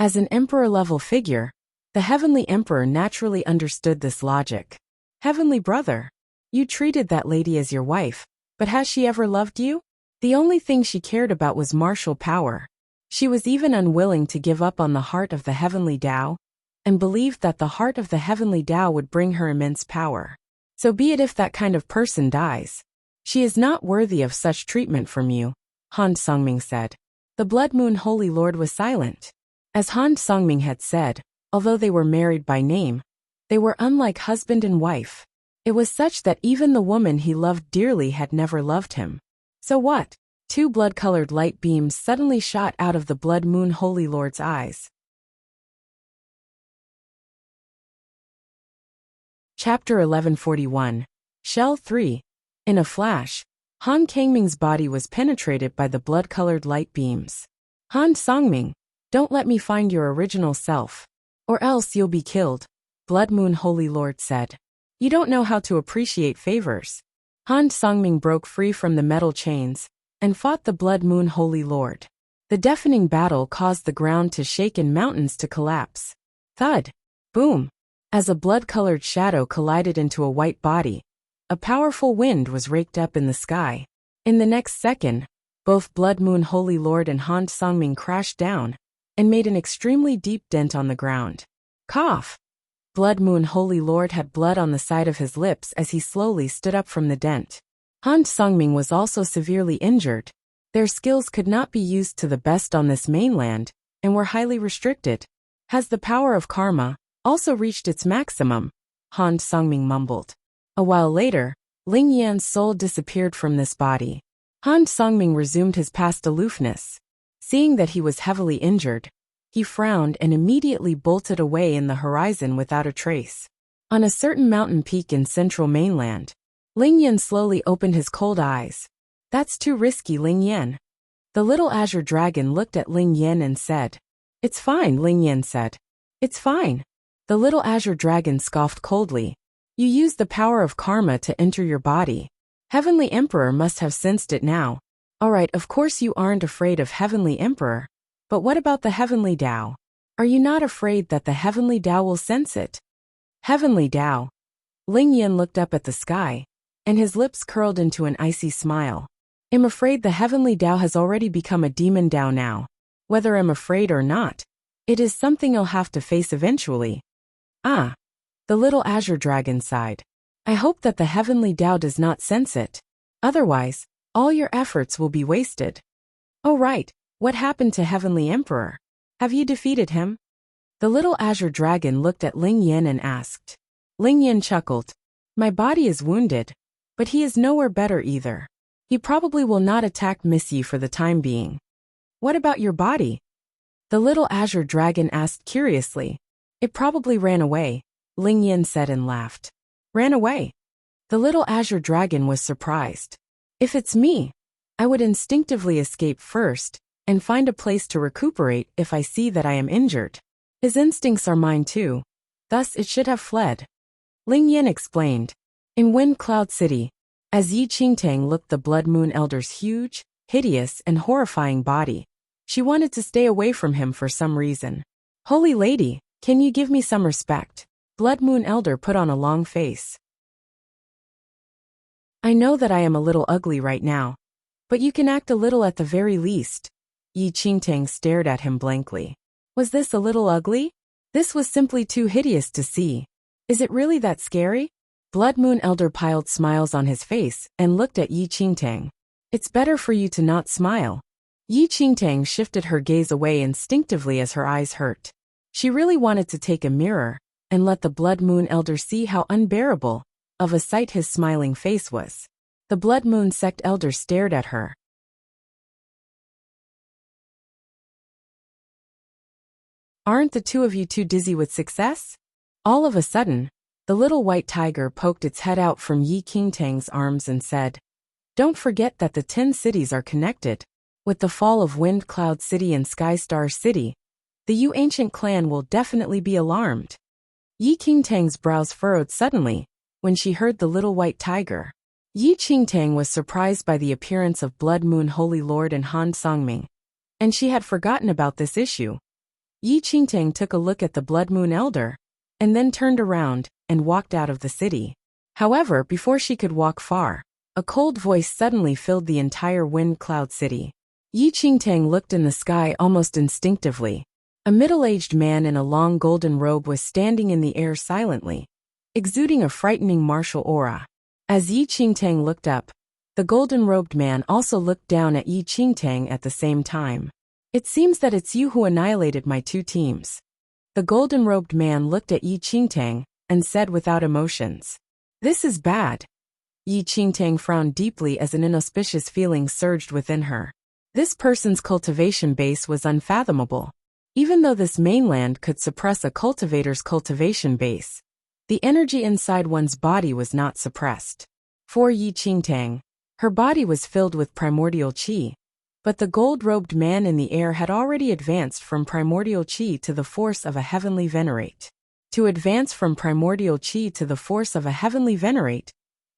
As an emperor-level figure, the Heavenly Emperor naturally understood this logic. Heavenly brother, you treated that lady as your wife, but has she ever loved you? The only thing she cared about was martial power. She was even unwilling to give up on the heart of the Heavenly Tao, and believed that the heart of the Heavenly Tao would bring her immense power. So be it if that kind of person dies. She is not worthy of such treatment from you, Han Songming said. The Blood Moon Holy Lord was silent. As Han Songming had said, although they were married by name, they were unlike husband and wife. It was such that even the woman he loved dearly had never loved him. So what? Two blood-colored light beams suddenly shot out of the Blood Moon Holy Lord's eyes. Chapter 1141. Shell 3. In a flash, Han Kangming's body was penetrated by the blood-colored light beams. Han Songming, don't let me find your original self, or else you'll be killed, Blood Moon Holy Lord said. You don't know how to appreciate favors. Han Songming broke free from the metal chains and fought the Blood Moon Holy Lord. The deafening battle caused the ground to shake and mountains to collapse. Thud! Boom! As a blood-colored shadow collided into a white body, a powerful wind was raked up in the sky. In the next second, both Blood Moon Holy Lord and Han Songming crashed down and made an extremely deep dent on the ground. Cough! Blood Moon Holy Lord had blood on the side of his lips as he slowly stood up from the dent. Han Songming was also severely injured. Their skills could not be used to the best on this mainland, and were highly restricted. Has the power of karma also reached its maximum? Han Songming mumbled. A while later, Ling Yan's soul disappeared from this body. Han Songming resumed his past aloofness. Seeing that he was heavily injured, he frowned and immediately bolted away in the horizon without a trace. On a certain mountain peak in central mainland, Ling Yan slowly opened his cold eyes. That's too risky, Ling Yan. The little azure dragon looked at Ling Yan and said. It's fine, Ling Yan said. It's fine. The little azure dragon scoffed coldly. You used the power of karma to enter your body. Heavenly Emperor must have sensed it now. Alright, of course you aren't afraid of Heavenly Emperor. But what about the Heavenly Tao? Are you not afraid that the Heavenly Tao will sense it? Heavenly Tao. Ling Yan looked up at the sky, and his lips curled into an icy smile. I'm afraid the Heavenly Tao has already become a demon Tao now. Whether I'm afraid or not, it is something I'll have to face eventually. Ah. The little azure dragon sighed. I hope that the Heavenly Tao does not sense it. Otherwise, all your efforts will be wasted. Oh right. What happened to Heavenly Emperor? Have you defeated him? The little azure dragon looked at Ling Yan and asked. Ling Yan chuckled. My body is wounded, but he is nowhere better either. He probably will not attack Miss Yi for the time being. What about your body? The little azure dragon asked curiously. It probably ran away, Ling Yan said and laughed. Ran away? The little azure dragon was surprised. If it's me, I would instinctively escape first, and find a place to recuperate if I see that I am injured. His instincts are mine too. Thus it should have fled. Ling Yan explained. In Wind Cloud City, as Yi Qingtang looked the Blood Moon Elder's huge, hideous, and horrifying body, she wanted to stay away from him for some reason. Holy Lady, can you give me some respect? Blood Moon Elder put on a long face. I know that I am a little ugly right now, but you can act a little at the very least. Yi Qingtang stared at him blankly. Was this a little ugly? This was simply too hideous to see. Is it really that scary? Blood Moon Elder piled smiles on his face and looked at Yi Qingtang. It's better for you to not smile. Yi Qingtang shifted her gaze away instinctively as her eyes hurt. She really wanted to take a mirror and let the Blood Moon Elder see how unbearable of a sight his smiling face was. The Blood Moon Sect Elder stared at her. Aren't the two of you too dizzy with success? All of a sudden, the little white tiger poked its head out from Yi Qingtang's arms and said, "Don't forget that the 10 cities are connected. With the fall of Wind Cloud City and Sky Star City, the Yu ancient clan will definitely be alarmed." Yi Qingtang's brows furrowed suddenly when she heard the little white tiger. Yi Qingtang was surprised by the appearance of Blood Moon Holy Lord and Han Songming, and she had forgotten about this issue. Yi Qingtang took a look at the Blood Moon Elder, and then turned around and walked out of the city. However, before she could walk far, a cold voice suddenly filled the entire Wind Cloud City. Yi Qingtang looked in the sky almost instinctively. A middle-aged man in a long golden robe was standing in the air silently, exuding a frightening martial aura. As Yi Qingtang looked up, the golden-robed man also looked down at Yi Qingtang at the same time. "It seems that it's you who annihilated my 2 teams." The golden-robed man looked at Yi Qingtang and said without emotions, "This is bad." Yi Qingtang frowned deeply as an inauspicious feeling surged within her. This person's cultivation base was unfathomable. Even though this mainland could suppress a cultivator's cultivation base, the energy inside one's body was not suppressed. For Yi Qingtang, her body was filled with primordial qi, but the gold-robed man in the air had already advanced from primordial qi to the force of a heavenly venerate. To advance from primordial qi to the force of a heavenly venerate,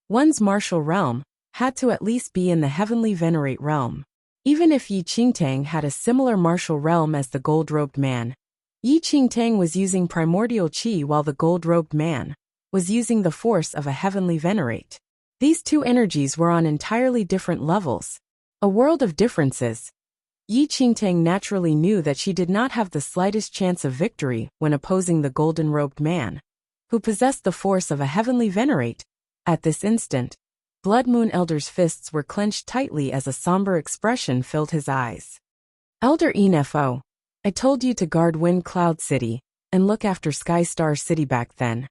one's martial realm had to at least be in the heavenly venerate realm. Even if Yi Qingtang had a similar martial realm as the gold-robed man, Yi Qingtang was using primordial qi while the gold-robed man was using the force of a heavenly venerate. These two energies were on entirely different levels. A world of differences. Yi Qingtang naturally knew that she did not have the slightest chance of victory when opposing the golden-robed man, who possessed the force of a heavenly venerate. At this instant, Blood Moon Elder's fists were clenched tightly as a somber expression filled his eyes. "Elder Enfo, I told you to guard Wind Cloud City and look after Sky Star City back then.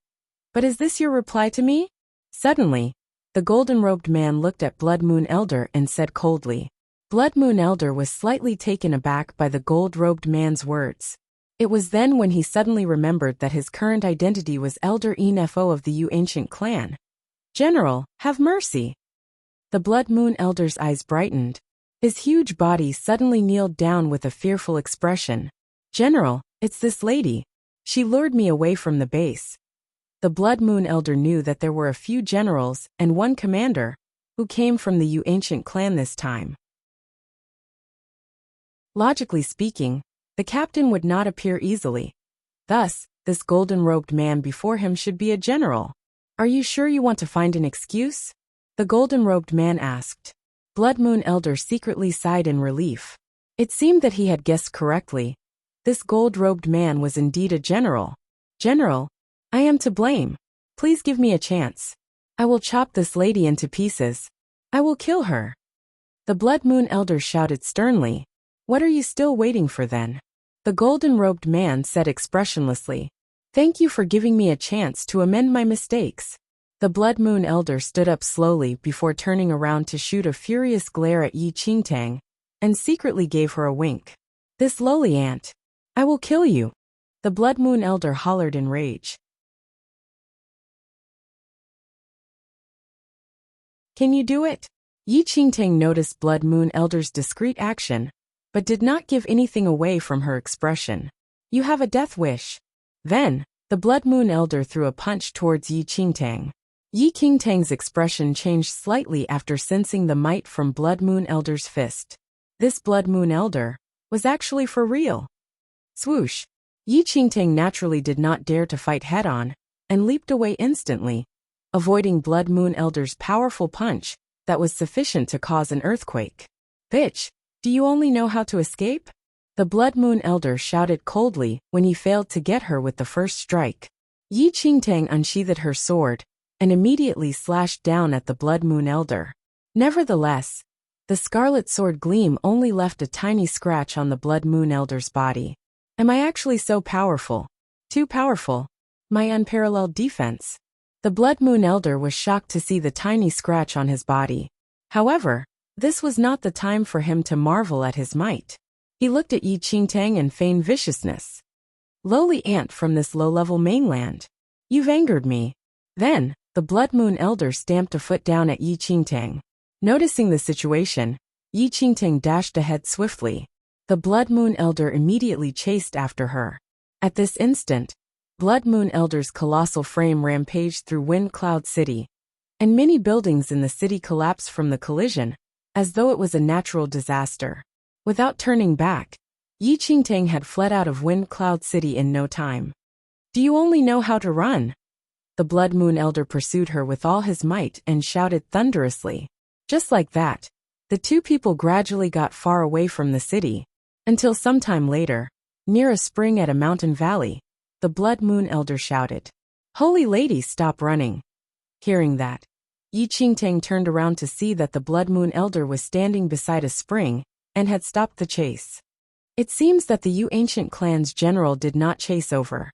But is this your reply to me?" Suddenly, the golden-robed man looked at Blood Moon Elder and said coldly. Blood Moon Elder was slightly taken aback by the gold-robed man's words. It was then when he suddenly remembered that his current identity was Elder Enfo of the Yu ancient clan. "General, have mercy." The Blood Moon Elder's eyes brightened. His huge body suddenly kneeled down with a fearful expression. "General, it's this lady. She lured me away from the base." The Blood Moon Elder knew that there were a few generals and one commander who came from the Yu ancient clan this time. Logically speaking, the captain would not appear easily. Thus, this golden-robed man before him should be a general. "Are you sure you want to find an excuse?" the golden-robed man asked. Blood Moon Elder secretly sighed in relief. It seemed that he had guessed correctly. This gold-robed man was indeed a general. "General, I am to blame. Please give me a chance. I will chop this lady into pieces. I will kill her." The Blood Moon Elder shouted sternly. "What are you still waiting for then?" The golden-robed man said expressionlessly. "Thank you for giving me a chance to amend my mistakes." The Blood Moon Elder stood up slowly before turning around to shoot a furious glare at Yi Qingtang, and secretly gave her a wink. "This lowly ant. I will kill you." The Blood Moon Elder hollered in rage. "Can you do it?" Yi Qingtang noticed Blood Moon Elder's discreet action, but did not give anything away from her expression. "You have a death wish." Then, the Blood Moon Elder threw a punch towards Yi Qingtang. Yi Qingtang's expression changed slightly after sensing the might from Blood Moon Elder's fist. This Blood Moon Elder was actually for real. Swoosh! Yi Qingtang naturally did not dare to fight head-on, and leaped away instantly, avoiding Blood Moon Elder's powerful punch that was sufficient to cause an earthquake. "Bitch, do you only know how to escape?" The Blood Moon Elder shouted coldly when he failed to get her with the first strike. Yi Qingtang unsheathed her sword and immediately slashed down at the Blood Moon Elder. Nevertheless, the scarlet sword gleam only left a tiny scratch on the Blood Moon Elder's body. Am I actually so powerful? Too powerful? My unparalleled defense? The Blood Moon Elder was shocked to see the tiny scratch on his body. However, this was not the time for him to marvel at his might. He looked at Yi Qingtang and feigned viciousness. Lowly ant from this low-level mainland. You've angered me. Then, the Blood Moon Elder stamped a foot down at Yi Qingtang. Noticing the situation, Yi Qingtang dashed ahead swiftly. The Blood Moon Elder immediately chased after her. At this instant, Blood Moon Elder's colossal frame rampaged through Wind Cloud City, and many buildings in the city collapsed from the collision, as though it was a natural disaster. Without turning back, Yi Qingtang had fled out of Wind Cloud City in no time. Do you only know how to run? The Blood Moon Elder pursued her with all his might and shouted thunderously. Just like that, the two people gradually got far away from the city, until sometime later, near a spring at a mountain valley, the Blood Moon Elder shouted, "Holy Lady, stop running." Hearing that, Yi Qingtang turned around to see that the Blood Moon Elder was standing beside a spring and had stopped the chase. It seems that the Yu ancient clan's general did not chase over.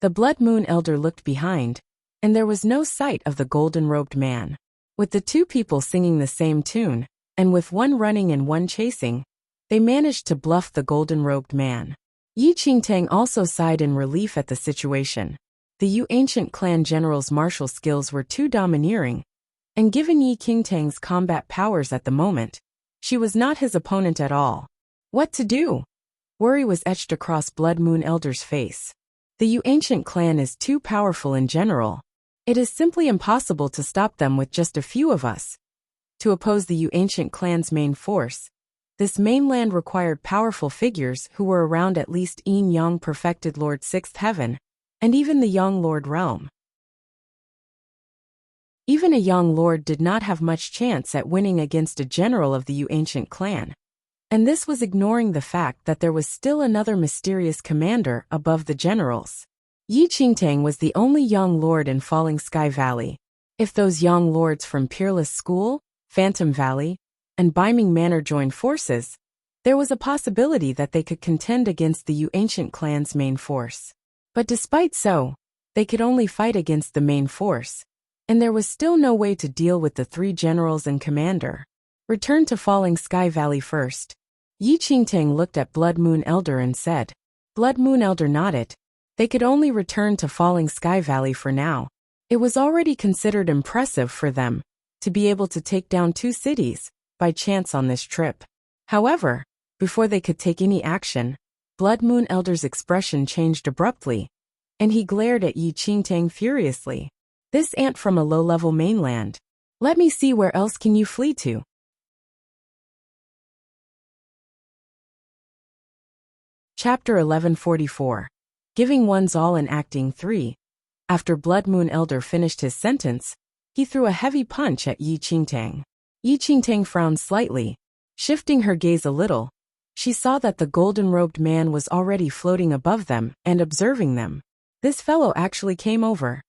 The Blood Moon Elder looked behind, and there was no sight of the golden-robed man. With the two people singing the same tune, and with one running and one chasing, they managed to bluff the golden-robed man. Yi Qingtang also sighed in relief at the situation. The Yu ancient clan general's martial skills were too domineering, and given Yi Qingtang's combat powers at the moment, she was not his opponent at all. What to do? Worry was etched across Blood Moon Elder's face. The Yu ancient clan is too powerful in general. It is simply impossible to stop them with just a few of us. To oppose the Yu ancient clan's main force, this mainland required powerful figures who were around at least Yin Yang perfected Lord 6th Heaven, and even the Young Lord realm. Even a young lord did not have much chance at winning against a general of the Yu ancient clan. And this was ignoring the fact that there was still another mysterious commander above the generals. Yi Qingtang was the only young lord in Falling Sky Valley. If those young lords from Peerless School, Phantom Valley, and Biming Manor joined forces, there was a possibility that they could contend against the Yu ancient clan's main force. But despite so, they could only fight against the main force, and there was still no way to deal with the three generals and commander. Return to Falling Sky Valley first. Yi Qingtang looked at Blood Moon Elder and said. Blood Moon Elder nodded. They could only return to Falling Sky Valley for now. It was already considered impressive for them to be able to take down two cities by chance on this trip. However, before they could take any action, Blood Moon Elder's expression changed abruptly, and he glared at Yi Qingtang furiously. This ant from a low-level mainland. Let me see where else can you flee to. Chapter 1144. Giving One's All in Acting 3. After Blood Moon Elder finished his sentence, he threw a heavy punch at Yi Qingtang. Yi Qingtang frowned slightly. Shifting her gaze a little, she saw that the golden-robed man was already floating above them and observing them. This fellow actually came over.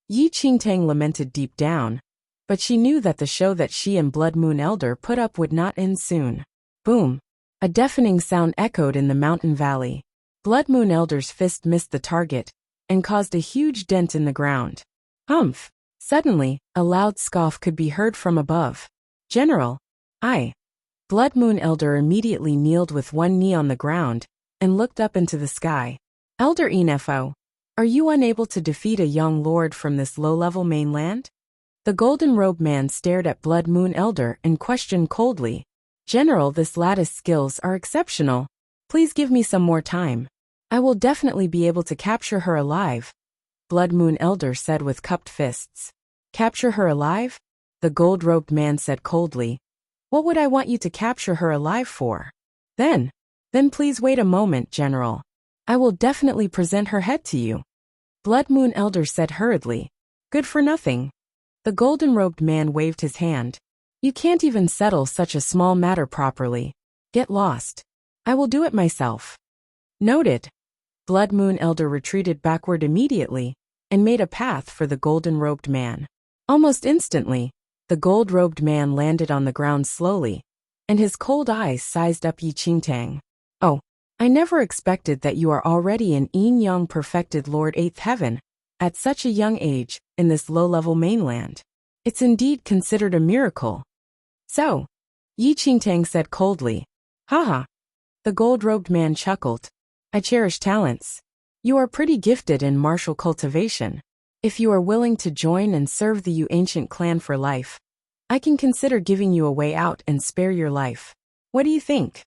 Yi Qingtang lamented deep down, but she knew that the show that she and Blood Moon Elder put up would not end soon. Boom! A deafening sound echoed in the mountain valley. Blood Moon Elder's fist missed the target and caused a huge dent in the ground. Humph! Suddenly, a loud scoff could be heard from above. General, Blood Moon Elder immediately kneeled with one knee on the ground and looked up into the sky. Elder Enfo, are you unable to defeat a young lord from this low-level mainland? The golden-robed man stared at Blood Moon Elder and questioned coldly. General, this lattice skills are exceptional. Please give me some more time. I will definitely be able to capture her alive. Blood Moon Elder said with cupped fists. Capture her alive? The gold-robed man said coldly. What would I want you to capture her alive for? Then please wait a moment, General. I will definitely present her head to you. Blood Moon Elder said hurriedly. Good for nothing. The golden-robed man waved his hand. You can't even settle such a small matter properly. Get lost. I will do it myself. Noted. Blood Moon Elder retreated backward immediately and made a path for the golden-robed man. Almost instantly, the gold-robed man landed on the ground slowly, and his cold eyes sized up Yi Qingtang. Oh, I never expected that you are already an yin-yang perfected Lord 8th Heaven, at such a young age, in this low-level mainland. It's indeed considered a miracle. So, Yi Qingtang said coldly. Haha. The gold-robed man chuckled. I cherish talents. You are pretty gifted in martial cultivation. If you are willing to join and serve the Yu ancient clan for life, I can consider giving you a way out and spare your life. What do you think?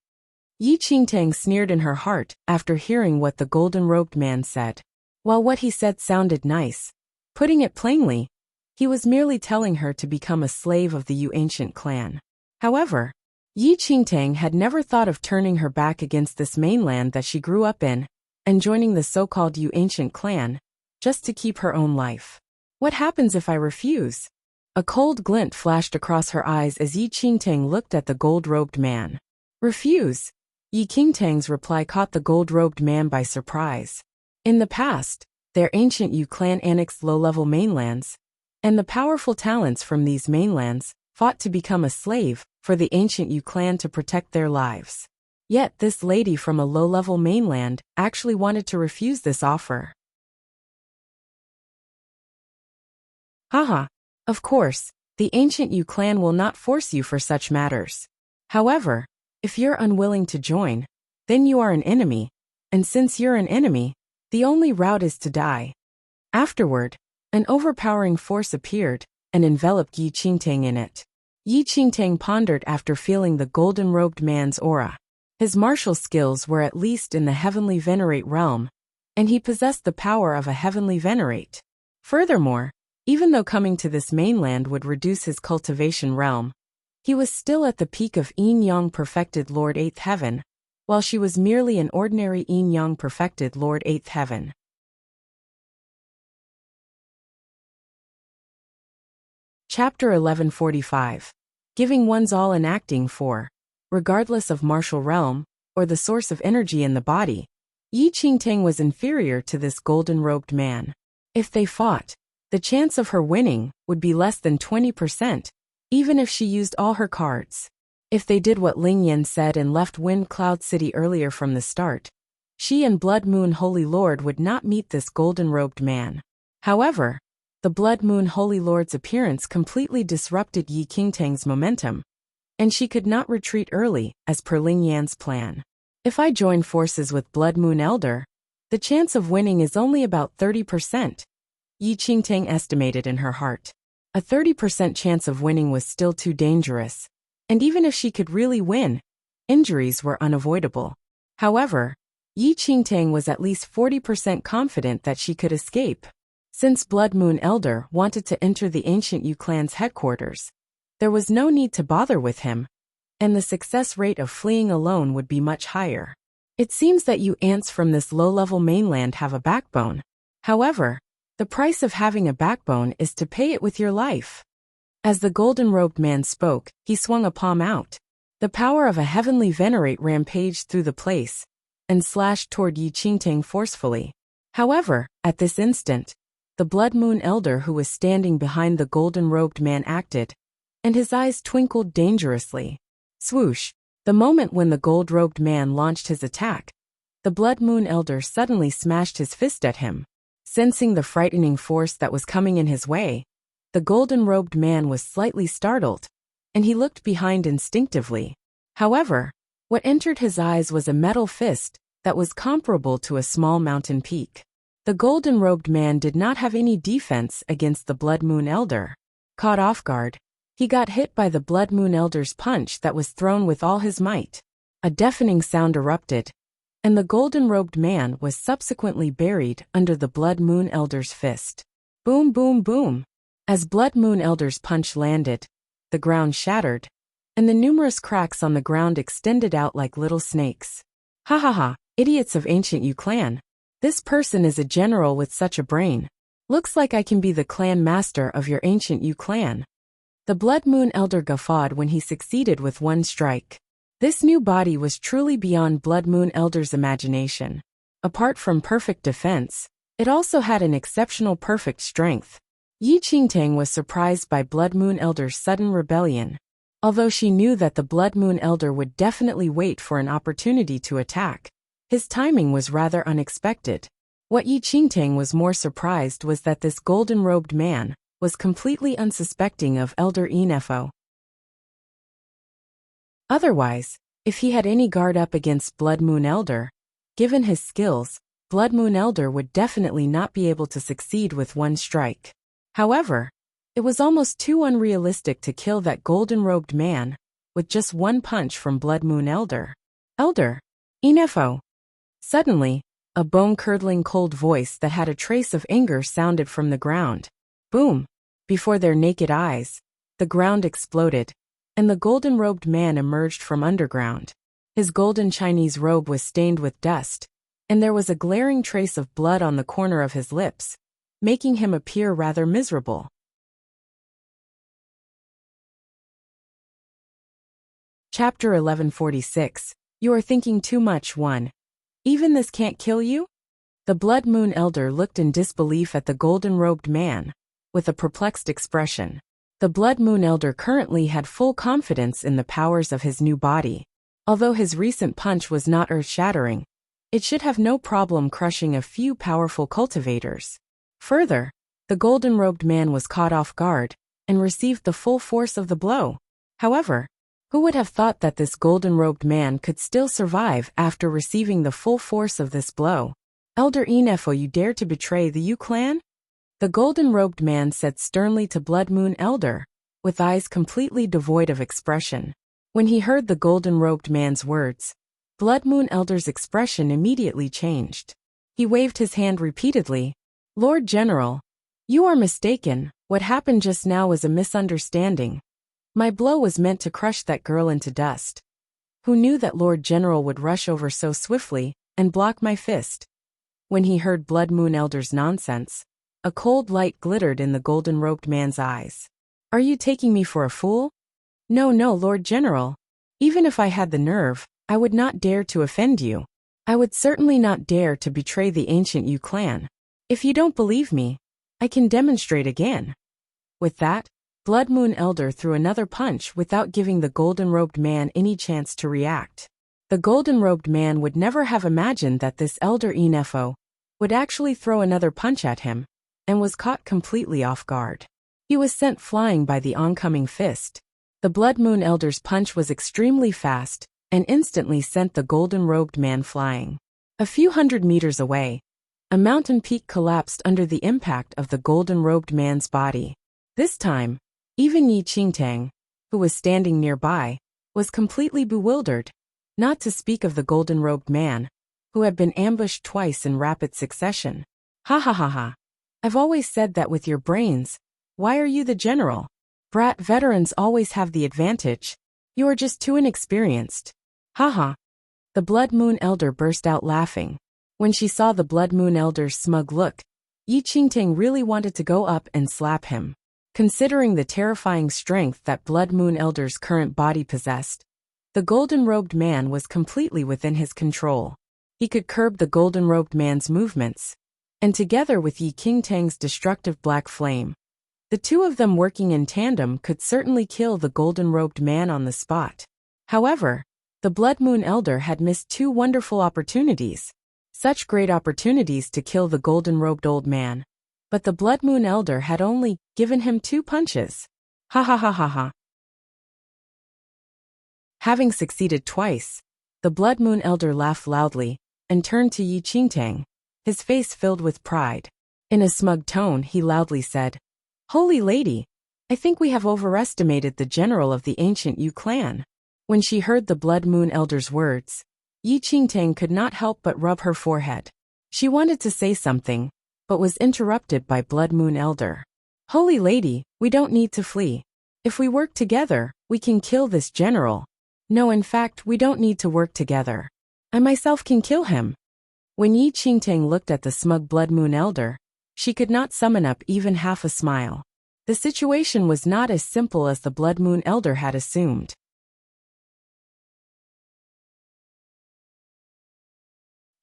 Yi Qingtang sneered in her heart after hearing what the golden-robed man said. While what he said sounded nice, putting it plainly, he was merely telling her to become a slave of the Yu ancient clan. However, Yi Qingtang had never thought of turning her back against this mainland that she grew up in, and joining the so-called Yu ancient clan, just to keep her own life. What happens if I refuse? A cold glint flashed across her eyes as Yi Qingtang looked at the gold-robed man. Refuse? Yi Qingtang's reply caught the gold-robed man by surprise. In the past, their ancient Yu clan annexed low-level mainlands, and the powerful talents from these mainlands fought to become a slave for the ancient Yu clan to protect their lives. Yet this lady from a low-level mainland actually wanted to refuse this offer. Haha. Of course, the ancient Yu clan will not force you for such matters. However, if you're unwilling to join, then you are an enemy, and since you're an enemy, the only route is to die. Afterward, an overpowering force appeared and enveloped Yi Qingtang in it. Yi Qingtang pondered after feeling the golden-robed man's aura. His martial skills were at least in the heavenly venerate realm, and he possessed the power of a heavenly venerate. Furthermore, even though coming to this mainland would reduce his cultivation realm, he was still at the peak of yin-yang perfected Lord 8th Heaven, while she was merely an ordinary yin-yang perfected Lord 8th Heaven. Chapter 1145. Giving one's all in acting for, regardless of martial realm, or the source of energy in the body, Yi Qingtang was inferior to this golden-robed man. If they fought, the chance of her winning would be less than 20%, even if she used all her cards. If they did what Ling Yan said and left Wind Cloud City earlier from the start, she and Blood Moon Holy Lord would not meet this golden-robed man. However, the Blood Moon Holy Lord's appearance completely disrupted Yi Qingtang's momentum, and she could not retreat early, as per Ling Yan's plan. If I join forces with Blood Moon Elder, the chance of winning is only about 30%, Yi Qingtang estimated in her heart. A 30% chance of winning was still too dangerous, and even if she could really win, injuries were unavoidable. However, Yi Qingtang was at least 40% confident that she could escape. Since Blood Moon Elder wanted to enter the ancient Yu clan's headquarters, there was no need to bother with him, and the success rate of fleeing alone would be much higher. It seems that you ants from this low-level mainland have a backbone. However, the price of having a backbone is to pay it with your life. As the golden-robed man spoke, he swung a palm out. The power of a heavenly venerate rampaged through the place and slashed toward Yi Qingtang forcefully. However, at this instant, the Blood Moon Elder who was standing behind the golden-robed man acted, and his eyes twinkled dangerously. Swoosh! The moment when the gold-robed man launched his attack, the Blood Moon Elder suddenly smashed his fist at him. Sensing the frightening force that was coming in his way, the golden-robed man was slightly startled, and he looked behind instinctively. However, what entered his eyes was a metal fist that was comparable to a small mountain peak. The golden-robed man did not have any defense against the Blood Moon Elder. Caught off guard, he got hit by the Blood Moon Elder's punch that was thrown with all his might. A deafening sound erupted, and the golden-robed man was subsequently buried under the Blood Moon Elder's fist. Boom, boom, boom. As Blood Moon Elder's punch landed, the ground shattered, and the numerous cracks on the ground extended out like little snakes. Ha ha ha, idiots of ancient Yu clan. This person is a general with such a brain. Looks like I can be the clan master of your ancient Yu clan. The Blood Moon Elder guffawed when he succeeded with one strike. This new body was truly beyond Blood Moon Elder's imagination. Apart from perfect defense, it also had an exceptional perfect strength. Yi Qingtang was surprised by Blood Moon Elder's sudden rebellion. Although she knew that the Blood Moon Elder would definitely wait for an opportunity to attack, his timing was rather unexpected. What Yi Qingtang was more surprised was that this golden-robed man was completely unsuspecting of Elder Info. Otherwise, if he had any guard up against Blood Moon Elder, given his skills, Blood Moon Elder would definitely not be able to succeed with one strike. However, it was almost too unrealistic to kill that golden-robed man with just one punch from Blood Moon Elder. Elder Info. Suddenly, a bone-curdling cold voice that had a trace of anger sounded from the ground. Boom! Before their naked eyes, the ground exploded, and the golden-robed man emerged from underground. His golden Chinese robe was stained with dust, and there was a glaring trace of blood on the corner of his lips, making him appear rather miserable. Chapter 1146. You are thinking too much, 1. Even this can't kill you? The Blood Moon Elder looked in disbelief at the golden-robed man, with a perplexed expression. The Blood Moon Elder currently had full confidence in the powers of his new body. Although his recent punch was not earth-shattering, it should have no problem crushing a few powerful cultivators. Further, the golden-robed man was caught off guard and received the full force of the blow. However, who would have thought that this golden-robed man could still survive after receiving the full force of this blow? Elder Info, you dare to betray the Yu clan? The golden-robed man said sternly to Blood Moon Elder, with eyes completely devoid of expression. When he heard the golden-robed man's words, Blood Moon Elder's expression immediately changed. He waved his hand repeatedly. Lord General, you are mistaken. What happened just now was a misunderstanding. My blow was meant to crush that girl into dust. Who knew that Lord General would rush over so swiftly and block my fist? When he heard Blood Moon Elder's nonsense, a cold light glittered in the golden-robed man's eyes. Are you taking me for a fool? No, Lord General. Even if I had the nerve, I would not dare to offend you. I would certainly not dare to betray the ancient Yu clan. If you don't believe me, I can demonstrate again. With that, Blood Moon Elder threw another punch without giving the golden-robed man any chance to react. The golden-robed man would never have imagined that this Elder Info would actually throw another punch at him, and was caught completely off guard. He was sent flying by the oncoming fist. The Blood Moon Elder's punch was extremely fast, and instantly sent the golden-robed man flying. A few hundred meters away, a mountain peak collapsed under the impact of the golden-robed man's body. This time, even Yi Qingtang, who was standing nearby, was completely bewildered, not to speak of the golden-robed man, who had been ambushed twice in rapid succession. Ha ha ha ha. I've always said that with your brains, why are you the general? Brat, veterans always have the advantage. You are just too inexperienced. Ha ha. The Blood Moon Elder burst out laughing. When she saw the Blood Moon Elder's smug look, Yi Qingtang really wanted to go up and slap him. Considering the terrifying strength that Blood Moon Elder's current body possessed, the golden-robed man was completely within his control. He could curb the golden-robed man's movements, and together with Yi Qingtang's destructive black flame, the two of them working in tandem could certainly kill the golden-robed man on the spot. However, the Blood Moon Elder had missed two wonderful opportunities. Such great opportunities to kill the golden-robed old man. But the Blood Moon Elder had only given him 2 punches. Ha ha ha ha ha. Having succeeded twice, the Blood Moon Elder laughed loudly and turned to Yi Qingtang, his face filled with pride. In a smug tone, he loudly said, "Holy lady, I think we have overestimated the general of the ancient Yu clan." When she heard the Blood Moon Elder's words, Yi Qingtang could not help but rub her forehead. She wanted to say something, but was interrupted by Blood Moon Elder. "Holy lady, we don't need to flee. If we work together, we can kill this general. No, in fact, we don't need to work together. I myself can kill him." When Yi Qingtang looked at the smug Blood Moon Elder, she could not summon up even half a smile. The situation was not as simple as the Blood Moon Elder had assumed.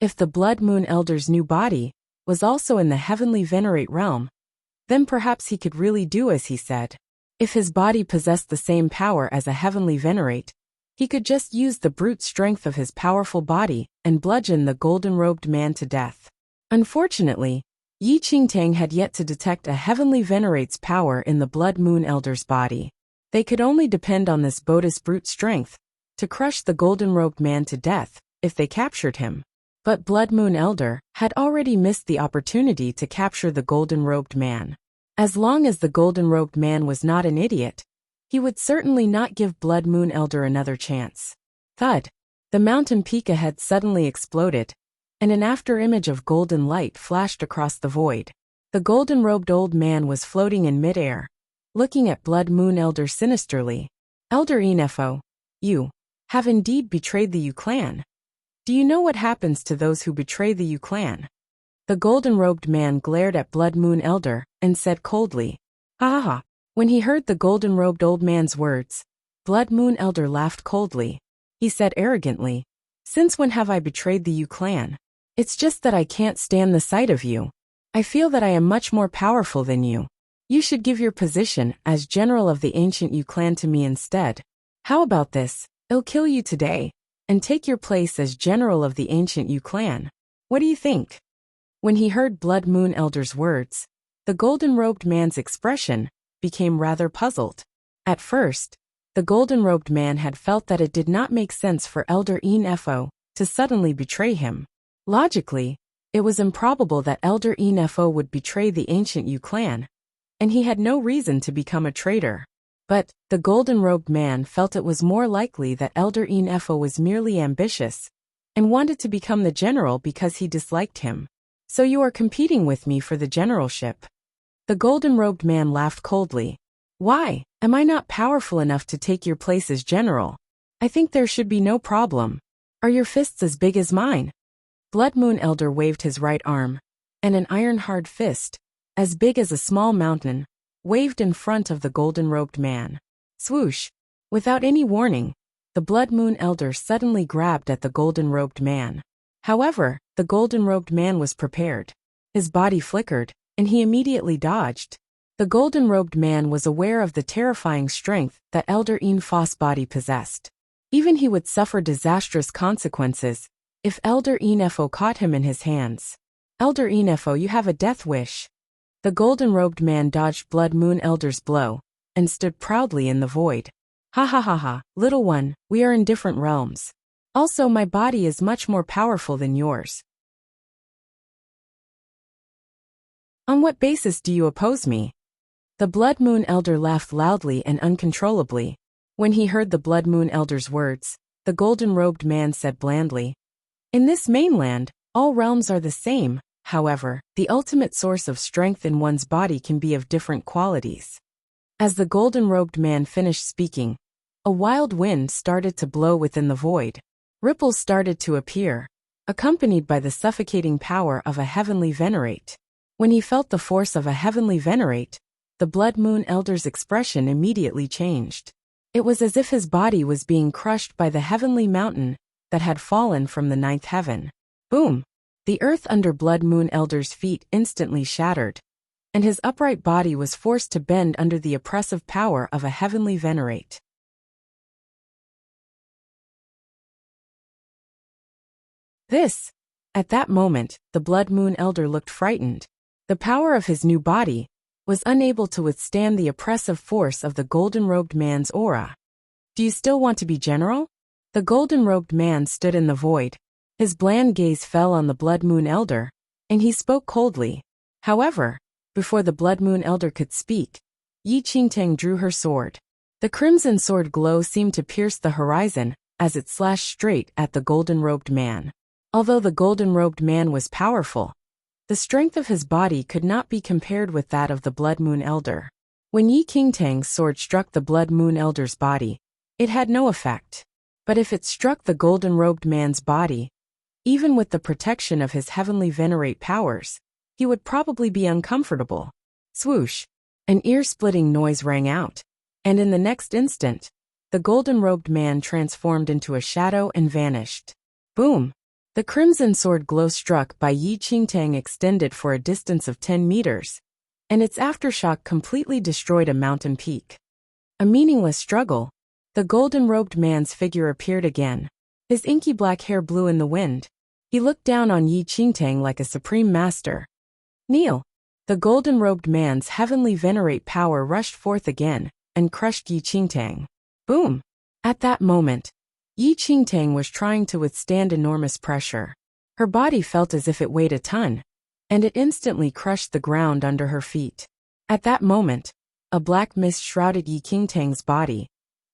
If the Blood Moon Elder's new body was also in the heavenly venerate realm, then perhaps he could really do as he said. If his body possessed the same power as a heavenly venerate, he could just use the brute strength of his powerful body and bludgeon the golden-robed man to death. Unfortunately, Yi Qingtang had yet to detect a heavenly venerate's power in the Blood Moon Elder's body. They could only depend on this boda's brute strength to crush the golden-robed man to death if they captured him. But Blood Moon Elder had already missed the opportunity to capture the golden-robed man. As long as the golden-robed man was not an idiot, he would certainly not give Blood Moon Elder another chance. Thud! The mountain peak ahead suddenly exploded, and an afterimage of golden light flashed across the void. The golden-robed old man was floating in midair, looking at Blood Moon Elder sinisterly. Elder Info, you have indeed betrayed the Yu clan. Do you know what happens to those who betray the Yu clan? The golden-robed man glared at Blood Moon Elder and said coldly, "Ha ha ha." When he heard the golden-robed old man's words, Blood Moon Elder laughed coldly. He said arrogantly, "Since when have I betrayed the Yu clan? It's just that I can't stand the sight of you. I feel that I am much more powerful than you. You should give your position as general of the ancient Yu clan to me instead. How about this? I'll kill you today and take your place as general of the ancient Yu clan. What do you think?" When he heard Blood Moon Elder's words, the golden-robed man's expression became rather puzzled. At first, the golden-robed man had felt that it did not make sense for Elder Info to suddenly betray him. Logically, it was improbable that Elder Info would betray the ancient Yu clan, and he had no reason to become a traitor. But the golden-robed man felt it was more likely that Elder Info was merely ambitious and wanted to become the general because he disliked him. "So you are competing with me for the generalship?" The golden-robed man laughed coldly. "Why, am I not powerful enough to take your place as general? I think there should be no problem. Are your fists as big as mine?" Blood Moon Elder waved his right arm, and an iron-hard fist, as big as a small mountain, waved in front of the golden-robed man. Swoosh! Without any warning, the Blood Moon Elder suddenly grabbed at the golden-robed man. However, the golden-robed man was prepared. His body flickered, and he immediately dodged. The golden-robed man was aware of the terrifying strength that Elder Info's body possessed. Even he would suffer disastrous consequences if Elder Info caught him in his hands. "Elder Info, you have a death wish." The golden-robed man dodged Blood Moon Elder's blow and stood proudly in the void. "Ha ha ha ha, little one, we are in different realms. Also, my body is much more powerful than yours. On what basis do you oppose me?" The Blood Moon Elder laughed loudly and uncontrollably. When he heard the Blood Moon Elder's words, the golden-robed man said blandly, "In this mainland, all realms are the same. However, the ultimate source of strength in one's body can be of different qualities." As the golden-robed man finished speaking, a wild wind started to blow within the void. Ripples started to appear, accompanied by the suffocating power of a heavenly venerate. When he felt the force of a heavenly venerate, the Blood Moon Elder's expression immediately changed. It was as if his body was being crushed by the heavenly mountain that had fallen from the ninth heaven. Boom! The earth under Blood Moon Elder's feet instantly shattered, and his upright body was forced to bend under the oppressive power of a heavenly venerate. At that moment, the Blood Moon Elder looked frightened. The power of his new body was unable to withstand the oppressive force of the golden-robed man's aura. "Do you still want to be general?" The golden-robed man stood in the void. His bland gaze fell on the Blood Moon Elder, and he spoke coldly. However, before the Blood Moon Elder could speak, Yi Qingtang drew her sword. The crimson sword glow seemed to pierce the horizon as it slashed straight at the golden-robed man. Although the golden-robed man was powerful, the strength of his body could not be compared with that of the Blood Moon Elder. When Yi Qingtang's sword struck the Blood Moon Elder's body, it had no effect. But if it struck the golden-robed man's body, even with the protection of his heavenly venerate powers, he would probably be uncomfortable. Swoosh! An ear-splitting noise rang out, and in the next instant, the golden-robed man transformed into a shadow and vanished. Boom! The crimson sword glow struck by Yi Qingtang extended for a distance of 10 meters, and its aftershock completely destroyed a mountain peak. A meaningless struggle. The golden-robed man's figure appeared again. His inky black hair blew in the wind. He looked down on Yi Qingtang like a supreme master. Kneel. The golden-robed man's heavenly venerate power rushed forth again and crushed Yi Qingtang. Boom! At that moment, Yi Qingtang was trying to withstand enormous pressure. Her body felt as if it weighed a ton, and it instantly crushed the ground under her feet. At that moment, a black mist shrouded Yi Qingtang's body,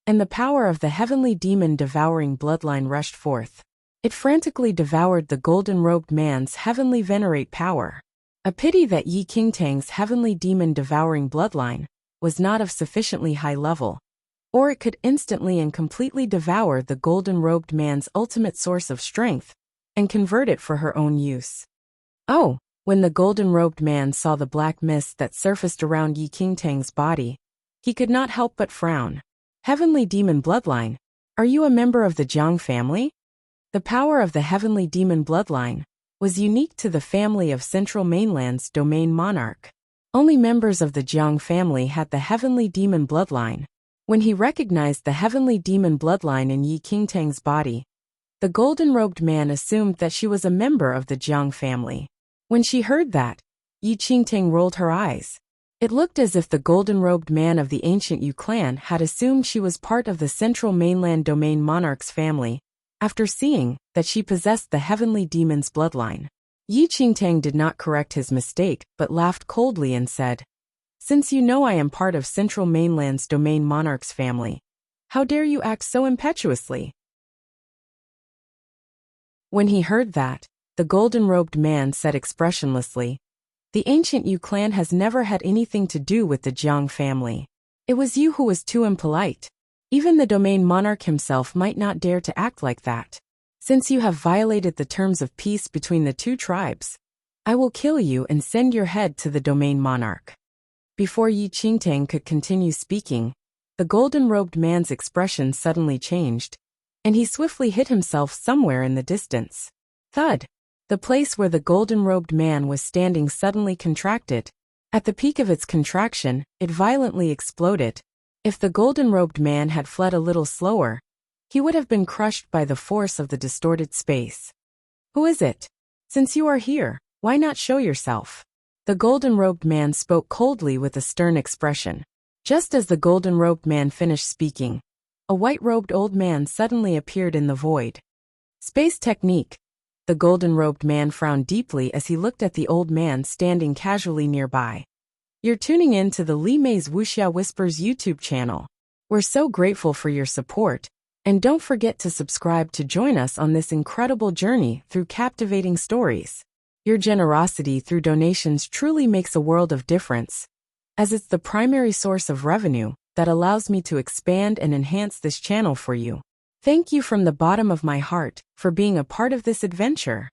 and the power of the heavenly demon devouring bloodline rushed forth. It frantically devoured the golden-robed man's heavenly venerate power. A pity that Yi Qingtang's heavenly demon devouring bloodline was not of sufficiently high level, or it could instantly and completely devour the golden-robed man's ultimate source of strength and convert it for her own use. Oh! When the golden-robed man saw the black mist that surfaced around Yi Qingtang's body, he could not help but frown. Heavenly demon bloodline, are you a member of the Jiang family? The power of the heavenly demon bloodline was unique to the family of Central Mainland's domain monarch. Only members of the Jiang family had the heavenly demon bloodline. When he recognized the heavenly demon bloodline in Yi Qingtang's body, the golden-robed man assumed that she was a member of the Jiang family. When she heard that, Yi Qingtang rolled her eyes. It looked as if the golden-robed man of the ancient Yu clan had assumed she was part of the Central Mainland domain monarch's family, after seeing that she possessed the heavenly demon's bloodline. Yi Qingtang did not correct his mistake but laughed coldly and said, "Since you know I am part of Central Mainland's domain monarch's family, how dare you act so impetuously?" When he heard that, the golden-robed man said expressionlessly, "The ancient Yu clan has never had anything to do with the Jiang family. It was you who was too impolite. Even the domain monarch himself might not dare to act like that. Since you have violated the terms of peace between the two tribes, I will kill you and send your head to the domain monarch." Before Yi Qingtang could continue speaking, the golden-robed man's expression suddenly changed, and he swiftly hit himself somewhere in the distance. Thud! The place where the golden-robed man was standing suddenly contracted. At the peak of its contraction, it violently exploded. If the golden-robed man had fled a little slower, he would have been crushed by the force of the distorted space. "Who is it? Since you are here, why not show yourself?" The golden-robed man spoke coldly with a stern expression. Just as the golden-robed man finished speaking, a white-robed old man suddenly appeared in the void. Space technique. The golden-robed man frowned deeply as he looked at the old man standing casually nearby. You're tuning in to the Li Mei's Wuxia Whispers YouTube channel. We're so grateful for your support, and don't forget to subscribe to join us on this incredible journey through captivating stories. Your generosity through donations truly makes a world of difference, as it's the primary source of revenue that allows me to expand and enhance this channel for you. Thank you from the bottom of my heart for being a part of this adventure.